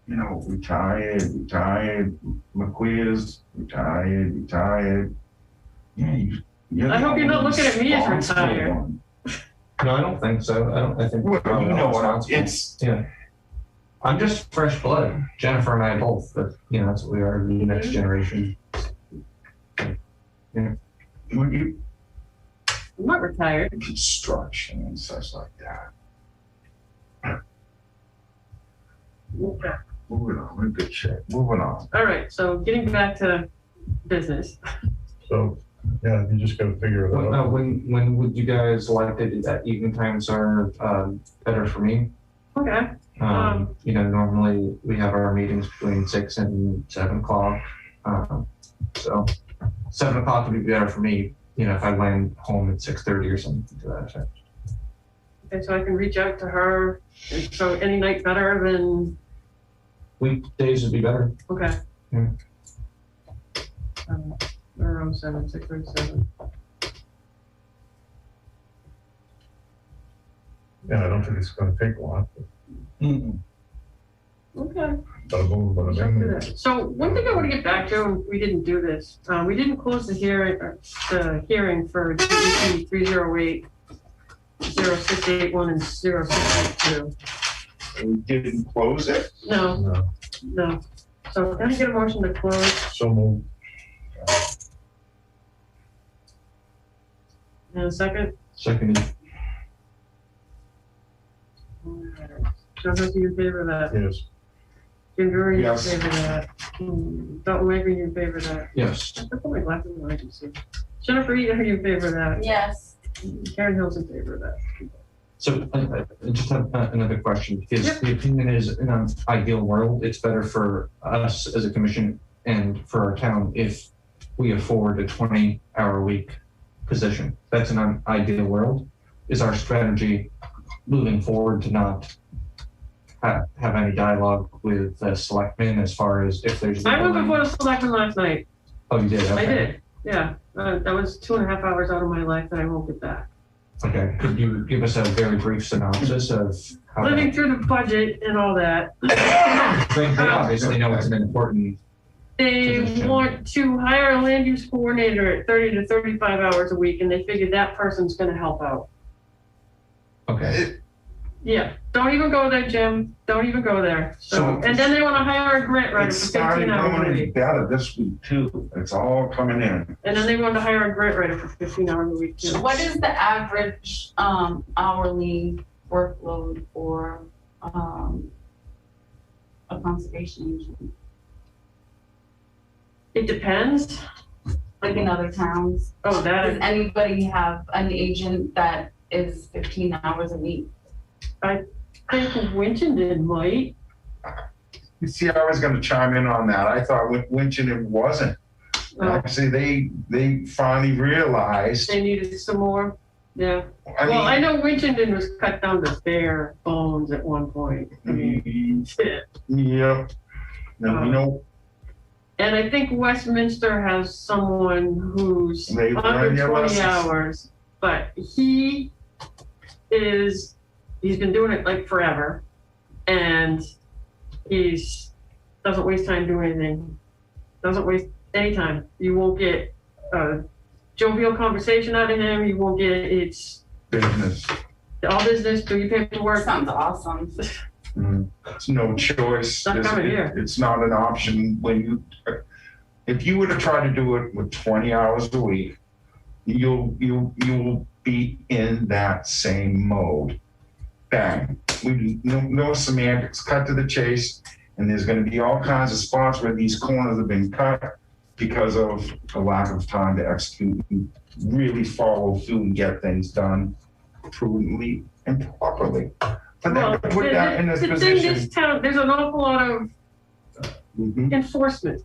Speaker 5: you know, retired, McQueers, retired. Yeah, you're the
Speaker 1: I hope you're not looking at me as
Speaker 5: responsible
Speaker 1: retired.
Speaker 5: one.
Speaker 2: No, I don't think so. I think. we're
Speaker 5: Well, you know what,
Speaker 2: responsible.
Speaker 5: it's,
Speaker 2: Yeah. I'm just fresh blood. Jennifer and I both, but you know, that's what we are, the next generation.
Speaker 5: when you,
Speaker 1: I'm not retired.
Speaker 5: construction and such like that.
Speaker 1: Okay.
Speaker 5: Moving on, we're in good shape, moving on.
Speaker 1: All right, so getting back to business.
Speaker 4: So, yeah, you just gotta figure it out.
Speaker 2: When would you guys like to do that? Evening times are better for me.
Speaker 1: Okay,
Speaker 2: You know, normally we have our meetings between 6 and 7 o'clock. So 7 o'clock would be better for me, you know, if I land home at 6:30 or something to that effect.
Speaker 1: okay, so I can reach out to her. And so any night better than,
Speaker 2: Weekdays would be better.
Speaker 1: okay.
Speaker 2: Yeah.
Speaker 1: Around 6:37.
Speaker 4: Yeah, I don't think it's gonna take long.
Speaker 1: Okay.
Speaker 4: Bada boom, bada
Speaker 1: So do
Speaker 4: bing.
Speaker 1: that. So one thing I want to get back to, and we didn't do this, we didn't close the hearing for DEP 308, 0681, and 0682.
Speaker 5: We didn't close it?
Speaker 1: No,
Speaker 4: No,
Speaker 1: no. So can I get a motion to close?
Speaker 4: so moved.
Speaker 1: In a second?
Speaker 2: Second,
Speaker 1: John Hussey, you in favor of that?
Speaker 4: Yes.
Speaker 1: Jim Drury, you in
Speaker 5: Yes.
Speaker 1: favor of that? Dalton Waiver, you in favor of that?
Speaker 2: yes.
Speaker 1: I put my glasses on, I can see. Jennifer Eaton, are you in favor of that?
Speaker 3: Yes.
Speaker 1: Karen Hill's in favor of that.
Speaker 2: So I just have another question, because
Speaker 1: Yep.
Speaker 2: the opinion is, in an ideal world, it's better for us as a commission and for our town if we afford a 20-hour week position. That's an ideal world. Is our strategy moving forward to not have any dialogue with the selectmen as far as if there's.
Speaker 1: I went before the selectmen last night.
Speaker 2: Oh, you did? Okay.
Speaker 1: I did, yeah. That was 2.5 hours out of my life that I won't get back.
Speaker 2: Okay, could you give us a very brief synopsis of how
Speaker 1: Living through the budget and all that.
Speaker 2: they obviously know it's an important.
Speaker 1: They
Speaker 2: position.
Speaker 1: want to hire a land use coordinator at 30 to 35 hours a week, and they figured that person's gonna help out.
Speaker 2: Okay.
Speaker 1: Yeah, don't even go there, Jim. Don't even go there. So, and then they want to hire a grant writer
Speaker 5: It
Speaker 1: for
Speaker 5: started
Speaker 1: 15 hours a
Speaker 5: going
Speaker 1: week.
Speaker 5: better this week too. It's all coming in.
Speaker 1: And then they want to hire a grant writer for 15 hours a week too.
Speaker 3: What is the average hourly workload for a conservation agent?
Speaker 1: It depends.
Speaker 3: Like in other towns?
Speaker 1: Oh,
Speaker 3: Does
Speaker 1: that,
Speaker 3: anybody have an agent that is 15 hours a week?
Speaker 1: I think Winchendon might.
Speaker 5: You see, I was gonna chime in on that. I thought Winchendon wasn't. Actually, they finally realized.
Speaker 1: They needed some more. Yeah.
Speaker 5: I
Speaker 1: Well, I
Speaker 5: mean,
Speaker 1: know Winchendon was cut down to bare bones at one point. I mean,
Speaker 5: yeah. No, you know,
Speaker 1: and I think Westminster has someone who's
Speaker 5: They learn
Speaker 1: under
Speaker 5: their
Speaker 1: 20
Speaker 5: lessons.
Speaker 1: hours, but he's been doing it like forever, and doesn't waste time doing anything. Doesn't waste any time. You won't get a jovial conversation out of him. You won't get it's
Speaker 5: business.
Speaker 1: all business. Do your paperwork.
Speaker 3: Sounds awesome.
Speaker 5: It's no choice.
Speaker 1: Not coming here.
Speaker 5: It's not an option when you. If you were to try to do it with 20 hours a week, you'll be in that same mode. Bang. No semantics. Cut to the chase. And there's going to be all kinds of spots where these corners have been cut because of a lack of time to execute and really follow through and get things done prudently and properly. But then to put that in this
Speaker 1: the thing,
Speaker 5: position.
Speaker 1: this town, there's an awful lot of
Speaker 5: Mhm.
Speaker 1: enforcement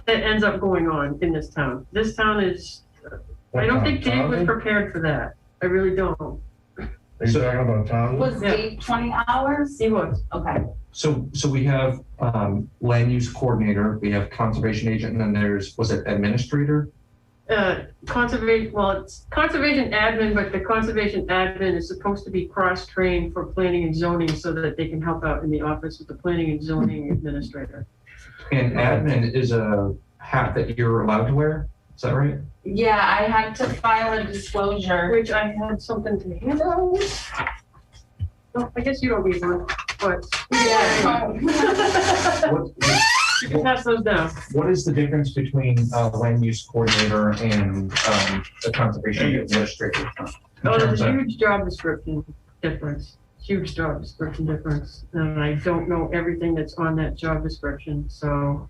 Speaker 1: that ends up going on in this town. This town is, I don't think Dave was prepared for that. I really don't.
Speaker 4: Are you talking about Townsend?
Speaker 3: Was
Speaker 1: Yeah.
Speaker 3: Dave 20 hours?
Speaker 1: He was.
Speaker 3: Okay.
Speaker 2: So we have land use coordinator, we have conservation agent, and then was it administrator?
Speaker 1: Conservation, well, it's conservation admin, but the conservation admin is supposed to be cross-trained for planning and zoning so that they can help out in the office with the planning and zoning administrator.
Speaker 2: And admin is a hat that you're allowed to wear, is that right?
Speaker 3: Yeah, I had to file a disclosure.
Speaker 1: Which I had something to hand out. No, I guess you don't need one, but.
Speaker 3: Yeah.
Speaker 1: You can pass those down.
Speaker 2: What is the difference between land use coordinator and the conservation administrator? In
Speaker 1: Oh,
Speaker 2: terms
Speaker 1: there's a
Speaker 2: of-
Speaker 1: huge job description difference, huge job description difference. And I don't know everything that's on that job description, so,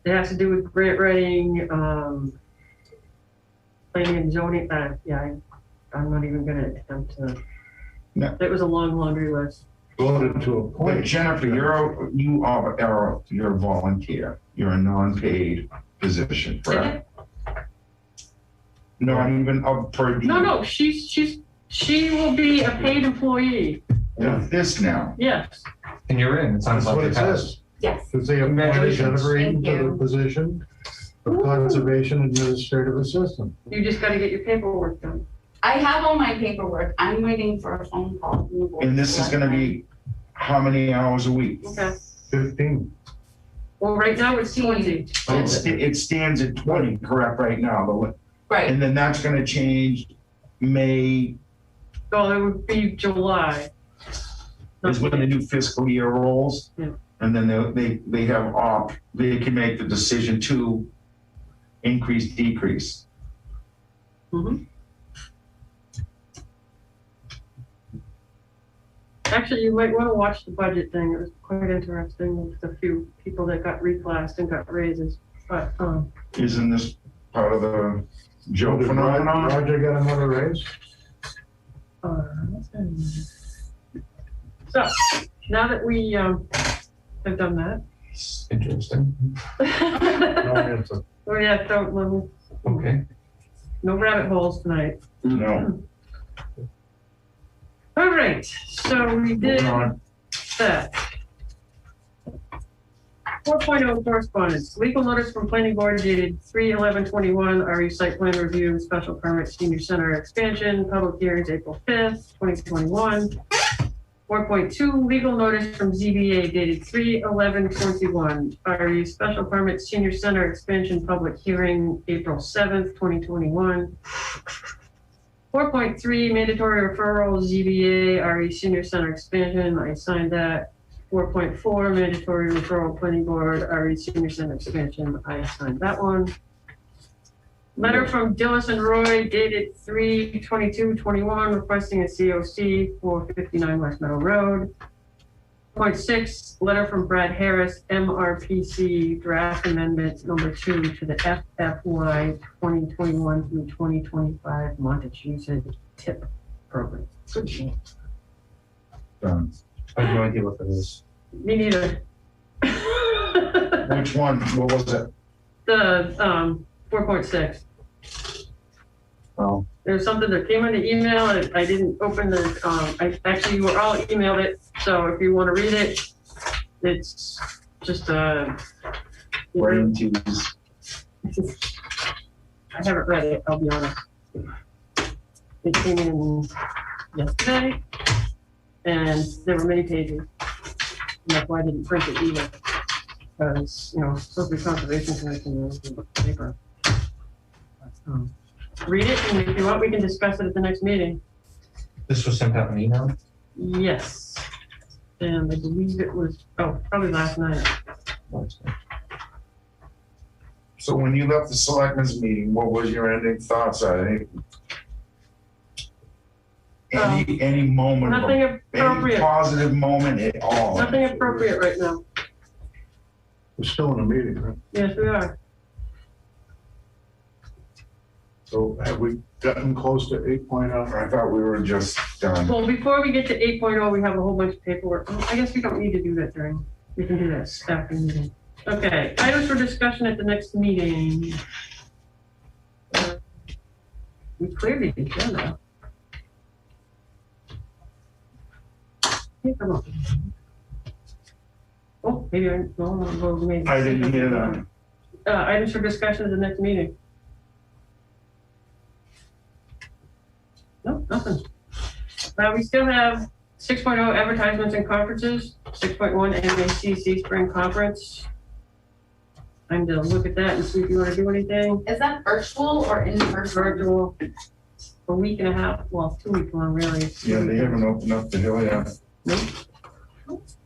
Speaker 1: it has to do with grant writing, planning and zoning, I'm not even gonna attempt to.
Speaker 5: No.
Speaker 1: It was a long laundry list.
Speaker 4: Voted to
Speaker 5: But
Speaker 4: appoint.
Speaker 5: Jennifer, you're a volunteer. You're a non-paid position, correct? Not even up per diem.
Speaker 1: No, she will be a paid employee,
Speaker 5: With this now.
Speaker 1: yes.
Speaker 2: And you're in, it sounds
Speaker 4: That's
Speaker 2: like
Speaker 4: what
Speaker 2: it
Speaker 4: it
Speaker 2: has.
Speaker 4: says.
Speaker 3: Yes.
Speaker 4: Because they appointed
Speaker 2: Congratulations.
Speaker 4: Jennifer
Speaker 3: Thank
Speaker 4: to the
Speaker 3: you.
Speaker 4: position of conservation administrative assistant.
Speaker 1: You just gotta get your paperwork done.
Speaker 3: I have all my paperwork. I'm waiting for a phone call from the board.
Speaker 5: And this is gonna be how many hours a week?
Speaker 1: Okay.
Speaker 4: 15.
Speaker 1: Well, right now it's 20.
Speaker 5: It stands at 20, correct, right now, but,
Speaker 3: Right.
Speaker 5: and then that's gonna change May
Speaker 1: So it would be July.
Speaker 5: is when the new fiscal year rolls.
Speaker 1: Yeah.
Speaker 5: And then they have they can make the decision to increase, decrease.
Speaker 1: Mhm. Actually, you might want to watch the budget thing. It was quite interesting with a few people that got reclassed and got raises. But,
Speaker 5: Isn't this part of the Joe
Speaker 4: Did
Speaker 5: phenomenon?
Speaker 4: Roger get another raise?
Speaker 1: so now that we have done that.
Speaker 2: It's interesting.
Speaker 4: No answer.
Speaker 1: Oh yeah, don't let me
Speaker 2: Okay.
Speaker 1: No rabbit holes tonight.
Speaker 5: No.
Speaker 1: All right, so we did
Speaker 5: Moving on.
Speaker 1: that. 4.0 correspondence, legal notice from planning board dated 3/11/21, RE site plan review, special permit, senior center expansion, public hearings April 5th, 2021. 4.2, legal notice from ZBA dated 3/11/21, RE special permit, senior center expansion, public hearing April 7th, 2021. 4.3, mandatory referral, ZBA, RE senior center expansion, I signed that. 4.4, mandatory referral, planning board, RE senior center expansion, I signed that one. Letter from Dillis and Roy dated 3/22/21 requesting a COC for 59 West Meadow Road. 0.6, letter from Brad Harris, MRPC draft amendment number 2 to the FFY 2021 through 2025 Montechusett TIP program. Good job.
Speaker 5: Done.
Speaker 2: I have no idea what that is.
Speaker 1: Me neither.
Speaker 5: Which one? What was it?
Speaker 1: The 4.6.
Speaker 5: Oh,
Speaker 1: There's something that came in the email, and I didn't open the, actually, you were all emailed it, so if you want to read it, it's just
Speaker 5: brain tease.
Speaker 1: I haven't read it, I'll be honest. It came in yesterday, and there were many pages. And that's why I didn't print it either. Because, supposed to be conservation commission paper. Read it, and if you want, we can discuss it at the next meeting.
Speaker 2: This was sent out in email?
Speaker 1: Yes. And I believe it was, probably last night.
Speaker 5: So when you left the selectmen's meeting, what was your ending thoughts on it? Any moment,
Speaker 1: Nothing
Speaker 5: any
Speaker 1: appropriate.
Speaker 5: positive moment at all?
Speaker 1: Nothing appropriate right now.
Speaker 4: We're still in a meeting, right?
Speaker 1: Yes, we are.
Speaker 4: So have we gotten close to 8.0?
Speaker 5: I thought we were just done.
Speaker 1: Well, before we get to 8.0, we have a whole bunch of paperwork. I guess we don't need to do that we can do that after the meeting. Okay, items for discussion at the next meeting. We cleared the agenda. Yeah, come on. Oh, maybe I
Speaker 5: didn't hear that.
Speaker 1: Items for discussion at the next meeting. No, nothing. We still have 6.0 advertisements and conferences, 6.1 MACC spring conference. Time to look at that and see if you want to do anything.
Speaker 3: Is that virtual or in person?
Speaker 1: Virtual, a week and a half, well, 2 weeks long, really.
Speaker 5: Yeah, they haven't opened up the hill yet.
Speaker 1: Nope.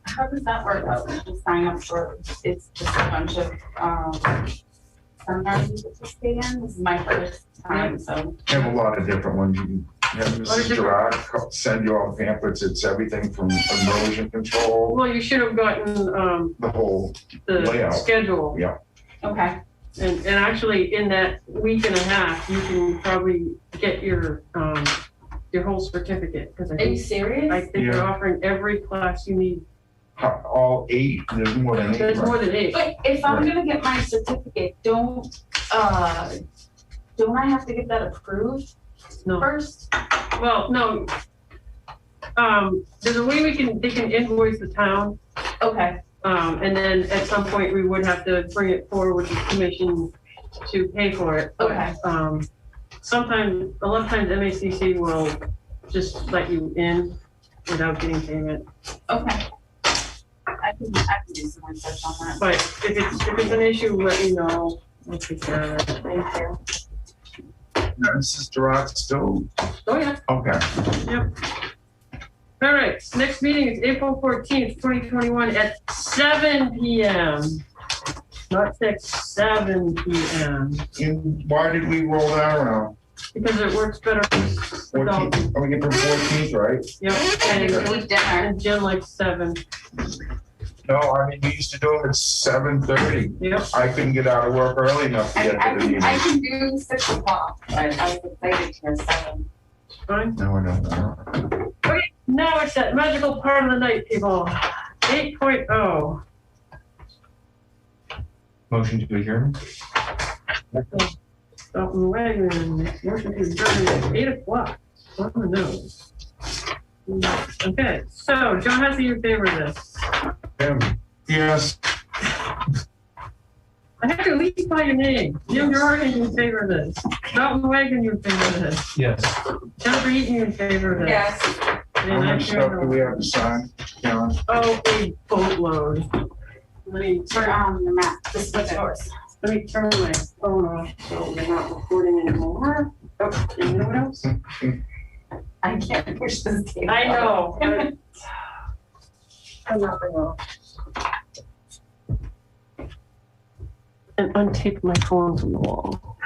Speaker 3: How does that work out? To sign up for, it's just a bunch of, seminars you participate in? This is my first time, so.
Speaker 5: They have a lot of different ones. You can have Mrs. Gerard send you all pamphlets. It's everything from erosion control,
Speaker 1: Well, you should have gotten,
Speaker 5: the whole
Speaker 1: the
Speaker 5: layout.
Speaker 1: schedule.
Speaker 5: Yeah.
Speaker 3: Okay.
Speaker 1: And actually, in that week and a half, you can probably get your whole certificate, because
Speaker 3: Are you serious?
Speaker 1: I think they're offering every class you need.
Speaker 5: All 8, there's more than 8.
Speaker 1: There's
Speaker 5: right?
Speaker 1: more than 8.
Speaker 3: But if I'm gonna get my certificate, don't I have to get that approved
Speaker 1: No.
Speaker 3: first?
Speaker 1: Well, no. There's a way they can invoice the town,
Speaker 3: Okay.
Speaker 1: and then at some point we would have to bring it forward to the commission to pay for it. But,
Speaker 3: Okay.
Speaker 1: a lot of times MACC will just let you in without getting payment.
Speaker 3: Okay. I can do some research on that.
Speaker 1: But if it's an issue, let me know. We'll take care of it.
Speaker 3: Thank you.
Speaker 5: Mrs. Gerard still?
Speaker 1: Oh, yeah.
Speaker 5: Okay.
Speaker 1: Yep. All right, next meeting is April 14th, 2021 at 7 p.m. Not 6, 7 p.m.
Speaker 5: And why did we roll that around?
Speaker 1: Because it works better with all.
Speaker 5: 14th, we get the 14th, right?
Speaker 1: Yep,
Speaker 3: And
Speaker 1: and
Speaker 3: include dinner.
Speaker 1: and Jen likes 7.
Speaker 5: No, I mean, we used to do them at 7:30.
Speaker 1: Yep.
Speaker 5: I couldn't get out of work early enough to get to the meeting.
Speaker 3: I can do 6 o'clock, but I was excited to hear 7.
Speaker 1: Fine.
Speaker 5: No, I don't.
Speaker 1: Okay, now it's that magical part of the night, people. 8.0.
Speaker 2: Motion to adjourn?
Speaker 1: Dalton Wagner, motion to adjourn at 8:00 on the nose. Okay, so John Hussey, you in favor of this?
Speaker 5: Yes.
Speaker 1: I have to at least call your name. Jim Jordan, you in favor of this? Dalton Wagner, you in favor of this?
Speaker 2: Yes.
Speaker 1: Jennifer Eaton, you in favor of this?
Speaker 3: Yes.
Speaker 5: How
Speaker 1: And I'm
Speaker 5: much stuff do we
Speaker 1: sure.
Speaker 5: have to sign, Karen?
Speaker 1: Oh, a boatload. Let me
Speaker 3: For
Speaker 1: turn,
Speaker 3: the map, this was yours.
Speaker 1: let me turn my phone off so we're not recording anymore. Oh, you know what else?
Speaker 3: I can't push this table.
Speaker 1: I know. I'm not going off. And untape my phone from the wall.